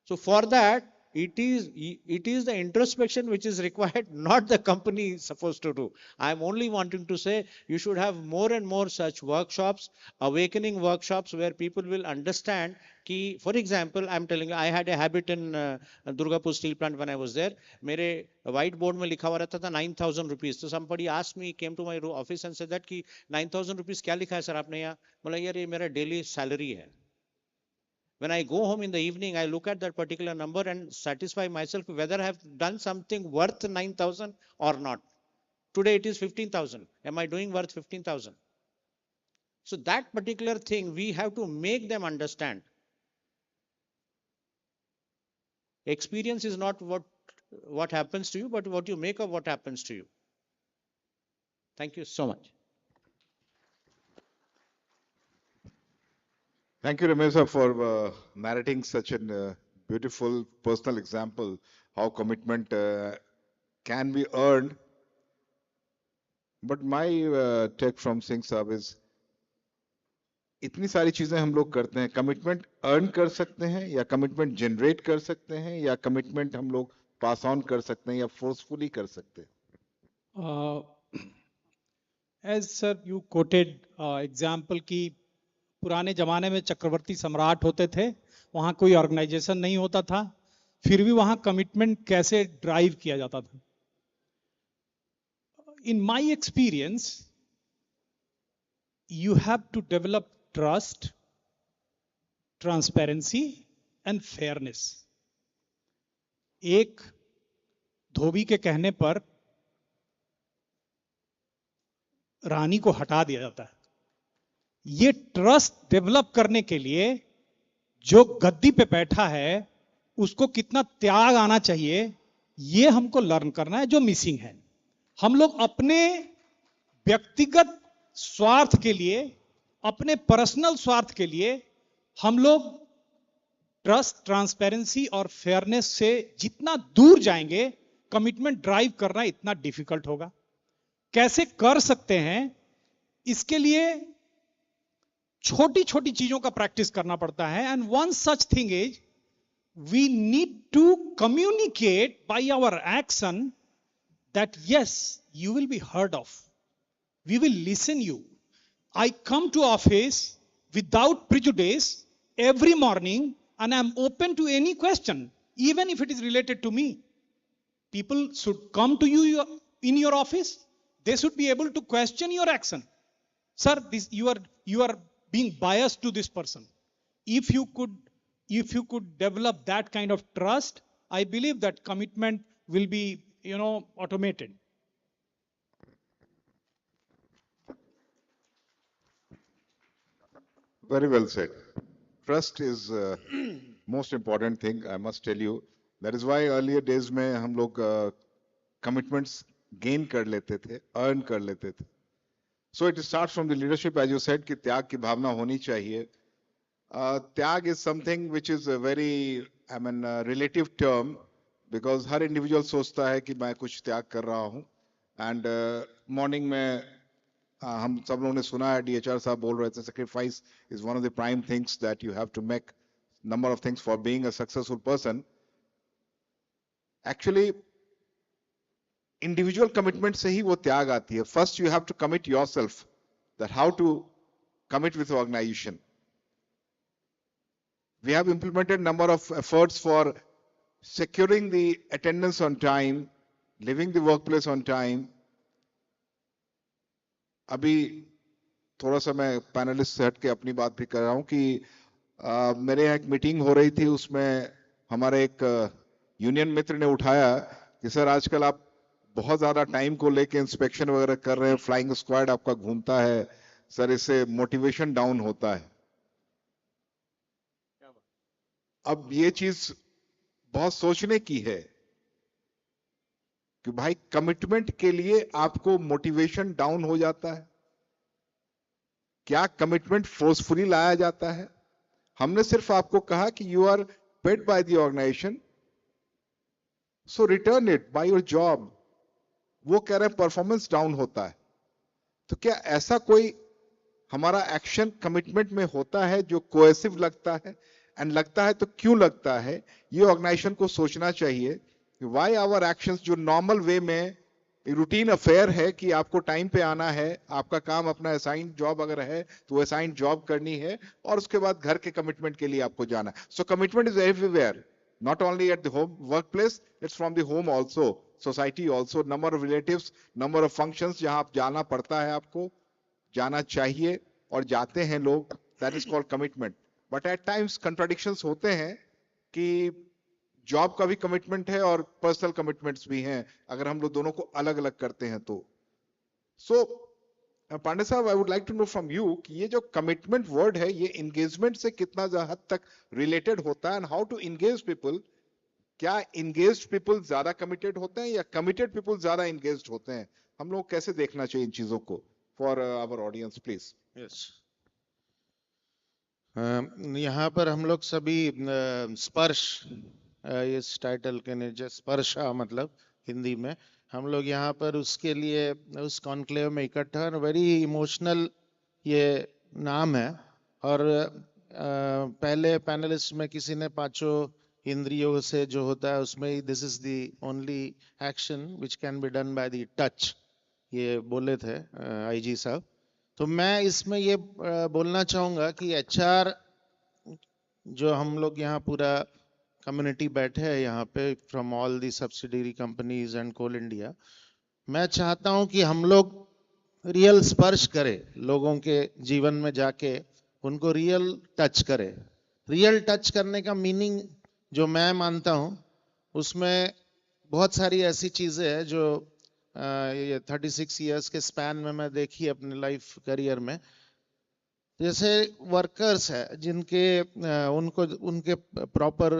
So for that, it is the introspection which is required, not the company is supposed to do. I'm only wanting to say you should have more and more such workshops, awakening workshops, where people will understand ki, for example, I'm telling you, I had a habit in Durgapur steel plant when I was there. मेरे white board में लिखा हुआ रहता था 9,000 rupees. So somebody asked me, came to my office and said that कि 9,000 rupees क्या लिखा है सर आपने यहाँ? बोला यार ये मेरा daily salary है. When I go home in the evening, I look at that particular number and satisfy myself whether I have done something worth 9,000 or not. Today it is 15,000. Am I doing worth 15,000? So that particular thing, we have to make them understand. Experience is not what happens to you, but what you make of what happens to you. Thank you so much. Thank you, Ramesh, sir, for narrating such a beautiful personal example, how commitment can be earned. But my take from Singh Saab is, इतनी सारी चीजें हम लोग करते हैं, commitment earn कर सकते हैं या कमिटमेंट जनरेट कर सकते हैं या कमिटमेंट हम लोग पास ऑन कर सकते हैं या फोर्सफुली कर सकते हैं? As sir you quoted example कि पुराने जमाने में चक्रवर्ती सम्राट होते थे, वहां कोई ऑर्गेनाइजेशन नहीं होता था, फिर भी वहां कमिटमेंट कैसे ड्राइव किया जाता था. In my experience, you have to develop trust, transparency and fairness. एक धोबी के कहने पर रानी को हटा दिया जाता है. ये ट्रस्ट डेवलप करने के लिए जो गद्दी पे बैठा है उसको कितना त्याग आना चाहिए, ये हमको लर्न करना है, जो मिसिंग है. हम लोग अपने व्यक्तिगत स्वार्थ के लिए, अपने पर्सनल स्वार्थ के लिए हम लोग ट्रस्ट, ट्रांसपेरेंसी और फेयरनेस से जितना दूर जाएंगे, कमिटमेंट ड्राइव करना इतना डिफिकल्ट होगा. कैसे कर सकते हैं, इसके लिए छोटी छोटी चीजों का प्रैक्टिस करना पड़ता है. And one such thing is we need to communicate by our action that yes you will be heard of, we will listen you. I come to office without prejudice every morning and I'm open to any question, even if it is related to me. People should come to you in your office. They should be able to question your action. Sir, this you are being biased to this person. If you could develop that kind of trust, I believe that commitment will be, automated. Very well said. Trust is most important thing, I must tell you. That is why earlier days में हम लोग commitments gain कर लेते थे, earn कर लेते थे. So it starts from the leadership, as you said, कि त्याग की भावना होनी चाहिए. त्याग is something which is a very, relative term, because her individual सोचता है कि मैं कुछ त्याग कर रहा हूँ. And morning में हम सब लोगों ने सुना है, DHR साहब बोल रहे थे, sacrifice is one of the prime things that you have to make, number of things for being a successful person. Actually, individual commitment से ही वो त्याग आती है. First you have to commit yourself, that how to commit with the organization. We have implemented number of efforts for securing the attendance on time, leaving the workplace on time. अभी थोड़ा सा मैं panelist से हट के अपनी बात भी कर रहा हूँ कि मेरे यहाँ एक मीटिंग हो रही थी, उसमें हमारे एक यूनियन मित्र ने उठाया कि सर आजकल आप बहुत ज्यादा टाइम को लेके इंस्पेक्शन वगैरह कर रहे हैं, फ्लाइंग स्क्वाड आपका घूमता है सर, इससे मोटिवेशन डाउन होता है. अब ये चीज बहुत सोचने की है कि भाई कमिटमेंट के लिए आपको मोटिवेशन डाउन हो जाता है क्या? कमिटमेंट फोर्सफुली लाया जाता है? हमने सिर्फ आपको कहा कि you are paid by the organisation, so return it by your job. वो कह रहे हैं परफॉर्मेंस डाउन होता है. तो क्या ऐसा कोई हमारा एक्शन कमिटमेंट में होता है जो कोएसिव लगता है? एंड लगता है तो क्यों लगता है, ये ऑर्गेनाइजेशन को सोचना चाहिए कि व्हाई आवर एक्शंस जो नॉर्मल वे में रूटीन अफेयर है कि आपको टाइम पे आना है, आपका काम अपना असाइंड जॉब अगर है तो वो असाइंड जॉब करनी है और उसके बाद घर के कमिटमेंट के लिए आपको जाना है. So commitment is everywhere, not only at the home workplace, it's from the home also, society also, number of relatives, number of functions जहां आप जाना पड़ता है, आपको जाना चाहिए और जाते हैं लोग, that is called commitment. But at times contradictions होते हैं कि जॉब का भी कमिटमेंट है और पर्सनल कमिटमेंट्स भी हैं, अगर हम लोग दोनों को अलग अलग करते हैं तो. सो पांडे साहब, I would like to know from you कि ये जो कमिटमेंट वर्ड है ये एंगेजमेंट से कितना हद तक रिलेटेड होता है, and how to engage people. क्या एंगेज्ड पीपल ज्यादा कमिटेड होते हैं या कमिटेड पीपल ज्यादा एंगेज्ड होते हैं? हम लोग कैसे देखना चाहिए इन चीजों को for our audience, please. Yes, यहाँ पर हम लोग सभी स्पर्श, इस टाइटल के नीचे स्पर्शा मतलब हिंदी में, हम लोग यहाँ पर उसके लिए उस कॉन्क्लेव में इकट्ठा, वेरी इमोशनल ये नाम है. और पहले पैनलिस्ट में किसी ने पांचों इंद्रियों से जो होता है उसमें this is the only action which can be done by the touch, ये बोले थे आईजी साहब. तो मैं इसमें ये बोलना चाहूँगा कि एचआर जो हम लोग यहाँ पूरा कम्युनिटी बैठे हैं यहाँ पे from all the subsidiary companies and Coal India, मैं चाहता हूँ कि हम लोग रियल स्पर्श करें, लोगों के जीवन में जाके उनको रियल टच करें. रियल टच करने का मीनिंग जो मैं मानता हूँ उसमें बहुत सारी ऐसी चीज़ें हैं जो ये 36 इयर्स के स्पैन में मैं देखी अपने लाइफ करियर में. जैसे वर्कर्स है जिनके उनको उनके प्रॉपर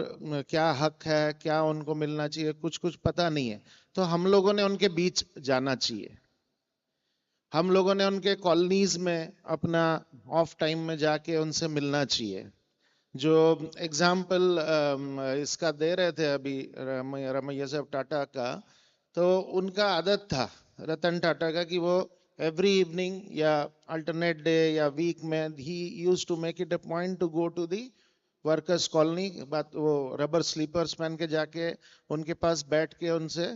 क्या हक है, क्या उनको मिलना चाहिए, कुछ कुछ पता नहीं है, तो हम लोगों ने उनके बीच जाना चाहिए. हम लोगों ने उनके कॉलोनीज में अपना ऑफ टाइम में जाके उनसे मिलना चाहिए. जो एग्जाम्पल इसका दे रहे थे अभी रमैया साहब टाटा का, तो उनका आदत था रतन टाटा का कि वो एवरी इवनिंग या अल्टरनेट डे या वीक में ही used to make it a point to go to the workers colony. बात वो रबर स्लीपर्स पहन के जाके उनके पास बैठ के उनसे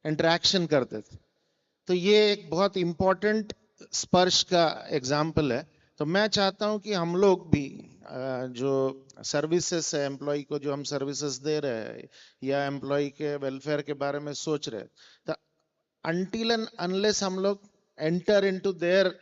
इंटरेक्शन करते थे. तो ये एक बहुत इम्पोर्टेंट स्पर्श का एग्जाम्पल है. तो मैं चाहता हूं कि हम लोग भी जो सर्विसेज है, एम्प्लॉय को जो हम सर्विसेज दे रहे हैं या एम्प्लॉय के वेलफेयर के बारे में सोच रहे हैं, तो अनटिल एंड अनलेस हम लोग एंटर इनटू देयर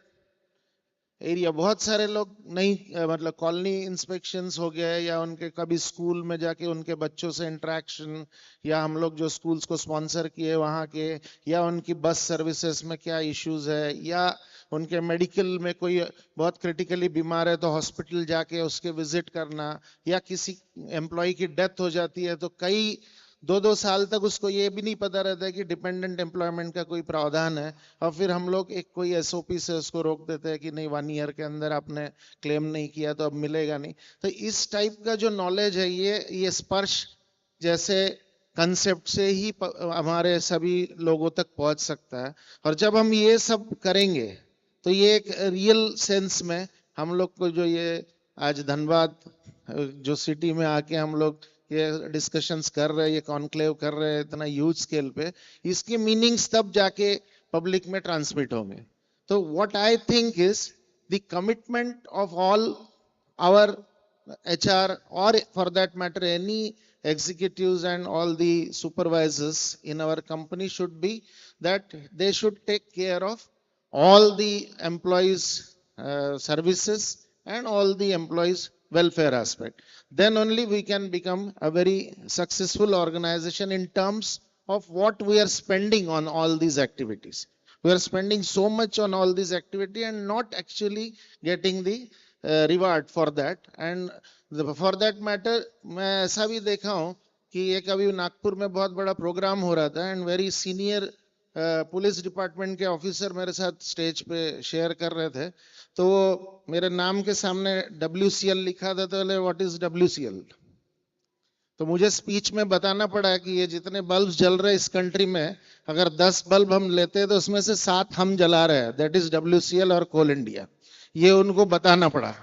एरिया, बहुत सारे लोग नहीं, मतलब कॉलोनी इंस्पेक्शंस हो गए या उनके कभी स्कूल में जाके उनके बच्चों से इंटरेक्शन, या हम लोग जो स्कूल्स को स्पॉन्सर किए वहाँ के, या उनकी बस सर्विसेज में क्या इश्यूज है, या उनके मेडिकल में कोई बहुत क्रिटिकली बीमार है तो हॉस्पिटल जाके उसके विजिट करना, या किसी एम्प्लॉय की डेथ हो जाती है तो कई 2-2 साल तक उसको ये भी नहीं पता रहता है कि डिपेंडेंट एम्प्लॉयमेंट का कोई प्रावधान है, और फिर हम लोग एक कोई एसओपी से उसको रोक देते हैं कि नहीं 1 ईयर के अंदर आपने क्लेम नहीं किया तो अब मिलेगा नहीं. तो इस टाइप का जो नॉलेज है ये स्पर्श जैसे कंसेप्ट से ही हमारे सभी लोगों तक पहुंच सकता है. और जब हम ये सब करेंगे तो ये एक रियल सेंस में हम लोग को जो ये आज धनबाद जो सिटी में आके हम लोग ये डिस्कशंस कर रहे हैं, ये कॉन्क्लेव कर रहे हैं इतना ह्यूज स्केल पे, इसके मीनिंग्स तब जाके पब्लिक में ट्रांसमिट होंगे. तो what I think is the commitment of all our HR or for that matter any executives and all the supervisors in our company should be that they should take care of all the employees services and all the employees welfare aspect. Then only we can become a very successful organization in terms of what we are spending on all these activities. We are spending so much on all these activity and not actually getting the reward for that. And for that matter मैं ऐसा भी देखा हूँ कि एक अभी नागपुर में बहुत बड़ा प्रोग्राम हो रहा था and very senior police department के ऑफिसर मेरे साथ स्टेज पे शेयर कर रहे थे, तो मेरे नाम के सामने WCL लिखा था, तो व्हाट इज WCL, तो मुझे स्पीच में बताना पड़ा कि ये जितने बल्ब जल रहे इस कंट्री में अगर 10 बल्ब हम लेते हैं तो उसमें से 7 हम जला रहे हैं, दैट इज WCL और कोल इंडिया. ये उनको बताना पड़ा.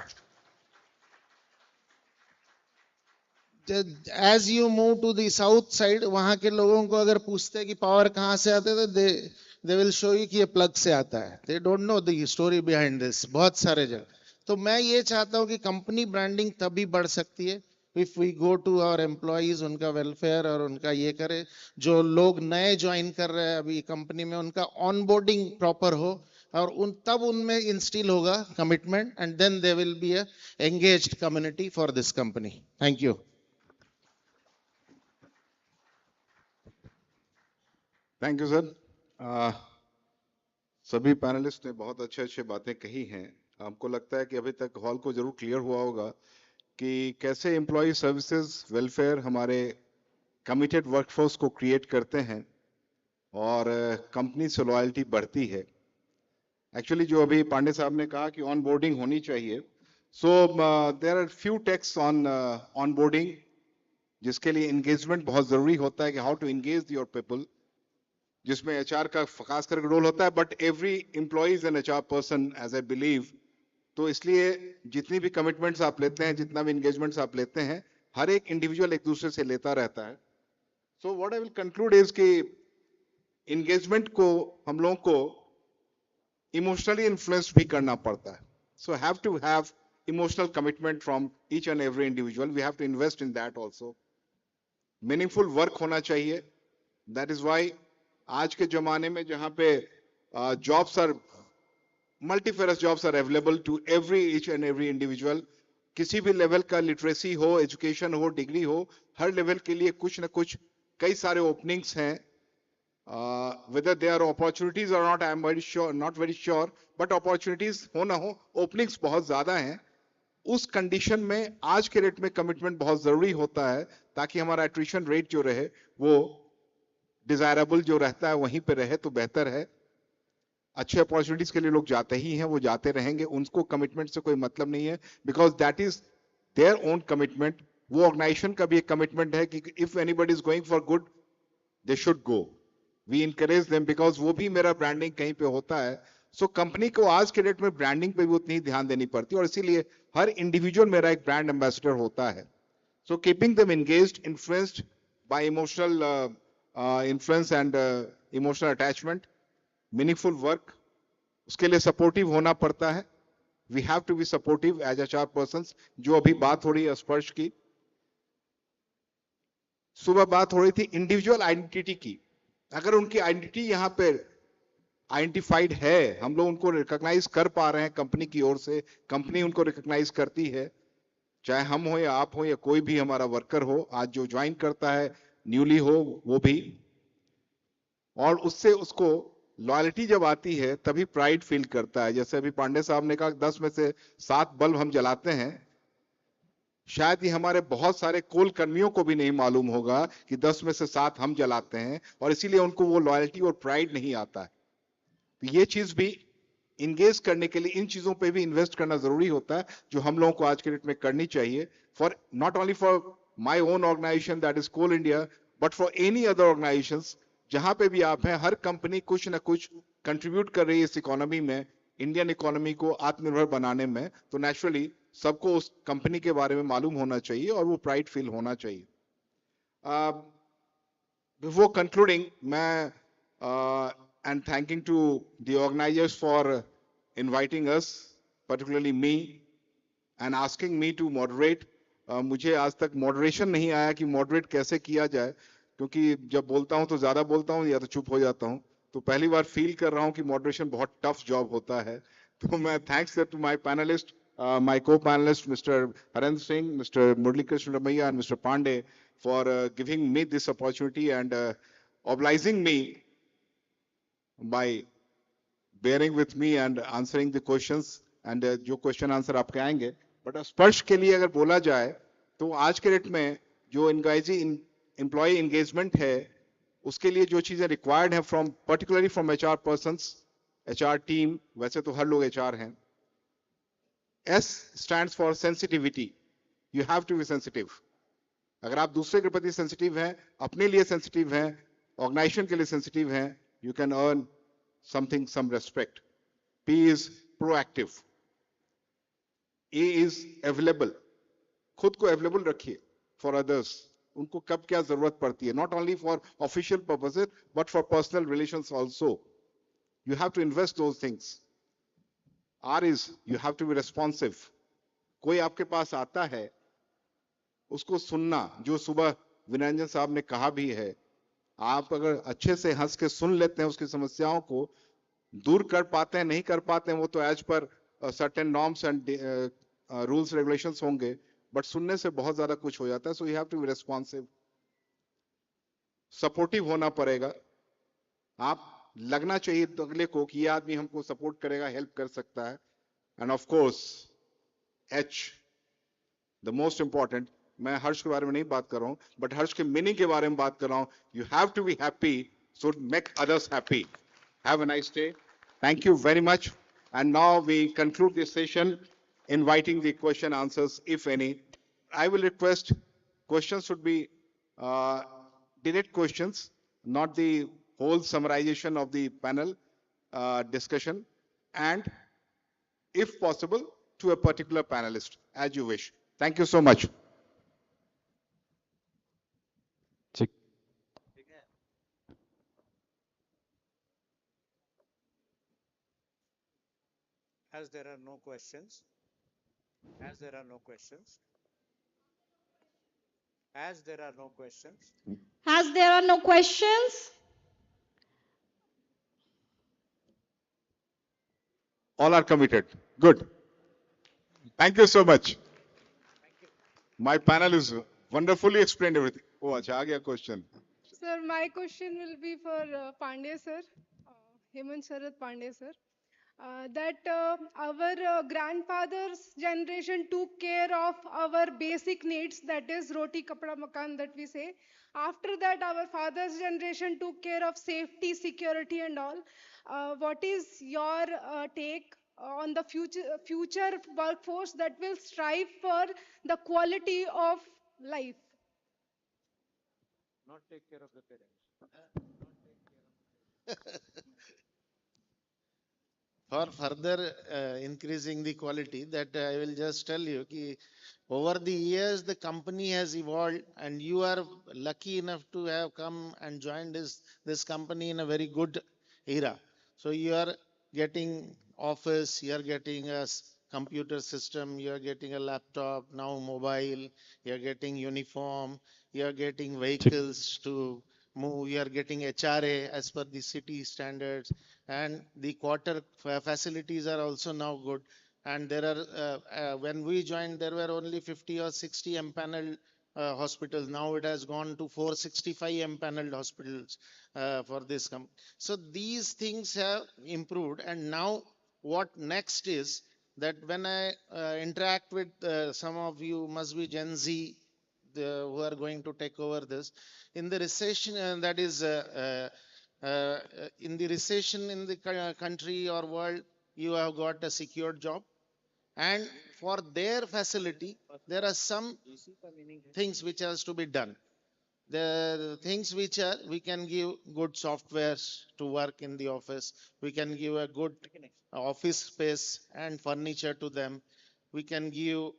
As you move to the south side, वहां के लोगों को अगर पूछते हैं कि पावर कहाँ से आते तो दे विल शो यू कि ये प्लग से आता है. They don't know the story behind this. बहुत सारे जगह. तो मैं ये चाहता हूँ कि कंपनी ब्रांडिंग तभी बढ़ सकती है if we go to our employees, उनका वेलफेयर और उनका ये करे. जो लोग नए ज्वाइन कर रहे हैं अभी कंपनी में, उनका ऑनबोर्डिंग प्रॉपर हो और तब उनमें इंस्टिल होगा commitment, and then they will be a engaged community for this company. Thank you. Thank you sir. सभी पैनलिस्ट ने बहुत अच्छे अच्छे बातें कही हैं. हमको लगता है कि अभी तक हॉल को जरूर क्लियर हुआ होगा कि कैसे एम्प्लॉय सर्विसेज वेलफेयर हमारे कमिटेड वर्कफोर्स को क्रिएट करते हैं और कंपनी से लॉयल्टी बढ़ती है. एक्चुअली जो अभी पांडे साहब ने कहा कि ऑन बोर्डिंग होनी चाहिए, so there are few tasks onboarding जिसके लिए एंगेजमेंट बहुत जरूरी होता है कि how to engage your people, जिसमें एचआर का खास करके रोल होता है. But every employee is an HR person as I believe. तो इसलिए जितनी भी कमिटमेंट्स आप लेते हैं, जितना भी एंगेजमेंट्स आप लेते हैं, हर एक इंडिविजुअल एक दूसरे से लेता रहता है. So what I will conclude is कि एंगेजमेंट को हम लोगों को इमोशनली इन्फ्लुएंस भी करना पड़ता है. So have to have emotional commitment from each and every individual. We have to invest in that also. Meaningful work होना चाहिए. दैट इज वाई आज के जमाने में जहां पे jobs are multifarious jobs are available to every each and every individual. किसी भी लेवल का लिटरेसी हो, एजुकेशन हो, डिग्री हो, हर लेवल के लिए कुछ ना कुछ कई सारे ओपनिंग्स हैं. whether they are opportunities or not, I am very sure, not very sure, but opportunities हो ना हो, openings बहुत ज्यादा हैं. उस कंडीशन में आज के रेट में कमिटमेंट बहुत जरूरी होता है ताकि हमारा एट्रिशन रेट जो रहे वो डिजायरेबल जो रहता है वहीं पे रहे तो बेहतर है. अच्छे अपॉर्चुनिटीज के लिए लोग जाते ही हैं, वो जाते रहेंगे. उनको कमिटमेंट से कोई मतलब नहीं है, because that is their own commitment. वो ऑर्गेनाइजेशन का भी एक कमिटमेंट है कि if anybody is going for good they should go. We encourage them because वो भी मेरा ब्रांडिंग कहीं पे होता है. सो कंपनी को आज के डेट में ब्रांडिंग पे भी उतनी ही ध्यान देनी पड़ती है और इसीलिए हर इंडिविजुअल मेरा एक ब्रांड एम्बेसडर होता है. So keeping them engaged, influenced by emotional influence and emotional attachment, meaningful work, उसके लिए सपोर्टिव होना पड़ता है. We have to be supportive as HR persons. जो अभी बात हो रही है स्पर्श की, सुबह बात हो रही थी इंडिविजुअल आइडेंटिटी की. अगर उनकी आइडेंटिटी यहाँ पे आइडेंटिफाइड है, हम लोग उनको रिकॉग्नाइज कर पा रहे हैं कंपनी की ओर से, कंपनी उनको रिकॉग्नाइज करती है, चाहे हम हो या आप हो या कोई भी हमारा वर्कर हो, आज जो ज्वाइन करता है न्यूली हो वो भी, और उससे उसको लॉयल्टी जब आती है तभी प्राइड फील करता है. जैसे अभी पांडे साहब ने कहा 10 में से 7 बल्ब हम जलाते हैं, शायद ये हमारे बहुत सारे कोल कर्मियों को भी नहीं मालूम होगा कि 10 में से 7 हम जलाते हैं और इसीलिए उनको वो लॉयल्टी और प्राइड नहीं आता है. तो ये चीज भी इंगेज करने के लिए इन चीजों पे भी इन्वेस्ट करना जरूरी होता है, जो हम लोगों को आज के डेट में करनी चाहिए. For not only for my own organisation that is Coal India, but for any other organisations. जहां पे भी आप हैं, हर कंपनी कुछ ना कुछ कंट्रीब्यूट कर रही है इस इकोनॉमी में, इंडियन इकोनॉमी को आत्मनिर्भर बनाने में. तो नेचुरली सबको उस कंपनी के बारे में मालूम होना चाहिए और वो प्राइड फील होना चाहिए. बिफोर कंक्लूडिंग, मैं and thanking to the organizers for inviting us, particularly me, and asking me to moderate. मुझे आज तक मॉडरेशन नहीं आया कि मॉडरेट कैसे किया जाए, क्योंकि जब बोलता हूं तो ज्यादा बोलता हूं या तो चुप हो जाता हूं. तो पहली बार फील कर रहा हूं कि मॉडरेशन बहुत टफ जॉब होता है. तो मैं thanks to my panelist, my co-panelists, Mr. Harendra Singh, Mr. Murali Krishna Ramaiya, and Mr. Pandey, for giving me this opportunity and obliging me by bearing with me and answering the questions. And जो question answer आपके आएंगे, but स्पर्श के लिए अगर बोला जाए तो आज के डेट में जो एम्प्लॉय एंगेजमेंट है, उसके लिए जो चीजें रिक्वायर्ड है from particularly from HR persons, HR team, वैसे तो हर लोग एचआर हैं. S stands for sensitivity. You have to be sensitive. अगर आप दूसरे के प्रति सेंसिटिव हैं, अपने लिए सेंसिटिव हैं, ऑर्गेनाइजेशन के लिए सेंसिटिव हैं, you can earn something, some respect. P is proactive. A is available. खुद को अवेलेबल रखिए. for others. उनको कब क्या जरूरत पड़ती है, not only for official purposes but for personal relations also. You have to invest those things. R is you have to be responsive. कोई आपके पास आता है, उसको सुनना, जो सुबह विनरंजन साहब ने कहा भी है, आप अगर अच्छे से हंस के सुन लेते हैं उसकी समस्याओं को, दूर कर पाते हैं नहीं कर पाते हैं वो तो as per certain norms and rules regulations होंगे, बट सुनने से बहुत ज्यादा कुछ हो जाता है. So you have to be responsive, supportive होना पड़ेगा. आप लगना चाहिए तो अगले को कि ये आदमी हमको सपोर्ट करेगा, हेल्प कर सकता है. End of course H, the most important, मैं हर्ष के बारे में नहीं बात कर रहा हूं, बट हर्ष के मीनिंग के बारे में बात कर रहा हूं. You have to be happy, so make others happy. Have a nice day. Thank you very much. And now we conclude this session, inviting the question answers, if any. I will request questions should be direct questions, not the whole summarization of the panel discussion, and if possible, to a particular panelist, as you wish. Thank you so much. As there are no questions, as there are no questions, as there are no questions, As there are no questions, All are committed. Good. Thank you so much. My panel is wonderfully explained everything. Oh, acha, aa gaya question. Sir, my question will be for Pandey sir, Hemant Sharad Pandey sir. That our grandfathers generation took care of our basic needs, that is roti kapda makan that we say. After that our fathers generation took care of safety, security and all. What is your take on the future workforce that will strive for the quality of life? not take care of the parents. For further increasing the quality, that I will just tell you ki over the years the company has evolved, and you are lucky enough to have come and joined this company in a very good era. So you are getting office, you are getting a computer system, you are getting a laptop, now mobile, you are getting uniform, you are getting vehicles to move, you are getting HRA as per the city standards, and the quarter facilities are also now good. And there are, when we joined, there were only 50 or 60 empaneled hospitals. Now it has gone to 465 empaneled hospitals for this company. So these things have improved. And now what next is that when I interact with some of you, must be Gen Z, who are going to take over this, in the recession, that is in the recession in the country or world, you have got a secured job, and for their facility there are some things which has to be done. The things which are, we can give good softwares to work in the office, we can give a good office space and furniture to them, we can give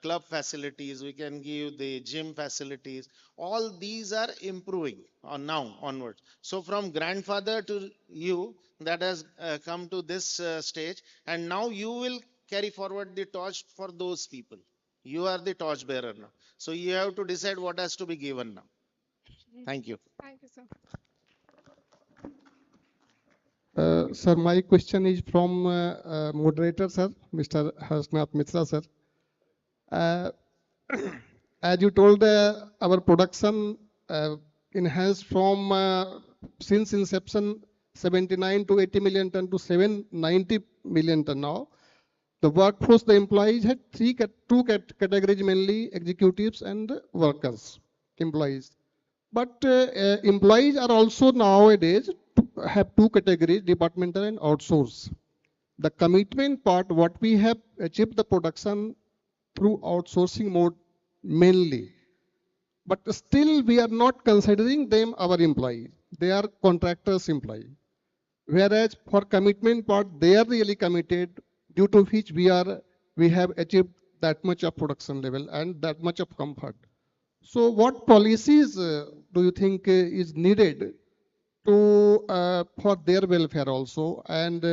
club facilities, we can give the gym facilities. All these are improving on now onwards. So from grandfather to you, that has come to this stage, and now you will carry forward the torch for those people. You are the torch bearer now. So you have to decide what has to be given now. Thank you. Thank you, sir. Sir, my question is from moderator, sir, Mr. Harshnath Mitra, sir. As you told, our production enhanced from since inception 79 to 80 million ton to 790 million ton now. The workforce, the employees had two categories, mainly executives and workers, employees. But employees are also nowadays have two categories, departmental and outsource. The commitment part, what we have achieved the production through outsourcing mode mainly. But still we are not considering them our employees. They are contractors employee. Whereas for commitment part, they are really committed, due to which we have achieved that much of production level and that much of comfort. So what policies do you think is needed to for their welfare also, and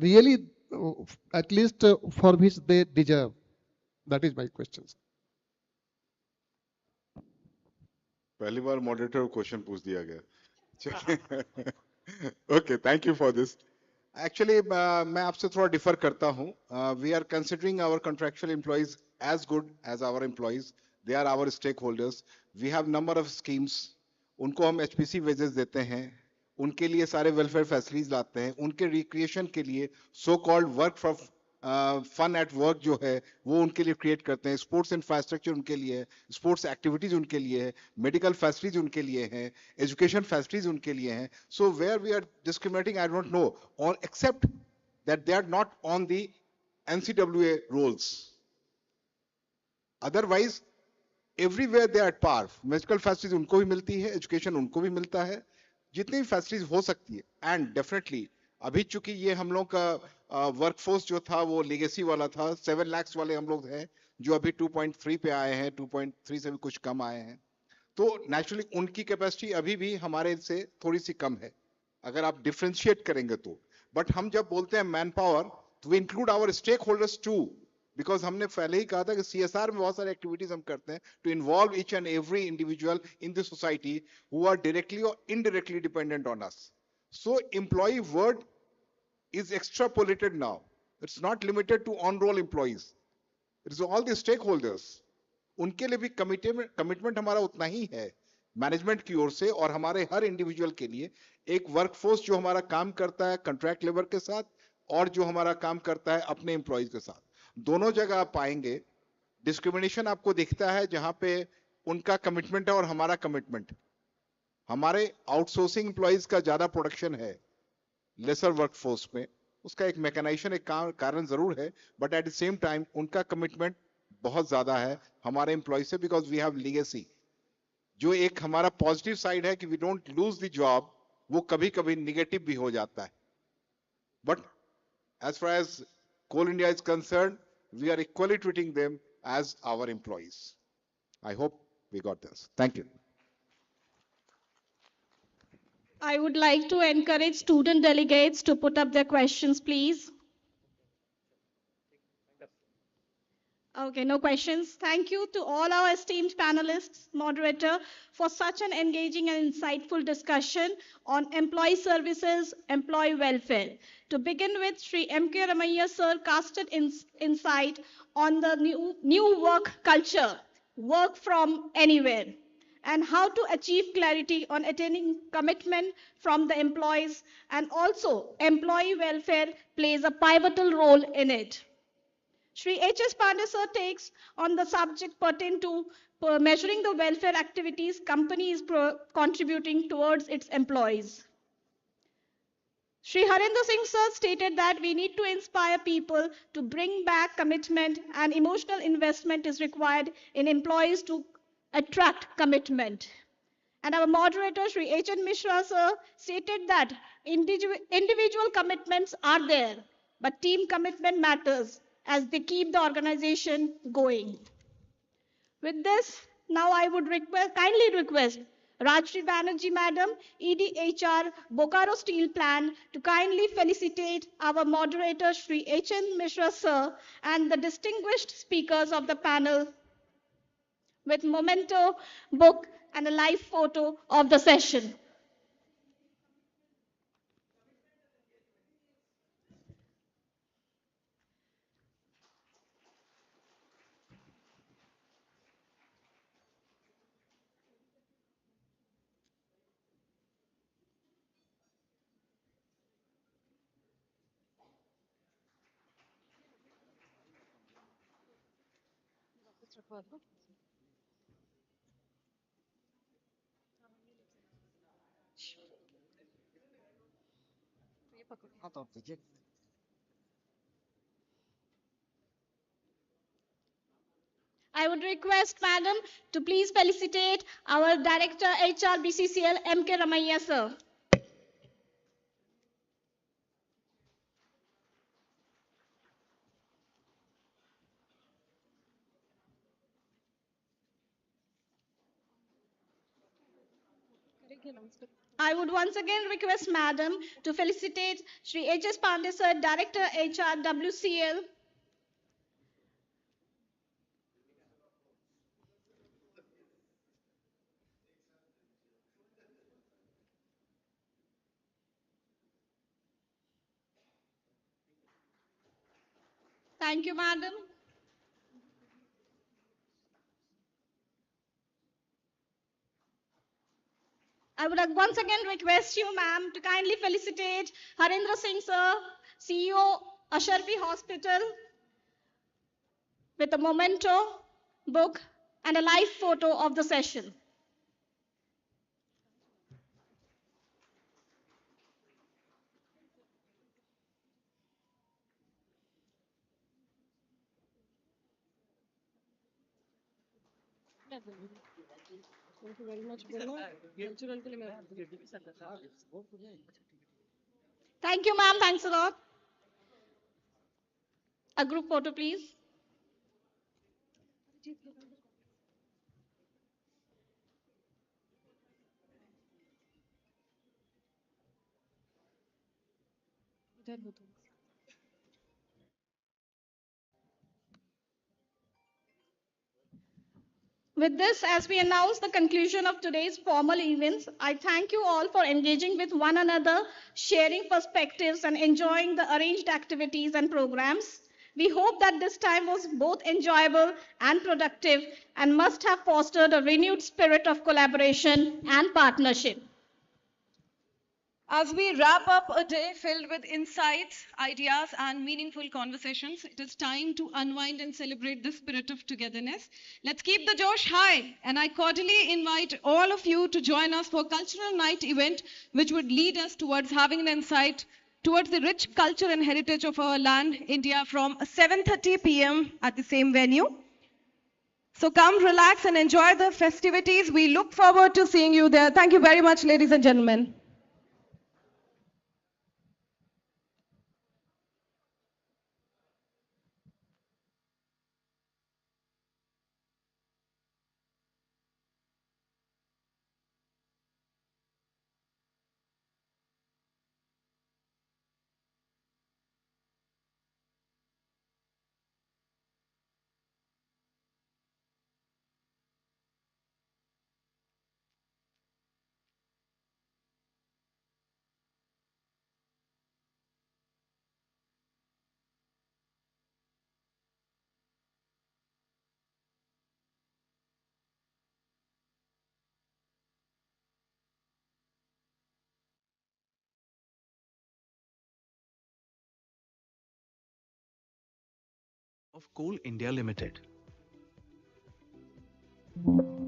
really at least for which they deserve? That is my question. पहली बार moderator को question पूछ दिया गया. Okay, thank you for this. Actually, मैं आपसे थोड़ा differ करता हूँ. We are considering our contractual employees as good as our employees. They are our stakeholders. We have number of schemes. उनको हम HPC wages देते हैं. उनके लिए सारे welfare facilities लाते हैं. उनके recreation के लिए so called work for fun at work जो है वो उनके लिए क्रिएट करते हैं. स्पोर्ट्स इंफ्रास्ट्रक्चर उनके लिए है, स्पोर्ट्स एक्टिविटीज उनके लिए है, मेडिकल फैसिलिटीज उनके लिए हैं, एजुकेशन फैसिलिटीज उनके लिए हैं. So where we are discriminating I don't know, और except that they are not on the NCWA roles. Otherwise everywhere they are at par. Medical facilities उनको भी मिलती है, एजुकेशन उनको भी मिलता है, जितनी भी फैसिलिटीज हो सकती है. एंड डेफिनेटली अभी चूंकि ये हम लोग का वर्कफोर्स जो था वो लेगेसी वाला था, 7 लाख वाले हम लोग हैं जो अभी 2.3 पे आए हैं, 2.3 से भी कुछ कम आए हैं. तो नेचुरली उनकी कैपेसिटी अभी भी हमारे से थोड़ी सी कम है अगर आप डिफरेंशिएट करेंगे तो. बट हम जब बोलते हैं मैन पावर तो we include our stakeholders too, because हमने पहले ही कहा था कि CSR में बहुत सारे एक्टिविटीज हम करते हैं to involve each and every individual in the society who are directly और indirectly dependent on us. So employee word is extrapolated now. It's not limited to on-roll employees. It is all the stakeholders. उनके लिए भी commitment हमारा उतना ही है management की ओर से और हमारे हर इंडिविजुअल के लिए. एक वर्कफोर्स जो हमारा काम करता है कॉन्ट्रैक्ट लेबर के साथ और जो हमारा काम करता है अपने एम्प्लॉयज के साथ, दोनों जगह आप पाएंगे डिस्क्रिमिनेशन आपको दिखता है जहां पे उनका कमिटमेंट है और हमारा कमिटमेंट. हमारे आउटसोर्सिंग एम्प्लॉयज का ज्यादा प्रोडक्शन है लेसर वर्कफोर्स में. उसका एक मैकेनाइजेशन एक कारण जरूर है, but at the same time उनका कमिटमेंट बहुत ज्यादा है हमारे एम्प्लॉय से, बिकॉज वी हैव लीगेसी. जो एक हमारा पॉजिटिव साइड है कि we don't lose the job, वो कभी कभी निगेटिव भी हो जाता है. But as far as Coal India is concern, we are equally treating them as our employees. I hope we got this. Thank you. I would like to encourage student delegates to put up their questions, please. Okay, no questions. Thank you to all our esteemed panelists, moderator, for such an engaging and insightful discussion on employee services, employee welfare. To begin with, Sri M.K. Ramaiah sir casted insight on the new work culture, work from anywhere, and how to achieve clarity on attaining commitment from the employees, and also employee welfare plays a pivotal role in it. Sri H.S. Pandey sir takes on the subject pertaining to measuring the welfare activities company is contributing towards its employees. Sri Harinder Singh sir stated that we need to inspire people to bring back commitment, and emotional investment is required in employees to attract commitment. And our moderator, Sri H.N. Mishra sir, stated that individual commitments are there, but team commitment matters as they keep the organization going. With this, now I would kindly request Rajshri Banerjee Madam, EDHR, Bokaro Steel Plant, to kindly felicitate our moderator, Sri H.N. Mishra sir, and the distinguished speakers of the panel with memento, book, and a live photo of the session. I would request Madam to please felicitate our Director HR BCCL M.K. Ramaiah sir. I would once again request Madam to felicitate Shri H.S. Pandey Sir, Director HR WCL. Thank you, Madam. I would once again request you, ma'am, to kindly felicitate Harendra Singh Sir, CEO, Asharfi Hospital, with a memento, book, and a live photo of the session. Thank you very much, Thank you, ma'am. Thanks a lot. A group photo, please. With this, as we announce the conclusion of today's formal events, I thank you all for engaging with one another, sharing perspectives, and enjoying the arranged activities and programs. We hope that this time was both enjoyable and productive and must have fostered a renewed spirit of collaboration and partnership. As we wrap up a day filled with insights, ideas, and meaningful conversations, it is time to unwind and celebrate the spirit of togetherness. Let's keep the Josh high, and I cordially invite all of you to join us for a cultural night event, which would lead us towards having an insight towards the rich culture and heritage of our land, India, from 7:30 p.m. at the same venue. So come, relax, and enjoy the festivities. We look forward to seeing you there. Thank you very much, ladies and gentlemen. of Coal India Limited.